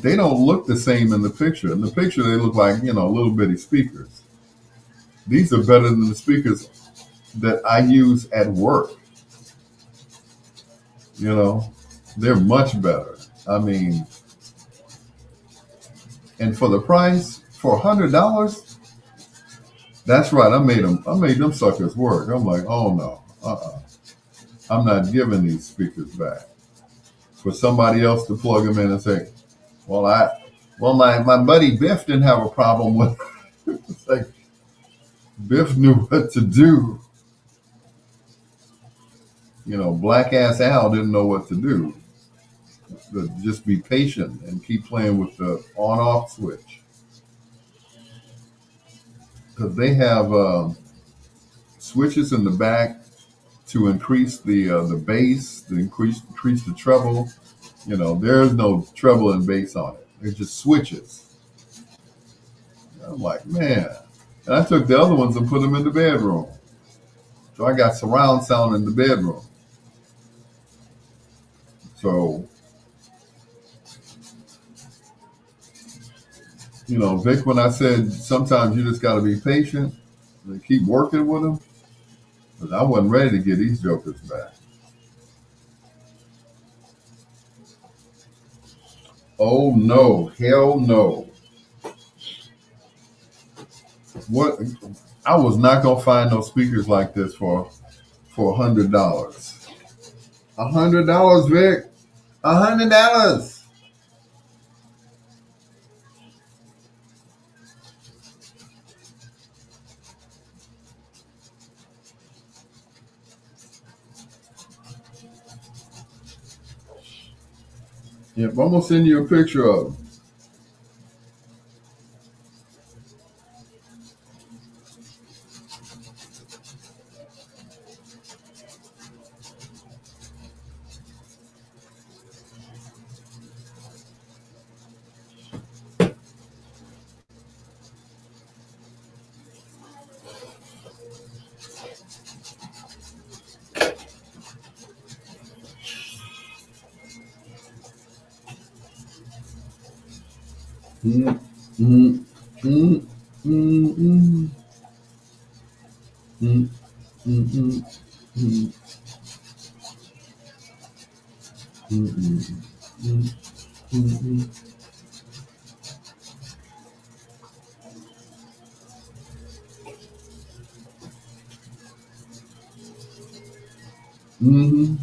they don't look the same in the picture. In the picture, they look like, little bitty speakers. These are better than the speakers that I use at work. They're much better. I mean, and for the price, for $100, that's right. I made them suckers work. I'm like, oh no, I'm not giving these speakers back. For somebody else to plug them in and say, my buddy Biff didn't have a problem with it. It's like, Biff knew what to do. Black ass Al didn't know what to do. But just be patient and keep playing with the on-off switch. Because they have switches in the back to increase the bass, to increase the treble. There's no treble and bass on it. They're just switches. I'm like, man. And I took the other ones and put them in the bedroom. So I got surround sound in the bedroom. So, Vic, when I said sometimes you just got to be patient and keep working with them, because I wasn't ready to get these jokers back. Oh no, hell no. What? I was not gonna find no speakers like this for $100. $100, Vic. $100. Yep, I'm gonna send you a picture of them. Mm, mm, mm, mm, mm, mm, mm, mm, mm, mm, mm, mm, mm.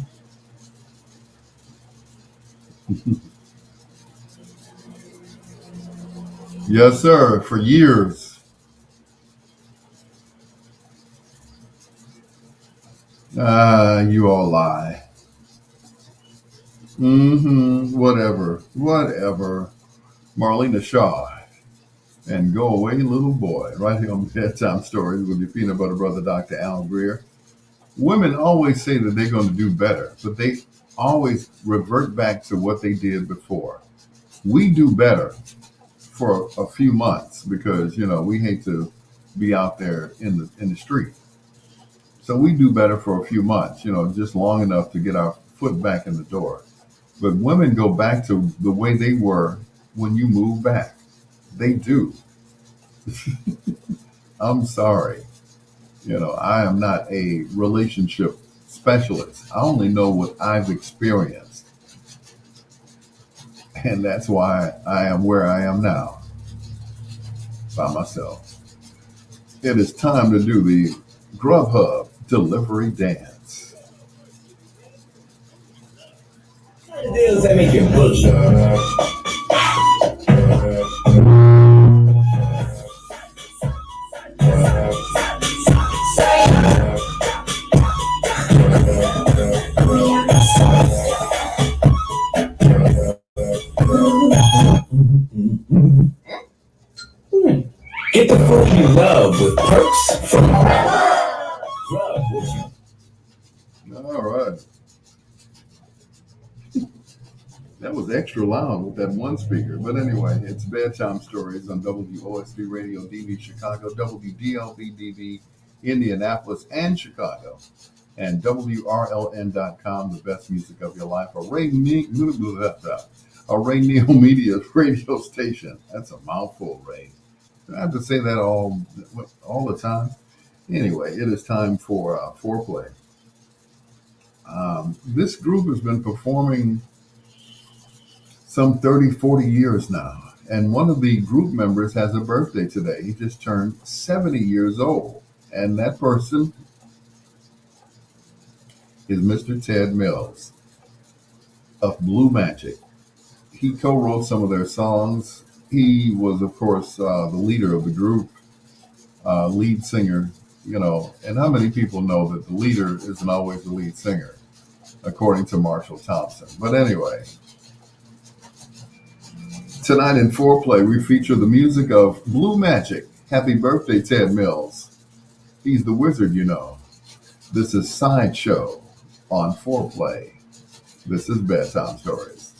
Yes, sir. For years. Ah, you all lie. Whatever. Whatever. Marlena Shaw. And go away, little boy. Right here on Bedtime Stories with your peanut butter brother, Dr. Al Greer. Women always say that they're going to do better, but they always revert back to what they did before. We do better for a few months because we hate to be out there in the street. So we do better for a few months, just long enough to get our foot back in the door. But women go back to the way they were when you move back. They do. I'm sorry. I am not a relationship specialist. I only know what I've experienced. And that's why I am where I am now by myself. It is time to do the Grubhub delivery dance. Deals that make you boogie. Get the food you love with perks from Grub. All right. That was extra loud with that one speaker. But anyway, it's Bedtime Stories on WOSD Radio DV Chicago, WDLB Indianapolis and Chicago, and WRLN.com, the best music of your life. A Ray Neal Media radio station. That's a mouthful, Ray. Do I have to say that all the time? Anyway, it is time for foreplay. This group has been performing some 30, 40 years now. And one of the group members has a birthday today. He just turned 70 years old. And that person is Mr. Ted Mills of Blue Magic. He co-wrote some of their songs. He was, of course, the leader of the group, lead singer, and how many people know that the leader isn't always the lead singer, according to Marshall Thompson. But anyway, tonight in Foreplay, we feature the music of Blue Magic. Happy birthday, Ted Mills. He's the wizard, This is Sideshow on Foreplay. This is Bedtime Stories.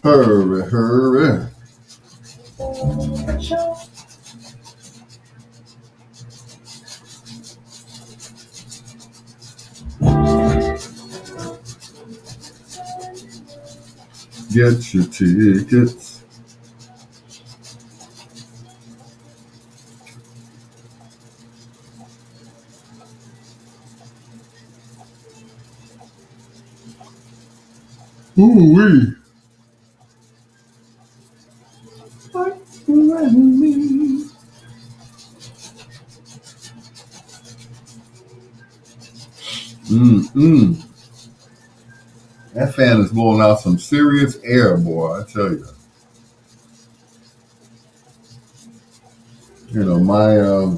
Hurry, hurry. Get your tickets. Ooh-wee. Me. Mm-mm. That fan is blowing out some serious air, boy, I tell you. My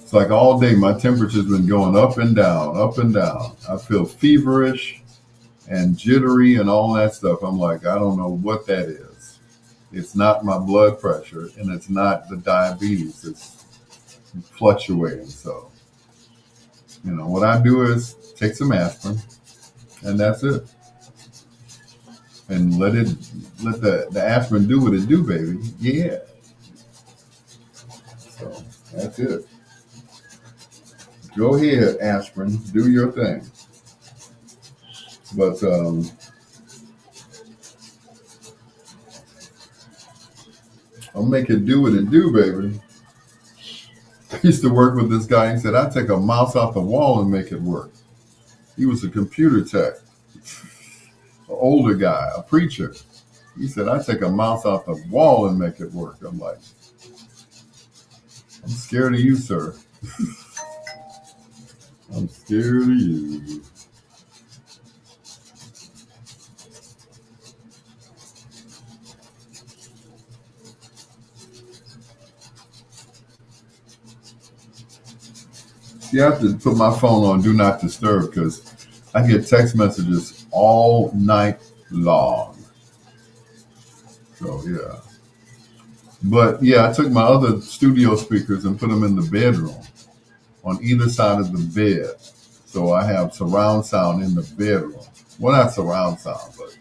it's like all day my temperature's been going up and down, up and down. I feel feverish and jittery and all that stuff. I'm like, I don't know what that is. It's not my blood pressure and it's not the diabetes. It's fluctuating. So, what I do is take some aspirin and that's it. And let the aspirin do what it do, baby. Yeah. So that's it. Go ahead, aspirin, do your thing. But I'll make it do what it do, baby. I used to work with this guy. He said, I take a mouse off the wall and make it work. He was a computer tech, an older guy, a preacher. He said, I take a mouse off the wall and make it work. I'm like, I'm scared of you, sir. I'm scared of you. See, I have to put my phone on Do Not Disturb because I get text messages all night long. So, yeah. But, yeah, I took my other studio speakers and put them in the bedroom on either side of the bed. So I have surround sound in the bedroom. Well, not surround sound, but,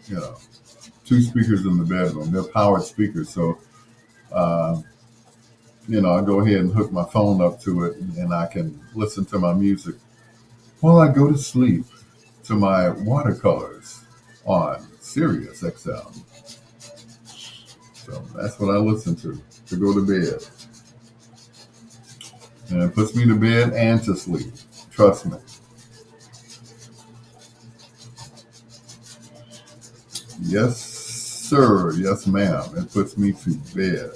2 speakers in the bedroom. They're powered speakers. So, I go ahead and hook my phone up to it and I can listen to my music while I go to sleep to my watercolors on Sirius XM. So that's what I listen to go to bed. And it puts me to bed and to sleep. Trust me. Yes, sir. Yes, ma'am. It puts me to bed.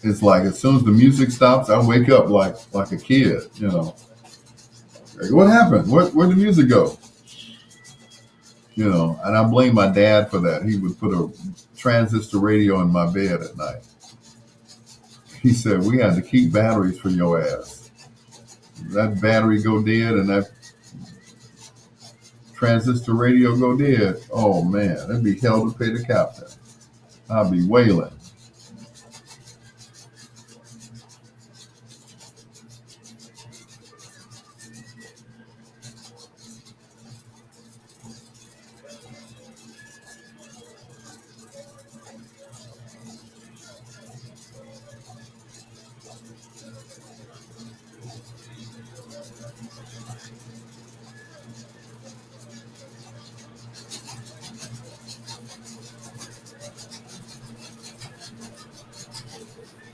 It's like as soon as the music stops, I wake up like a kid. Like, what happened? Where'd the music go? And I blame my dad for that. He would put a transistor radio in my bed at night. He said, we had to keep batteries for your ass. That battery go dead and that transistor radio go dead. Oh man, it'd be hell to pay the captain. I'd be wailing.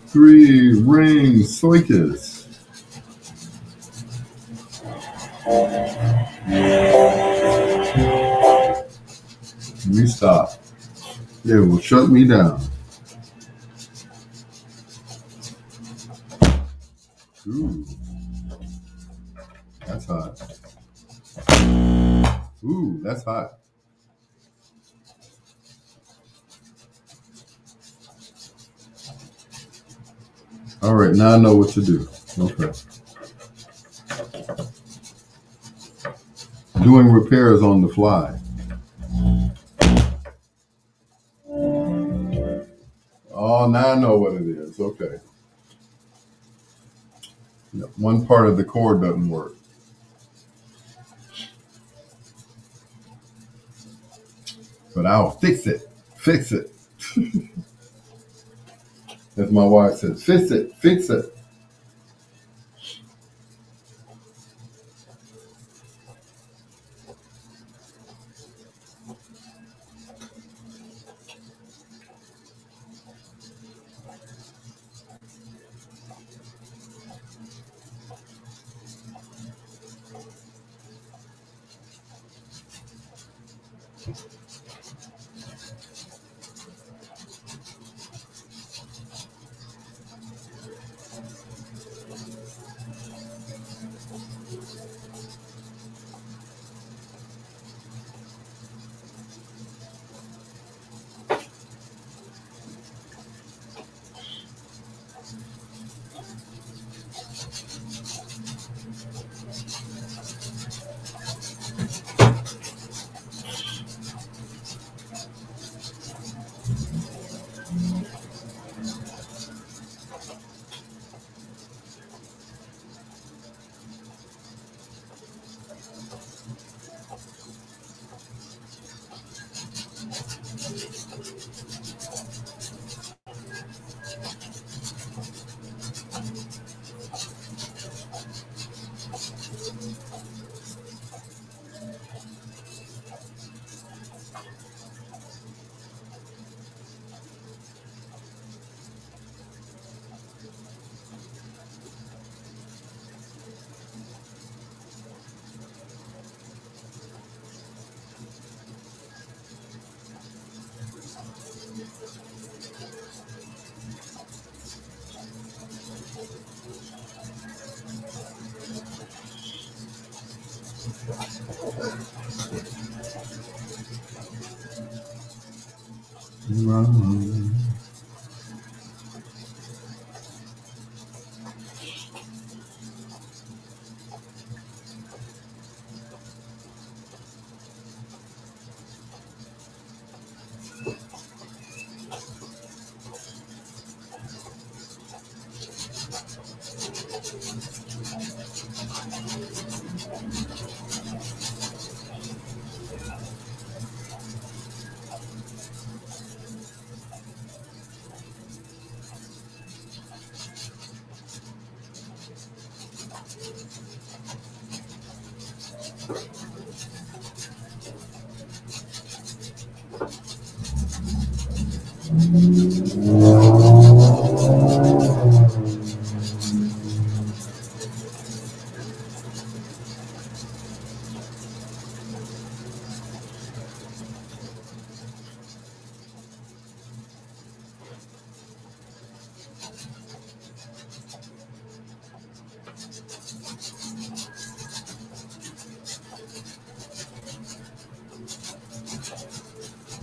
Three rings, soikas. Let me stop. It will shut me down. Ooh, that's hot. Ooh, that's hot. All right, now I know what to do. Okay. Doing repairs on the fly. Oh, now I know what it is. Okay. Yeah, one part of the cord doesn't work. But I'll fix it. Fix it. As my wife says, fix it. Fix it.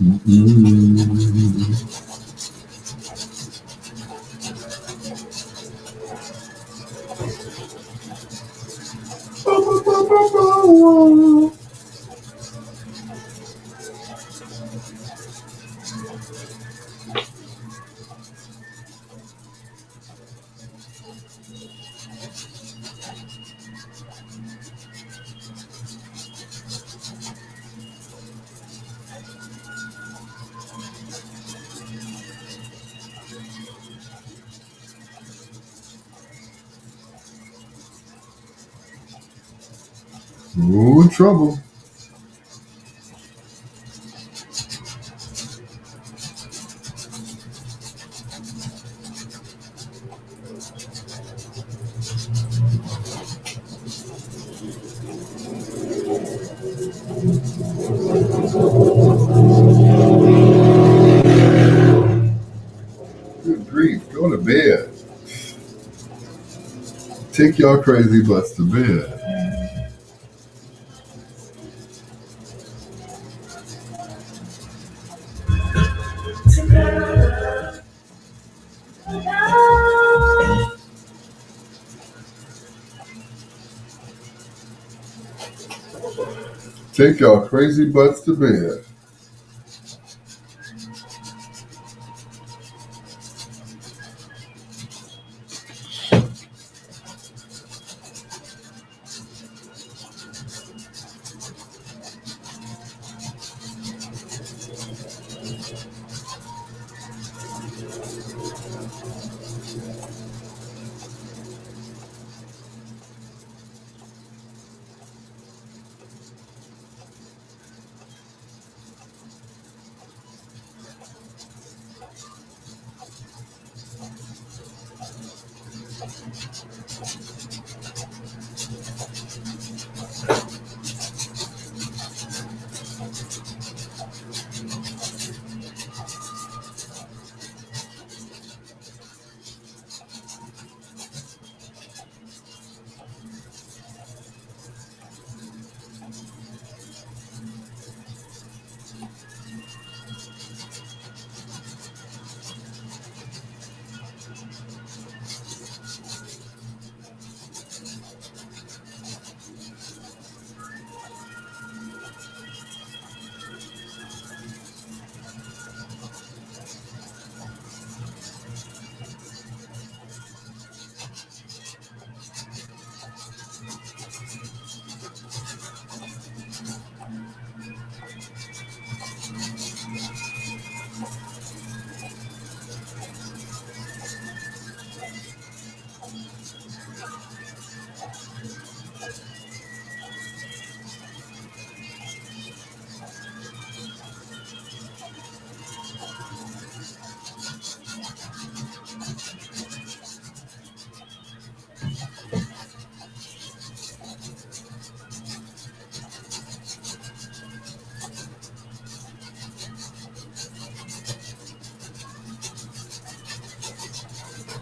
Mm-mm. Ooh, trouble. Good grief. Go to bed. Take y'all crazy butts to bed. Take y'all crazy butts to bed.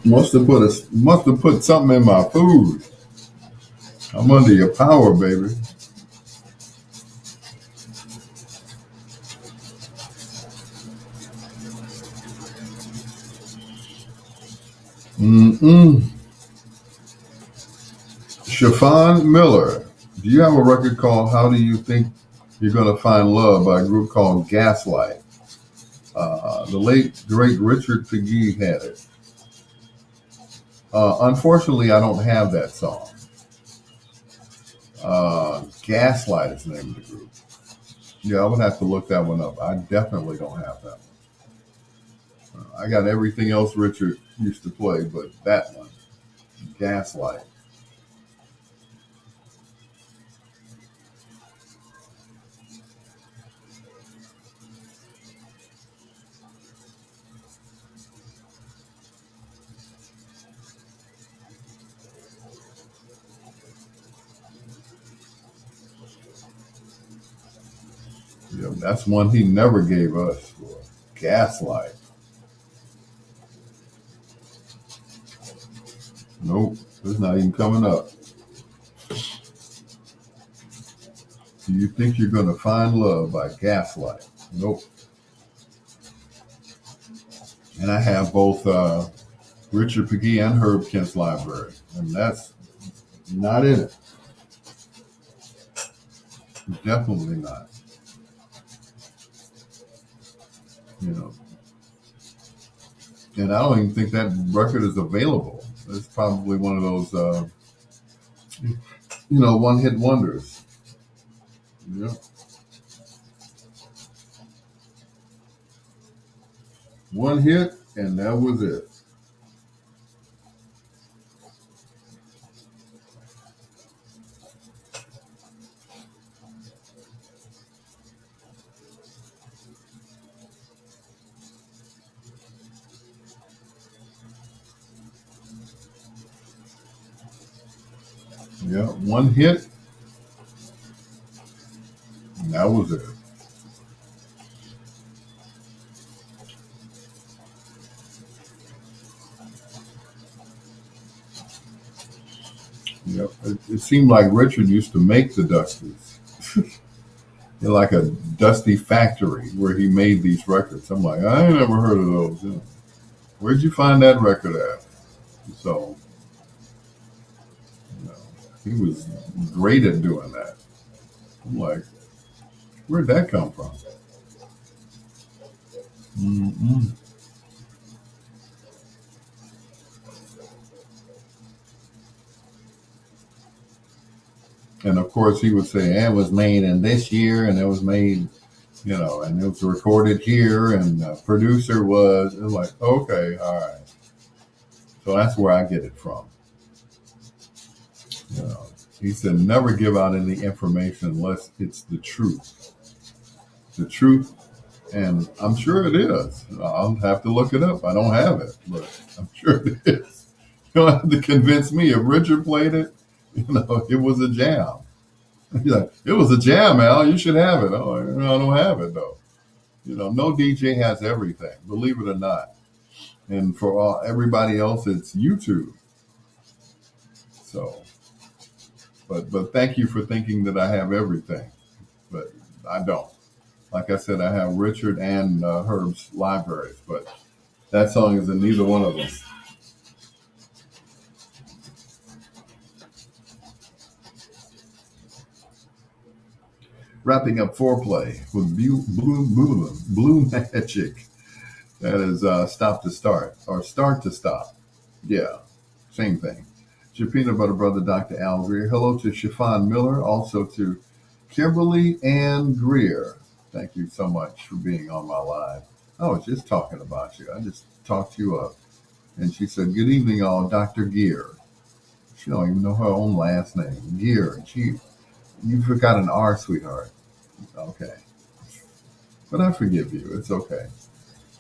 Must have put something in my food. I'm under your power, baby. Mm-mm. Chiffon Miller. Do you have a record called How Do You Think You're Gonna Find Love by a group called Gaslight? The late, great Richard Pegues had it. Unfortunately, I don't have that song. Gaslight is the name of the group. Yeah, I would have to look that one up. I definitely don't have that one. I got everything else Richard used to play, but that one, Gaslight. Yeah, that's one he never gave us for Gaslight. Nope, it's not even coming up. Do you think you're gonna find love by Gaslight? Nope. And I have both Richard McGee and Herb Kent's library, and that's not in it. Definitely not. You know, and I don't even think that record is available. It's probably one of those, one-hit wonders. Yeah, one hit, and that was it. Yeah, one hit, and that was it. Yep. It seemed like Richard used to make the Dusties. Like a dusty factory where he made these records. I'm like, I ain't never heard of those. Where'd you find that record at? So, you know, he was great at doing that. I'm like, where'd that come from? Mm-mm. And of course, he would say, it was made in this year, and it was made, and it was recorded here, and the producer was like, okay, all right. So that's where I get it from. You know, he said, never give out any information unless it's the truth. The truth, and I'm sure it is. I'll have to look it up. I don't have it, but I'm sure it is. You don't have to convince me. If Richard played it, it was a jam. He's like, it was a jam, Al. You should have it. Oh, I don't have it though. No DJ has everything, believe it or not. And for everybody else, it's YouTube. So, but thank you for thinking that I have everything, but I don't. Like I said, I have Richard and Herb's libraries, but that song is in neither one of them. Wrapping up foreplay with Blue Magic. That is stop to start or start to stop. Yeah, same thing. To Peanut Butter Brother Dr. Al Greer. Hello to Chiffon Miller. Also to Kimberly and Greer. Thank you so much for being on my live. I was just talking about you. I just talked you up. And she said, good evening, all. Dr. Gear. She don't even know her own last name. Gear. You forgot an R, sweetheart. Okay. But I forgive you. It's okay.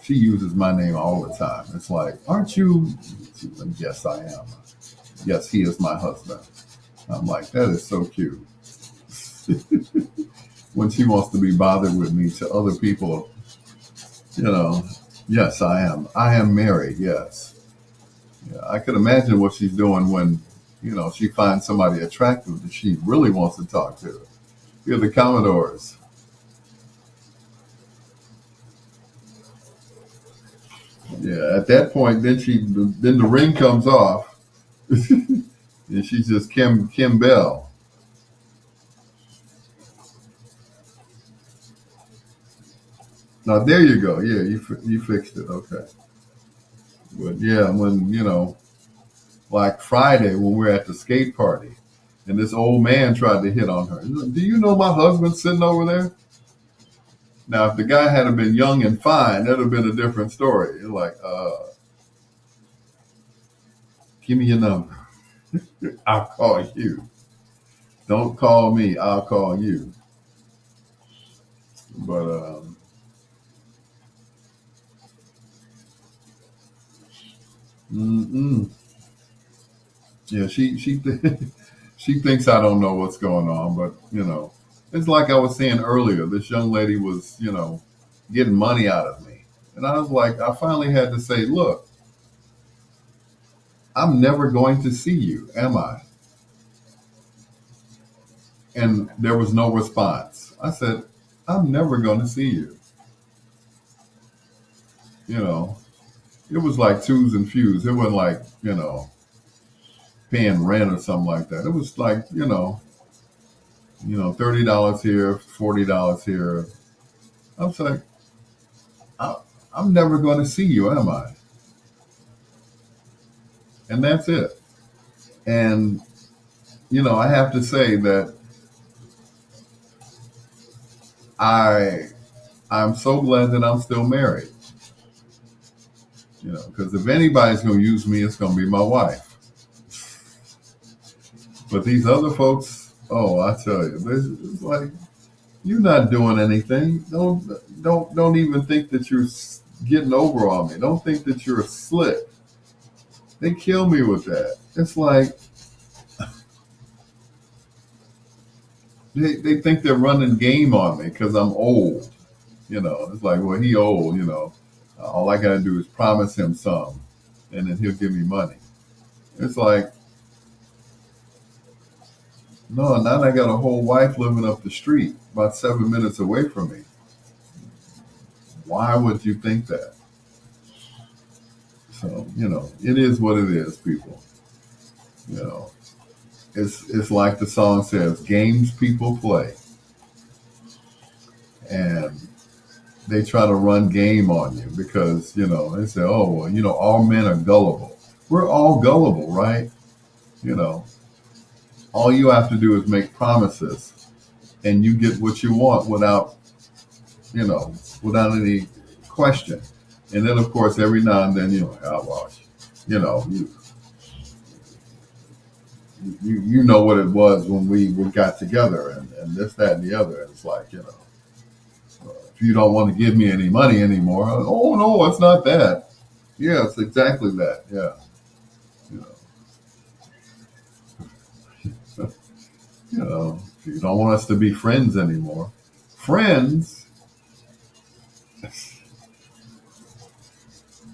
She uses my name all the time. It's like, aren't you? Yes, I am. Yes, he is my husband. I'm like, that is so cute. When she wants to be bothered with me to other people, yes, I am. I am married, yes. Yeah, I could imagine what she's doing when, she finds somebody attractive that she really wants to talk to. You're the Commodores. Yeah, at that point, then the ring comes off, and she's just Kim Bell. Now there you go. Yeah, you fixed it. Okay. But yeah, when like Friday when we were at the skate party, and this old man tried to hit on her. Do you know my husband's sitting over there? Now, if the guy had been young and fine, that'd have been a different story. You're like, give me your number. I'll call you. Don't call me. I'll call you. But yeah, she thinks I don't know what's going on. But it's like I was saying earlier. This young lady was getting money out of me, and I was like, I finally had to say, look, I'm never going to see you, am I? And there was no response. I said, I'm never going to see you. It was like twos and fews. It wasn't like, paying rent or something like that. It was like, $30 here, $40 here. I was like, I'm never going to see you, am I? And that's it. And, I have to say that I'm so glad that I'm still married. Because if anybody's going to use me, it's going to be my wife. But these other folks, oh, I tell you, it's like, you're not doing anything. Don't even think that you're getting over on me. Don't think that you're slick. They kill me with that. It's like they think they're running game on me because I'm old. It's like, well, he old. All I got to do is promise him some, and then he'll give me money. It's like, no, now I got a whole wife living up the street, about 7 minutes away from me. Why would you think that? So, it is what it is, people. It's like the song says, games people play. And they try to run game on you because, they say, oh, well, all men are gullible. We're all gullible, right? All you have to do is make promises and you get what you want without any question. And then, of course, every now and then, you know what it was when we got together and this, that, and the other. And it's like, if you don't want to give me any money anymore, oh, no, it's not that. Yeah, it's exactly that. Yeah. If you don't want us to be friends anymore. Friends?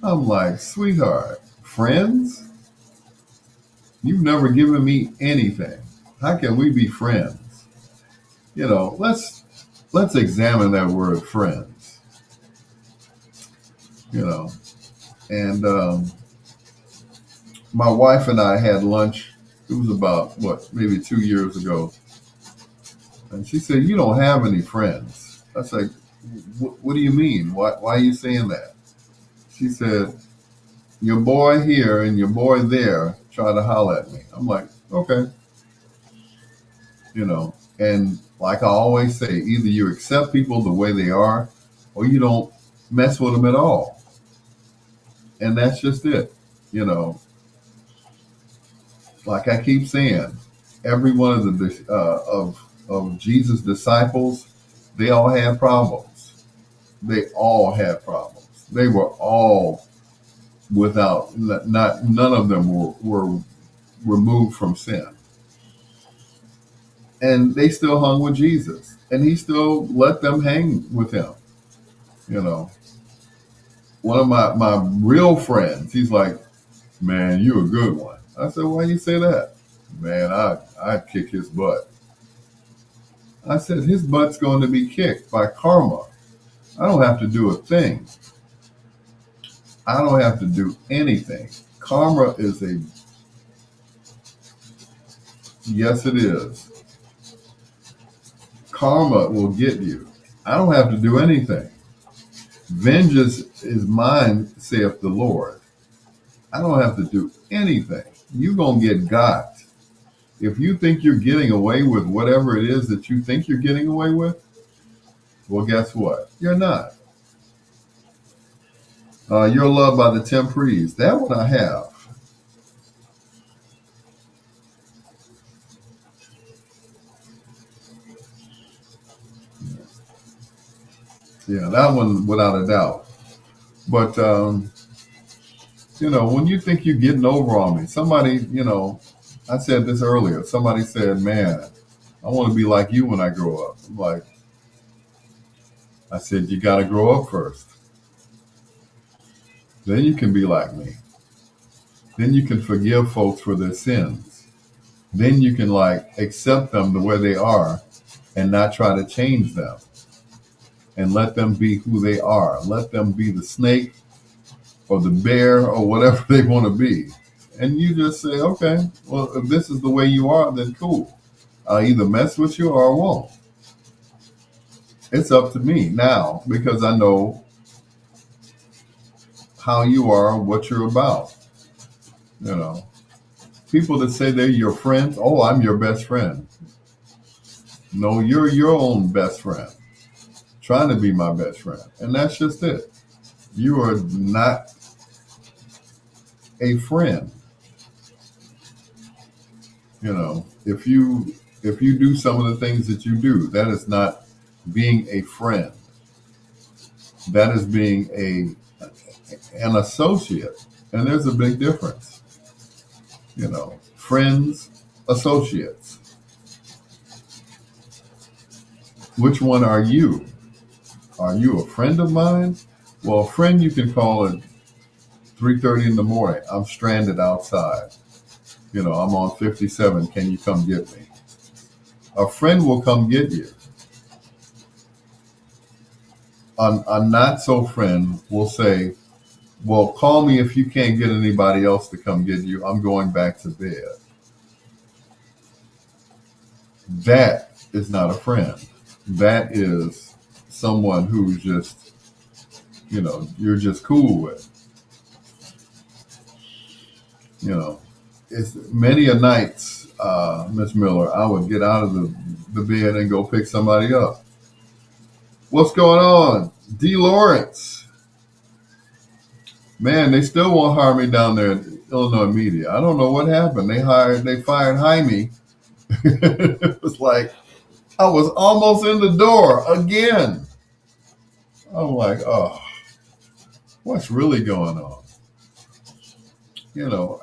I'm like, sweetheart, friends? You've never given me anything. How can we be friends? Let's examine that word friends. And my wife and I had lunch. It was about, maybe 2 years ago. And she said, you don't have any friends. I said, what do you mean? Why are you saying that? She said, your boy here and your boy there try to holler at me. I'm like, okay. And like I always say, either you accept people the way they are or you don't mess with them at all. And that's just it. Like I keep saying, every one of the of Jesus' disciples, they all had problems. They all had problems. They were all without, none of them were removed from sin. And they still hung with Jesus. And he still let them hang with him. One of my real friends, he's like, man, you're a good one. I said, why you say that? Man, I'd kick his butt. I said, his butt's going to be kicked by karma. I don't have to do a thing. I don't have to do anything. Karma is yes, it is. Karma will get you. I don't have to do anything. Vengeance is mine, saith the Lord. I don't have to do anything. You're going to get got. If you think you're getting away with whatever it is that you think you're getting away with, well, guess what? You're not. You're loved by the Temprees. That one I have. Yeah, that one without a doubt. But, when you think you're getting over on me, somebody, I said this earlier. Somebody said, man, I want to be like you when I grow up. I'm like, I said, you got to grow up first. Then you can be like me. Then you can forgive folks for their sins. Then you can accept them the way they are and not try to change them and let them be who they are. Let them be the snake or the bear or whatever they want to be. And you just say, okay, well, if this is the way you are, then cool. I'll either mess with you or I won't. It's up to me now because I know how you are, what you're about. People that say they're your friends, oh, I'm your best friend. No, you're your own best friend, trying to be my best friend. And that's just it. You are not a friend. If you do some of the things that you do, that is not being a friend. That is being an associate. And there's a big difference. Friends, associates. Which one are you? Are you a friend of mine? Well, a friend you can call at 3:30 in the morning. I'm stranded outside. I'm on 57. Can you come get me? A friend will come get you. A not so friend will say, well, call me if you can't get anybody else to come get you. I'm going back to bed. That is not a friend. That is someone who's just, you're just cool with. It's many a nights, Miss Miller, I would get out of the bed and go pick somebody up. What's going on? D. Lawrence. Man, they still won't hire me down there in Illinois media. I don't know what happened. They fired Jaime. It was like, I was almost in the door again. I'm like, oh, what's really going on?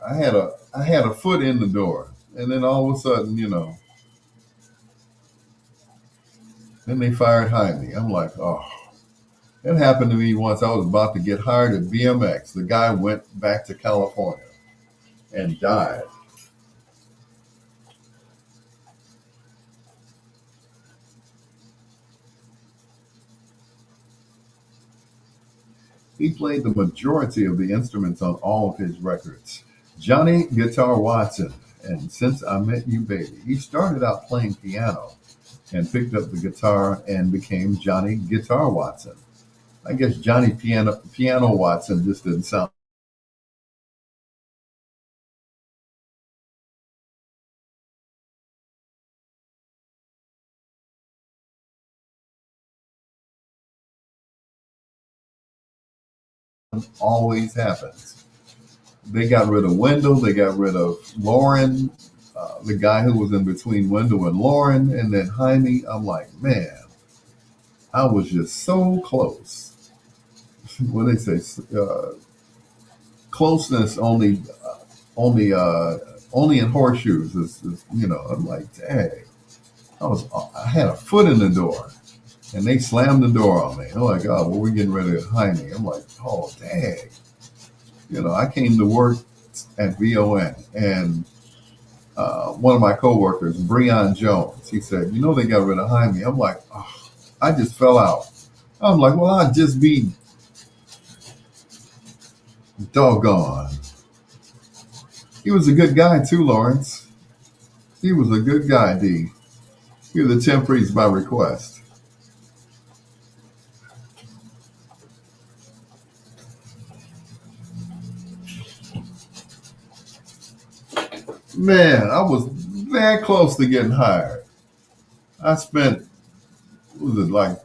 I had a foot in the door, and then all of a sudden, then they fired Jaime. I'm like, oh, it happened to me once. I was about to get hired at BMX. The guy went back to California and died. He played the majority of the instruments on all of his records. Johnny Guitar Watson, and Since I Met You Baby. He started out playing piano and picked up the guitar and became Johnny Guitar Watson. I guess Johnny Piano Watson just didn't sound always happens. They got rid of Wendell. They got rid of Lauren, the guy who was in between Wendell and Lauren, and then Jaime. I'm like, man, I was just so close. What they say, closeness only in horseshoes. I'm like, dang, I had a foot in the door, and they slammed the door on me. They're like, oh, well, we're getting ready to Jaime. I'm like, oh, dang. I came to work at VON, and one of my coworkers, Breon Jones, he said, they got rid of Jaime. I'm like, oh, I just fell out. I'm like, well, I'd just be doggone. He was a good guy too, Lawrence. He was a good guy, D. You're the Temprees by request. Man, I was that close to getting hired. I spent, what was it, like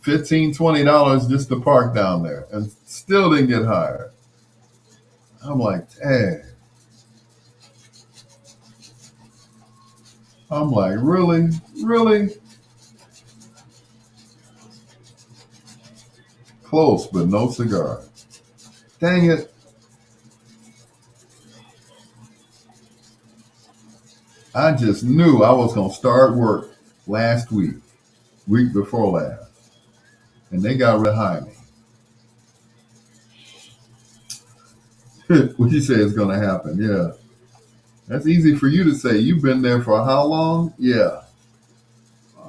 $15, $20 just to park down there and still didn't get hired. I'm like, dang. I'm like, really? Really? Close, but no cigar. Dang it. I just knew I was going to start work last week before last, and they got ready to hire me. What you say is going to happen? Yeah. That's easy for you to say. You've been there for how long? Yeah.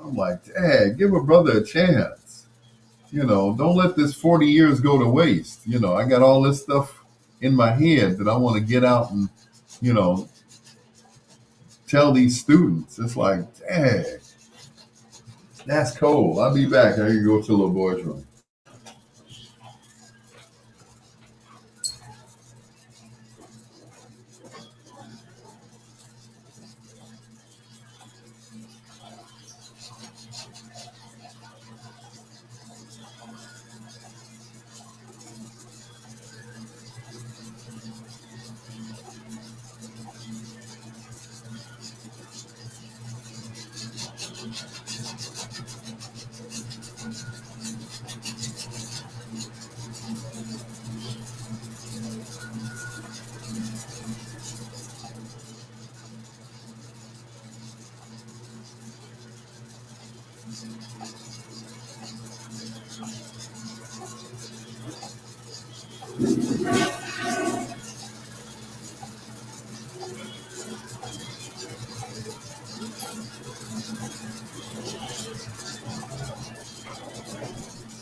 I'm like, dad, give a brother a chance. Don't let this 40 years go to waste. I got all this stuff in my head that I want to get out and, you know, tell these students. It's like, dang, that's cold. I'll be back. I can go to the little boy's room.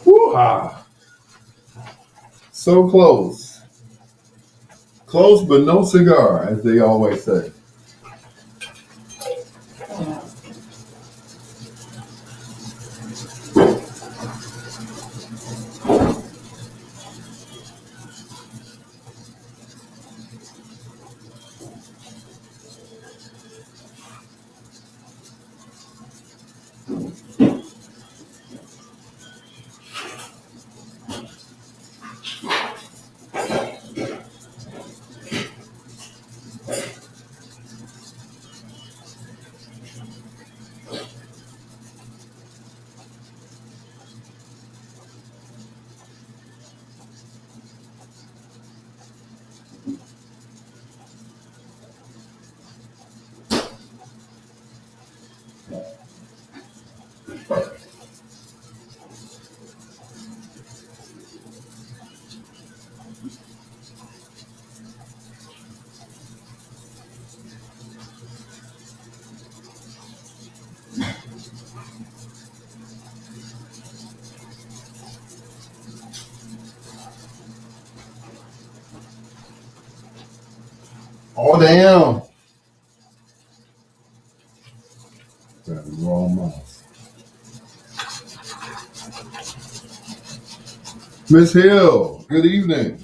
Woo-ha. So close. Close, but no cigar, as they always say. Oh, damn. Got the wrong mouse. Miss Hill, good evening.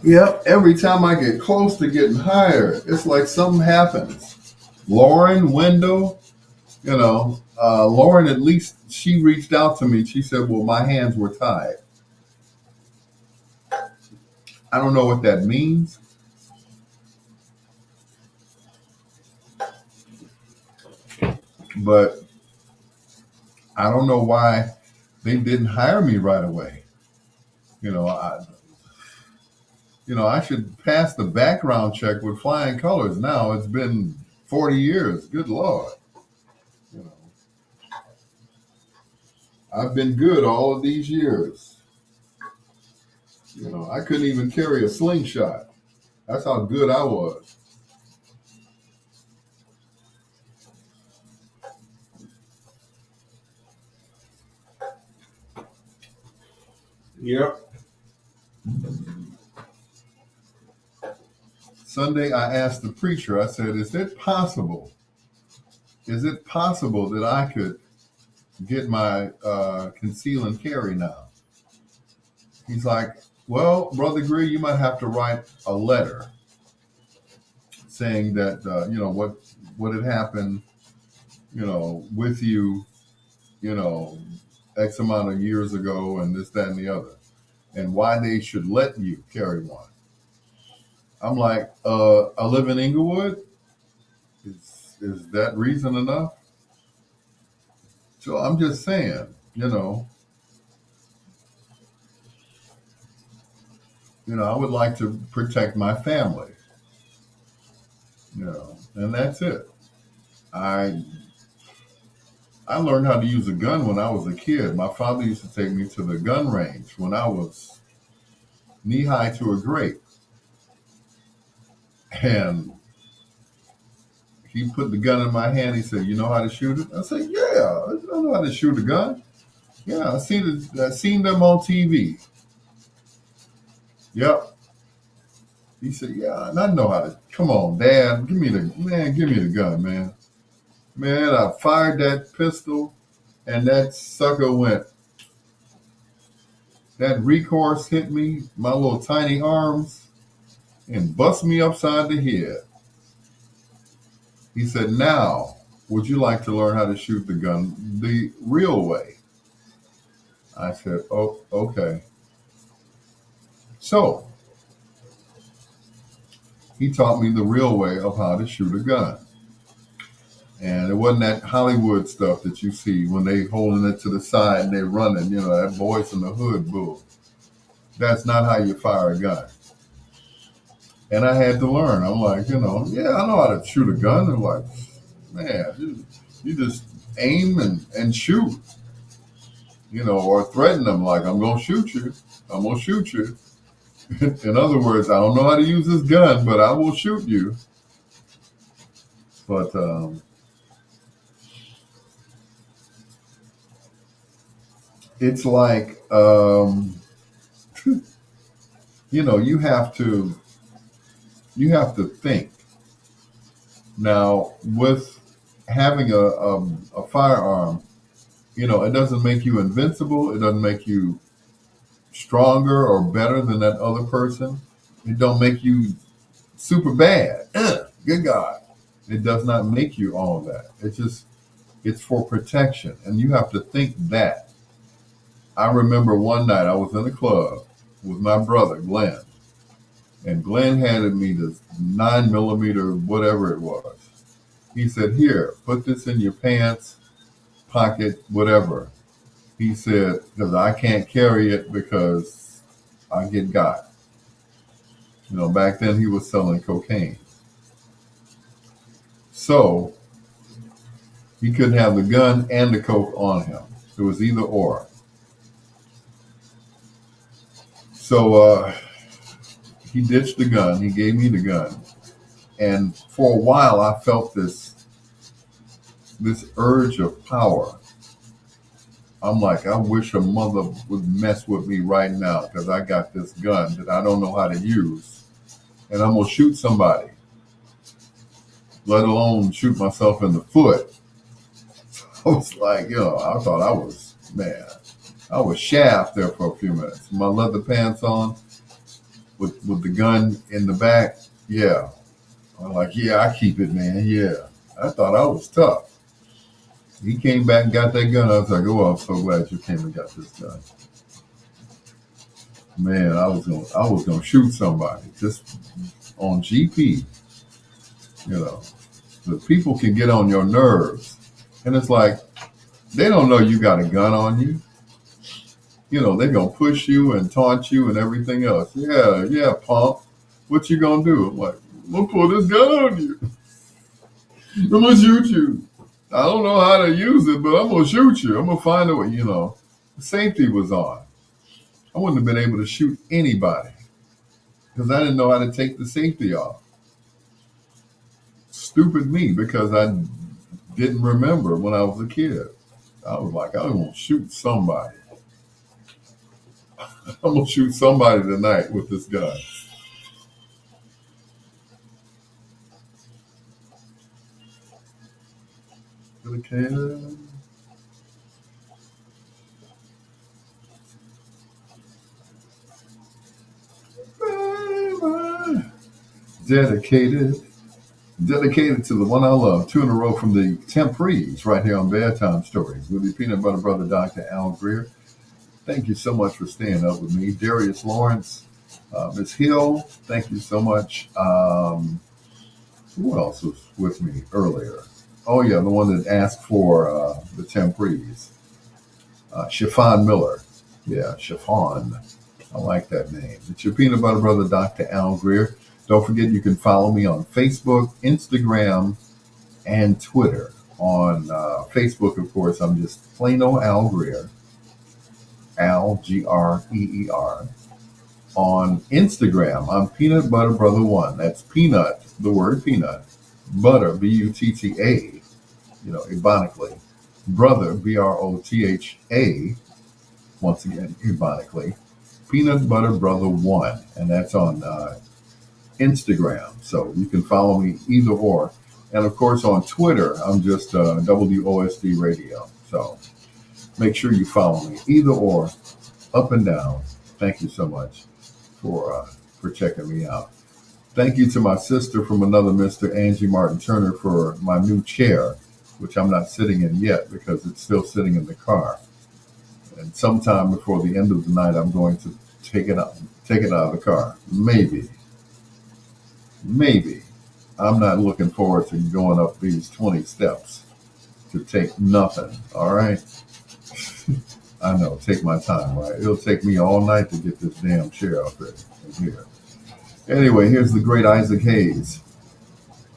Yep, every time I get close to getting hired, it's like something happens. Lauren, Wendell, Lauren, at least she reached out to me. She said, well, my hands were tied. I don't know what that means, but I don't know why they didn't hire me right away. You know, I, I should pass the background check with flying colors. Now it's been 40 years. Good Lord. You know, I've been good all of these years. I couldn't even carry a slingshot. That's how good I was. Yep. Sunday, I asked the preacher, I said, is it possible that I could get my conceal and carry now? He's like, well, Brother Greer, you might have to write a letter saying that, what had happened, with you, you know, X amount of years ago and this, that, and the other, and why they should let you carry one. I'm like, I live in Inglewood. Is that reason enough? So I'm just saying, I would like to protect my family, and that's it. I I learned how to use a gun when I was a kid. My father used to take me to the gun range when I was knee high to a grape, and he put the gun in my hand. He said, "You know how to shoot it?" I said, "Yeah, I know how to shoot a gun. Yeah, I seen them on TV." Yep. He said, "Yeah, and I know how to." Come on, Dad, give me the gun, man. Man, I fired that pistol, and that sucker went. That recourse hit me, my little tiny arms, and bust me upside the head. He said, "Now, would you like to learn how to shoot the gun the real way?" I said, "Oh, okay." So he taught me the real way of how to shoot a gun. And it wasn't that Hollywood stuff that you see when they holding it to the side and they're running, that Boys in the Hood bull. That's not how you fire a gun. And I had to learn. I'm like, yeah, I know how to shoot a gun. They're like, man, you just aim and shoot, or threaten them like, I'm going to shoot you. I'm going to shoot you. In other words, I don't know how to use this gun, but I will shoot you. But it's like, you have to think. Now, with having a firearm, it doesn't make you invincible. It doesn't make you stronger or better than that other person. It don't make you super bad. Good God. It does not make you all of that. It's for protection. And you have to think that. I remember one night I was in a club with my brother, Glenn. And Glenn handed me this 9mm, whatever it was. He said, "Here, put this in your pants, pocket, whatever." He said, because I can't carry it because I get got. Back then he was selling cocaine. So he couldn't have the gun and the coke on him. It was either or. So he ditched the gun. He gave me the gun. And for a while I felt this urge of power. I'm like, I wish a mother would mess with me right now because I got this gun that I don't know how to use. And I'm going to shoot somebody, let alone shoot myself in the foot. I was like, I thought I was shaft there for a few minutes. My leather pants on with the gun in the back. Yeah. I'm like, yeah, I keep it, man. Yeah. I thought I was tough. He came back and got that gun. I was like, oh, I'm so glad you came and got this gun. Man, I was gonna shoot somebody just on GP. The people can get on your nerves, and it's like they don't know you got a gun on you. They're gonna push you and taunt you and everything else. Yeah, punk. What you gonna do? I'm like, I'm gonna pull this gun on you. I'm gonna shoot you. I don't know how to use it, but I'm going to shoot you. I'm going to find a way, The safety was on. I wouldn't have been able to shoot anybody because I didn't know how to take the safety off. Stupid me, because I didn't remember when I was a kid. I was like, I'm going to shoot somebody. I'm going to shoot somebody tonight with this gun. Dedicated. Dedicated. Dedicated to the one I love. Two in a row from the Tories right here on Bedtime Stories with your peanut butter brother, Dr. Al Greer. Thank you so much for staying up with me. Darius Lawrence, Ms. Hill, thank you so much. Who else was with me earlier? Oh, yeah, the one that asked for the Tories. Chiffon Miller. Yeah, Chiffon. I like that name. It's your peanut butter brother, Dr. Al Greer. Don't forget you can follow me on Facebook, Instagram, and Twitter. On Facebook, of course, I'm just plain old Al Greer. Al, Greer. On Instagram, I'm Peanut Butter Brother 1. That's peanut, the word peanut, butter, Butta, ebonically. Brother, Brotha, once again, ebonically. Peanut Butter Brother 1. And that's on Instagram. So you can follow me either or. And of course, on Twitter, I'm just WOSD Radio. So make sure you follow me either or, up and down. Thank you so much for checking me out. Thank you to my sister from another Mr. Angie Martin Turner for my new chair, which I'm not sitting in yet because it's still sitting in the car. And sometime before the end of the night, I'm going to take it out of the car. Maybe. I'm not looking forward to going up these 20 steps to take nothing. All right. I know, take my time, right? It'll take me all night to get this damn chair up there in here. Anyway, here's the great Isaac Hayes.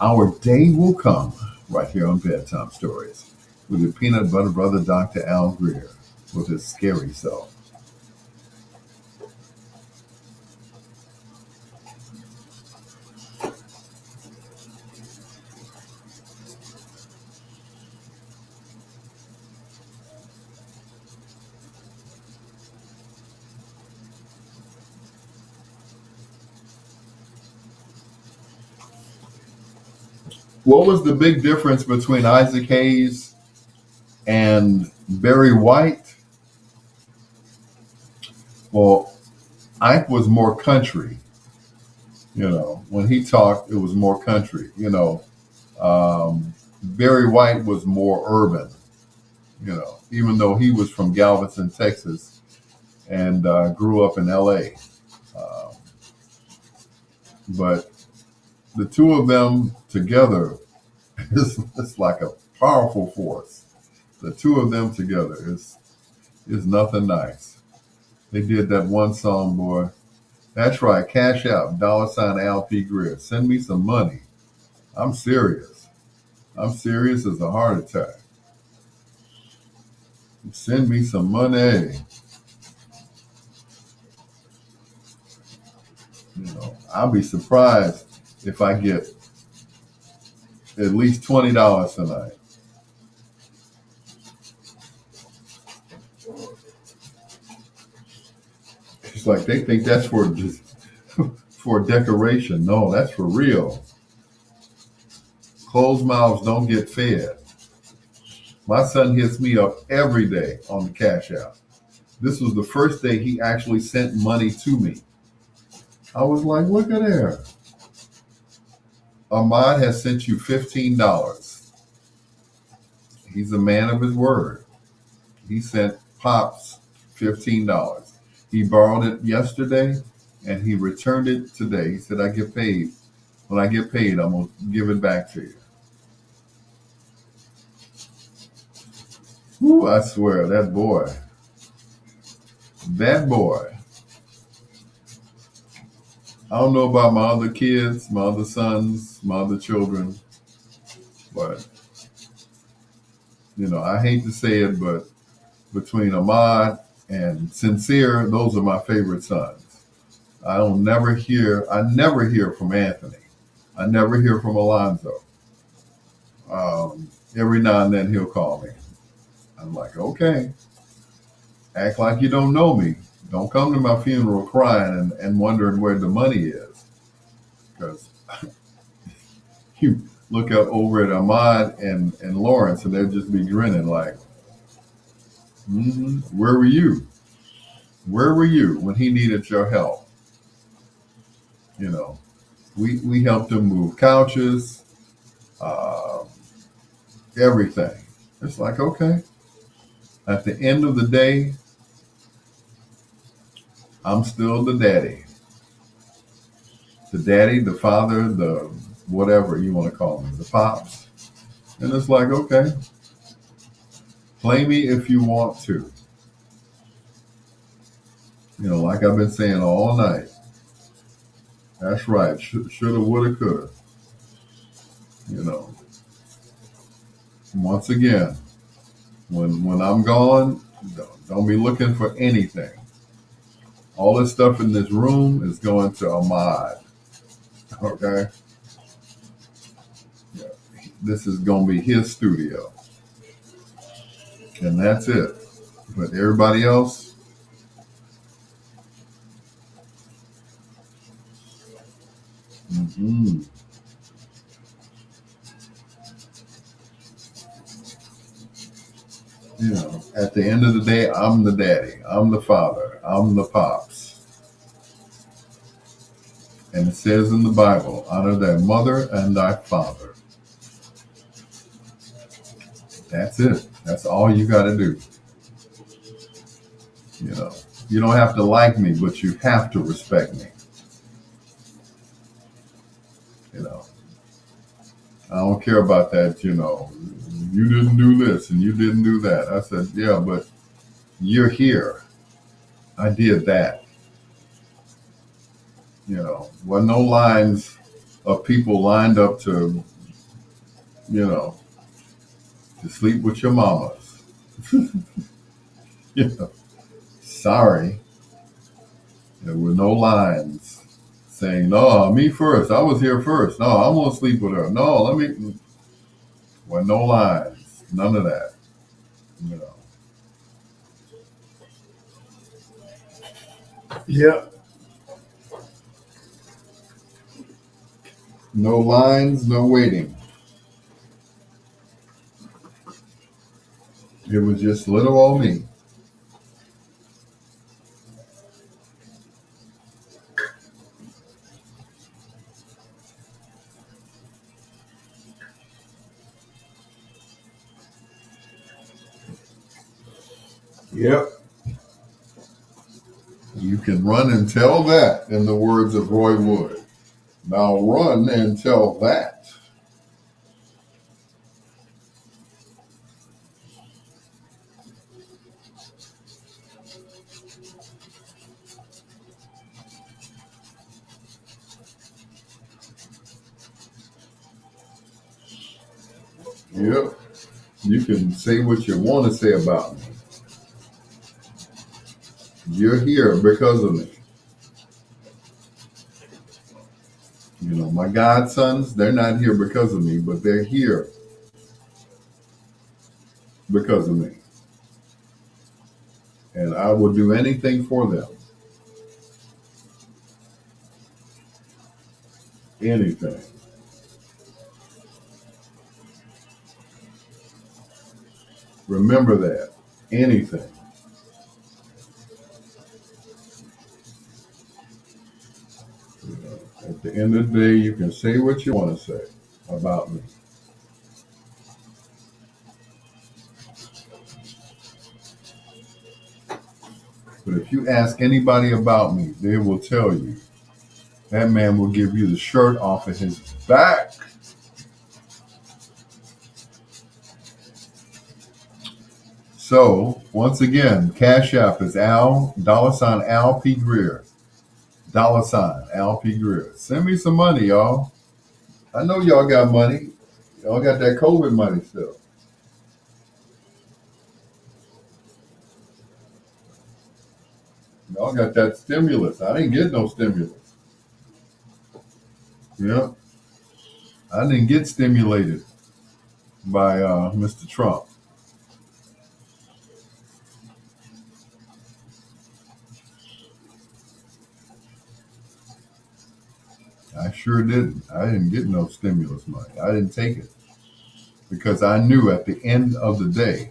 Our day will come right here on Bedtime Stories with your peanut butter brother, Dr. Al Greer, with his scary self. What was the big difference between Isaac Hayes and Barry White? Well, Ike was more country. When he talked, it was more country. Barry White was more urban. Even though he was from Galveston, Texas, and grew up in L.A. But the two of them together is like a powerful force. The two of them together is nothing nice. They did that one song, boy. That's right, cash out, $LP Greer. Send me some money. I'm serious. I'm serious as a heart attack. Send me some money. I'll be surprised if I get at least $20 tonight. It's like they think that's for decoration. No, that's for real. Closed mouths don't get fed. My son hits me up every day on the cash out. This was the first day he actually sent money to me. I was like, look at there. Ahmad has sent you $15. He's a man of his word. He sent Pops $15. He borrowed it yesterday and he returned it today. He said, I get paid. When I get paid, I'm going to give it back to you. Ooh, I swear, that boy. I don't know about my other kids, my other sons, my other children, but, I hate to say it, but between Ahmad and Sincere, those are my favorite sons. I never hear from Anthony. I never hear from Alonzo. Every now and then he'll call me. I'm like, okay, act like you don't know me. Don't come to my funeral crying and wondering where the money is. Because look up over at Ahmad and Lawrence, and they'd just be grinning like, where were you? Where were you when he needed your help? You know, we helped him move couches, uh, everything. It's like, okay, at the end of the day, I'm still the daddy. The daddy, the father, the whatever you want to call me, the pops. And it's like, okay, play me if you want to. You know, like I've been saying all night. That's right. Shoulda, woulda, coulda. You know, once again, when I'm gone, don't be looking for anything. All this stuff in this room is going to Ahmad. Okay? Yeah. This is going to be his studio. And that's it. But everybody else, mm-mm. You know, at the end of the day, I'm the daddy. I'm the father. I'm the pops. And it says in the Bible, honor thy mother and thy father. That's it. That's all you got to do. You know, you don't have to like me, but you have to respect me. You know, I don't care about that. You know, you didn't do this and you didn't do that. I said, yeah, but you're here. I did that. You know, wasn't no lines of people lined up to, you know, to sleep with your mamas. You know, sorry. There were no lines saying, no, me first. I was here first. No, I'm going to sleep with her. No, let me. Well, no lines. None of that. You know. Yeah. No lines, no waiting. It was just little old me. Yep. You can run and tell that, in the words of Roy Wood. Now run and tell that. Yep. You can say what you want to say about me. You're here because of me. You know, my godsons, they're not here because of me, but they're here because of me. And I will do anything for them. Anything. Remember that. Anything. You know, at the end of the day, you can say what you want to say about me. But if you ask anybody about me, they will tell you that man will give you the shirt off of his back. So, once again, Cash App is Al, $ Al P. Greer. $ Al P. Greer. Send me some money, y'all. I know y'all got money. Y'all got that COVID money still. Y'all got that stimulus. I didn't get no stimulus. Yeah. I didn't get stimulated by Mr. Trump. I sure didn't. I didn't get no stimulus money. I didn't take it because I knew at the end of the day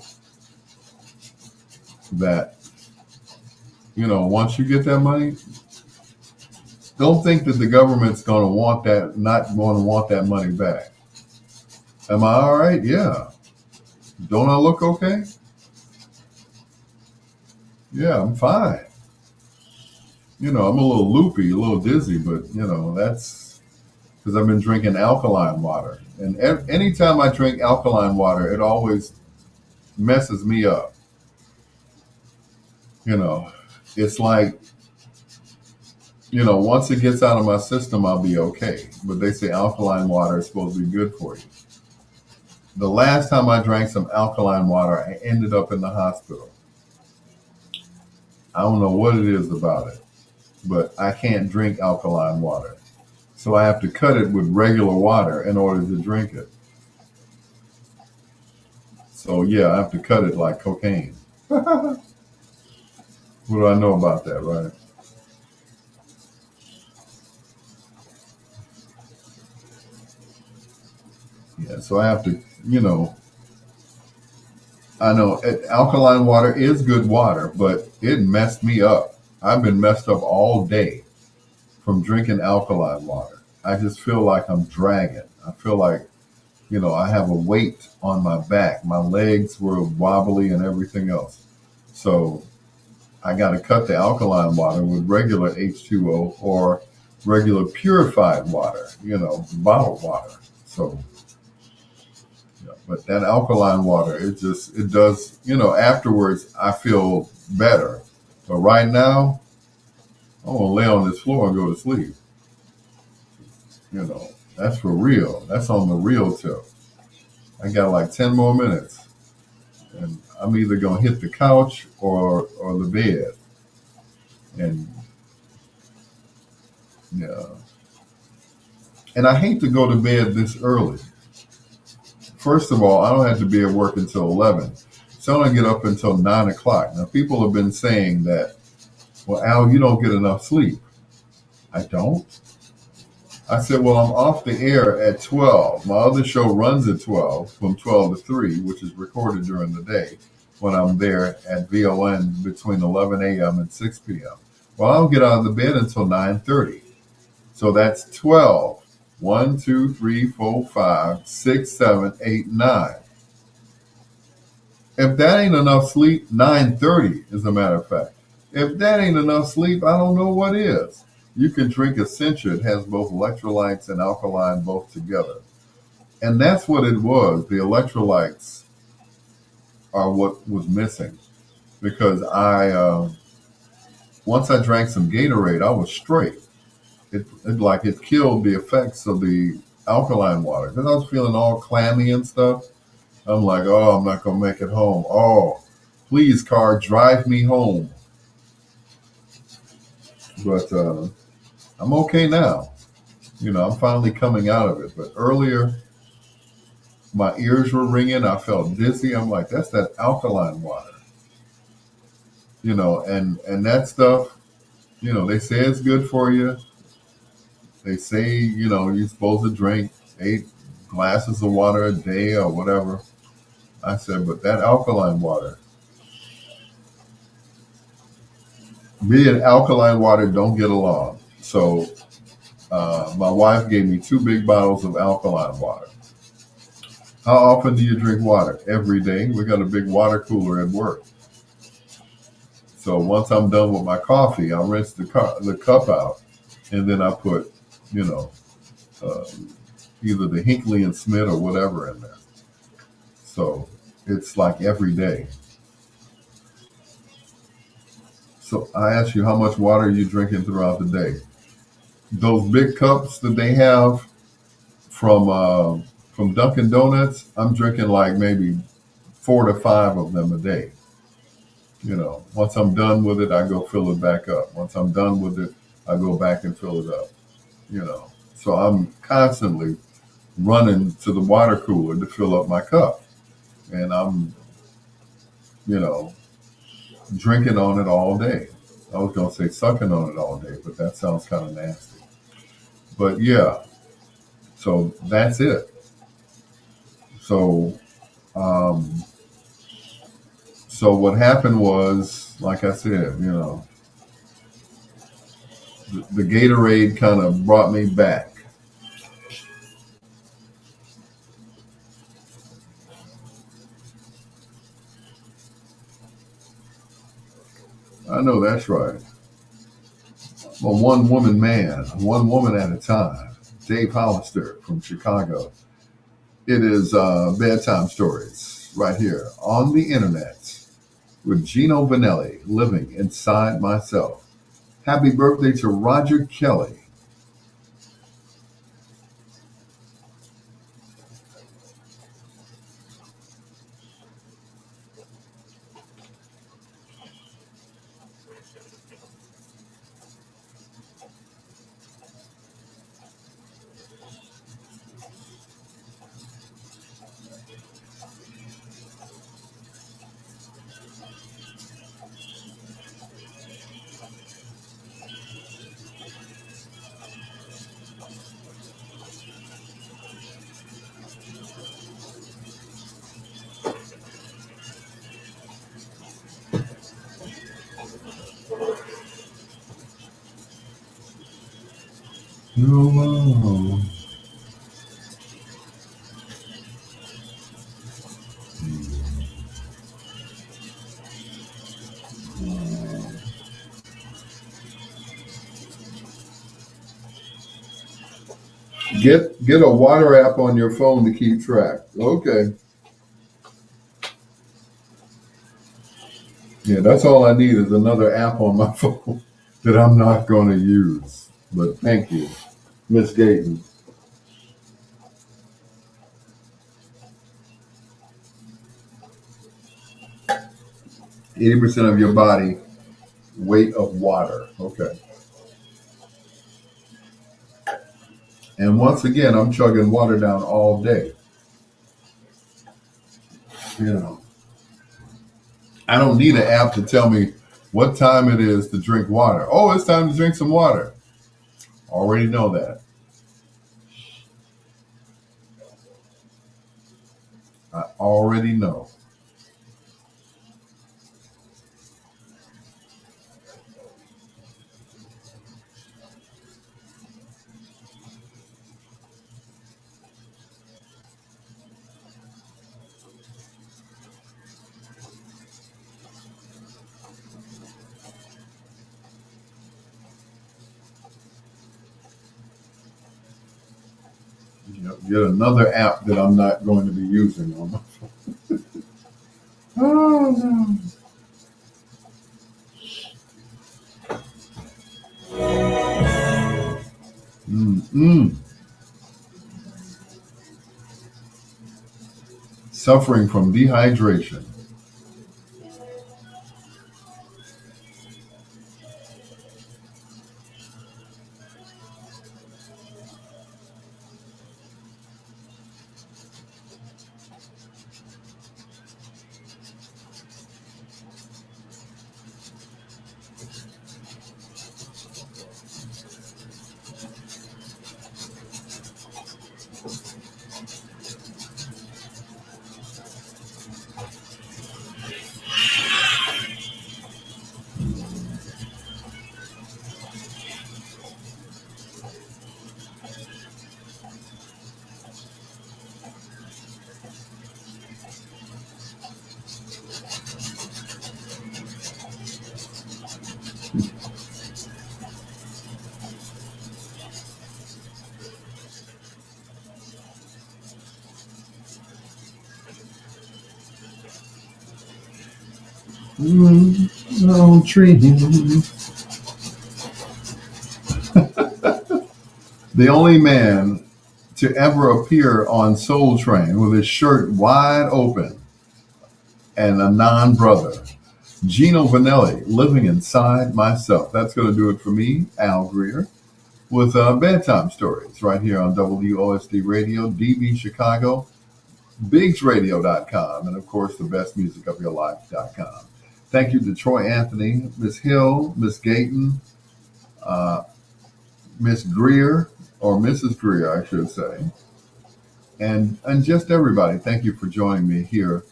that, once you get that money, don't think that the government's going to want that, not going to want that money back. Am I all right? Yeah. Don't I look okay? Yeah, I'm fine. I'm a little loopy, a little dizzy, but that's because I've been drinking alkaline water. And anytime I drink alkaline water, it always messes me up. You know, it's like, once it gets out of my system, I'll be okay. But they say alkaline water is supposed to be good for you. The last time I drank some alkaline water, I ended up in the hospital. I don't know what it is about it, but I can't drink alkaline water. So I have to cut it with regular water in order to drink it. So yeah, I have to cut it like cocaine. What do I know about that, right? Yeah, so I have to, I know alkaline water is good water, but it messed me up. I've been messed up all day from drinking alkaline water. I just feel like I'm dragging. I feel like, I have a weight on my back. My legs were wobbly and everything else. So I got to cut the alkaline water with regular H2O or regular purified water, bottled water. So, but that alkaline water, it does, afterwards I feel better. But right now, I'm going to lay on this floor and go to sleep. That's for real. That's on the real tip. I got like 10 more minutes. And I'm either going to hit the couch or the bed. And yeah. And I hate to go to bed this early. First of all, I don't have to be at work until 11. So I don't get up until 9 o'clock. Now, people have been saying that, well, Al, you don't get enough sleep. I don't. I said, well, I'm off the air at 12. My other show runs at 12, from 12 to 3, which is recorded during the day when I'm there at VON between 11 a.m. and 6 p.m. Well, I don't get out of the bed until 9:30. So that's 12. 1, 2, 3, 4, 5, 6, 7, 8, 9. If that ain't enough sleep, 9:30, as a matter of fact. If that ain't enough sleep, I don't know what is. You can drink Essentia. It has both electrolytes and alkaline both together. And that's what it was. The electrolytes are what was missing. Because once I drank some Gatorade, I was straight. It killed the effects of the alkaline water. Because I was feeling all clammy and stuff. I'm like, oh, I'm not going to make it home. Oh, please, car, drive me home. But I'm okay now. I'm finally coming out of it. But earlier, my ears were ringing. I felt dizzy. I'm like, that's that alkaline water. And that stuff, they say it's good for you. They say, you're supposed to drink 8 glasses of water a day or whatever. I said, but that alkaline water, me and alkaline water don't get along. So my wife gave me 2 big bottles of alkaline water. How often do you drink water? Every day. We got a big water cooler at work. So once I'm done with my coffee, I'll rinse the cup out, and then I put, either the Hinkley and Smith or whatever in there. So it's like every day. So I ask you, how much water are you drinking throughout the day? Those big cups that they have from Dunkin' Donuts, I'm drinking like maybe 4 to 5 of them a day. Once I'm done with it, I go fill it back up. Once I'm done with it, I go back and fill it up. So I'm constantly running to the water cooler to fill up my cup. And I'm, drinking on it all day. I was going to say sucking on it all day, but that sounds kind of nasty. But yeah, so that's it. So, um, so what happened was, like I said, the Gatorade kind of brought me back. I know that's right. A one woman man, one woman at a time. Dave Hollister from Chicago. It is Bedtime Stories right here on the internet with Gino Vanelli living inside myself. Happy birthday to Roger Kelly. No, get a water app on your phone to keep track. Okay. Yeah, that's all I need is another app on my phone that I'm not going to use. But thank you, Miss Gayton. 80% of your body weight of water. Okay. And once again, I'm chugging water down all day. You know, I don't need an app to tell me what time it is to drink water. Oh, it's time to drink some water. Already know that. I already know. Get another app that I'm not going to be using on my phone. Oh no. Mm-mm. Suffering from dehydration. No tree. The only man to ever appear on Soul Train with his shirt wide open and a non-brother. Gino Vanelli, living inside myself. That's going to do it for me, Al Greer, with Bedtime Stories right here on WOSD Radio, DB Chicago, BiggsRadio.com, and of course, the bestmusicofyourlife.com. Thank you to Troy Anthony, Miss Hill, Miss Gayton, uh, Miss Greer or Mrs. Greer, I should say, and just everybody. Thank you for joining me here.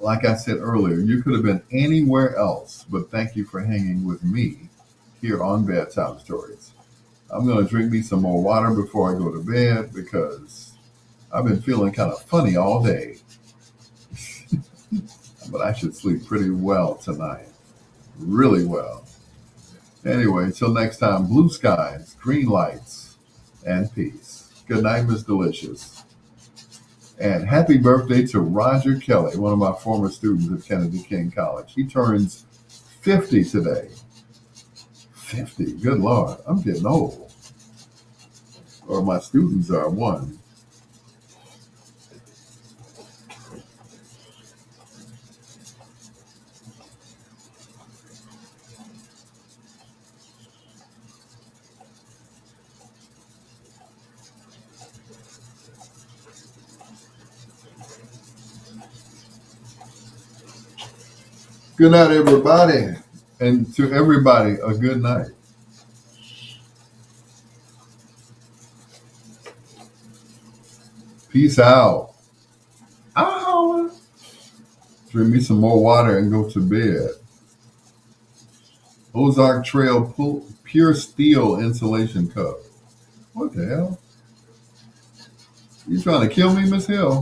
Like I said earlier, you could have been anywhere else, but thank you for hanging with me here on Bedtime Stories. I'm going to drink me some more water before I go to bed because I've been feeling kind of funny all day. But I should sleep pretty well tonight. Really well. Anyway, till next time, blue skies, green lights, and peace. Good night, Miss Delicious. And happy birthday to Roger Kelly, one of my former students at Kennedy King College. He turns 50 today. 50, good Lord, I'm getting old. Or my students are one. Good night, everybody. And to everybody, a good night. Peace out. Ow. Drink me some more water and go to bed. Ozark Trail Pure Steel Insulation Cup. What the hell? You trying to kill me, Miss Hill?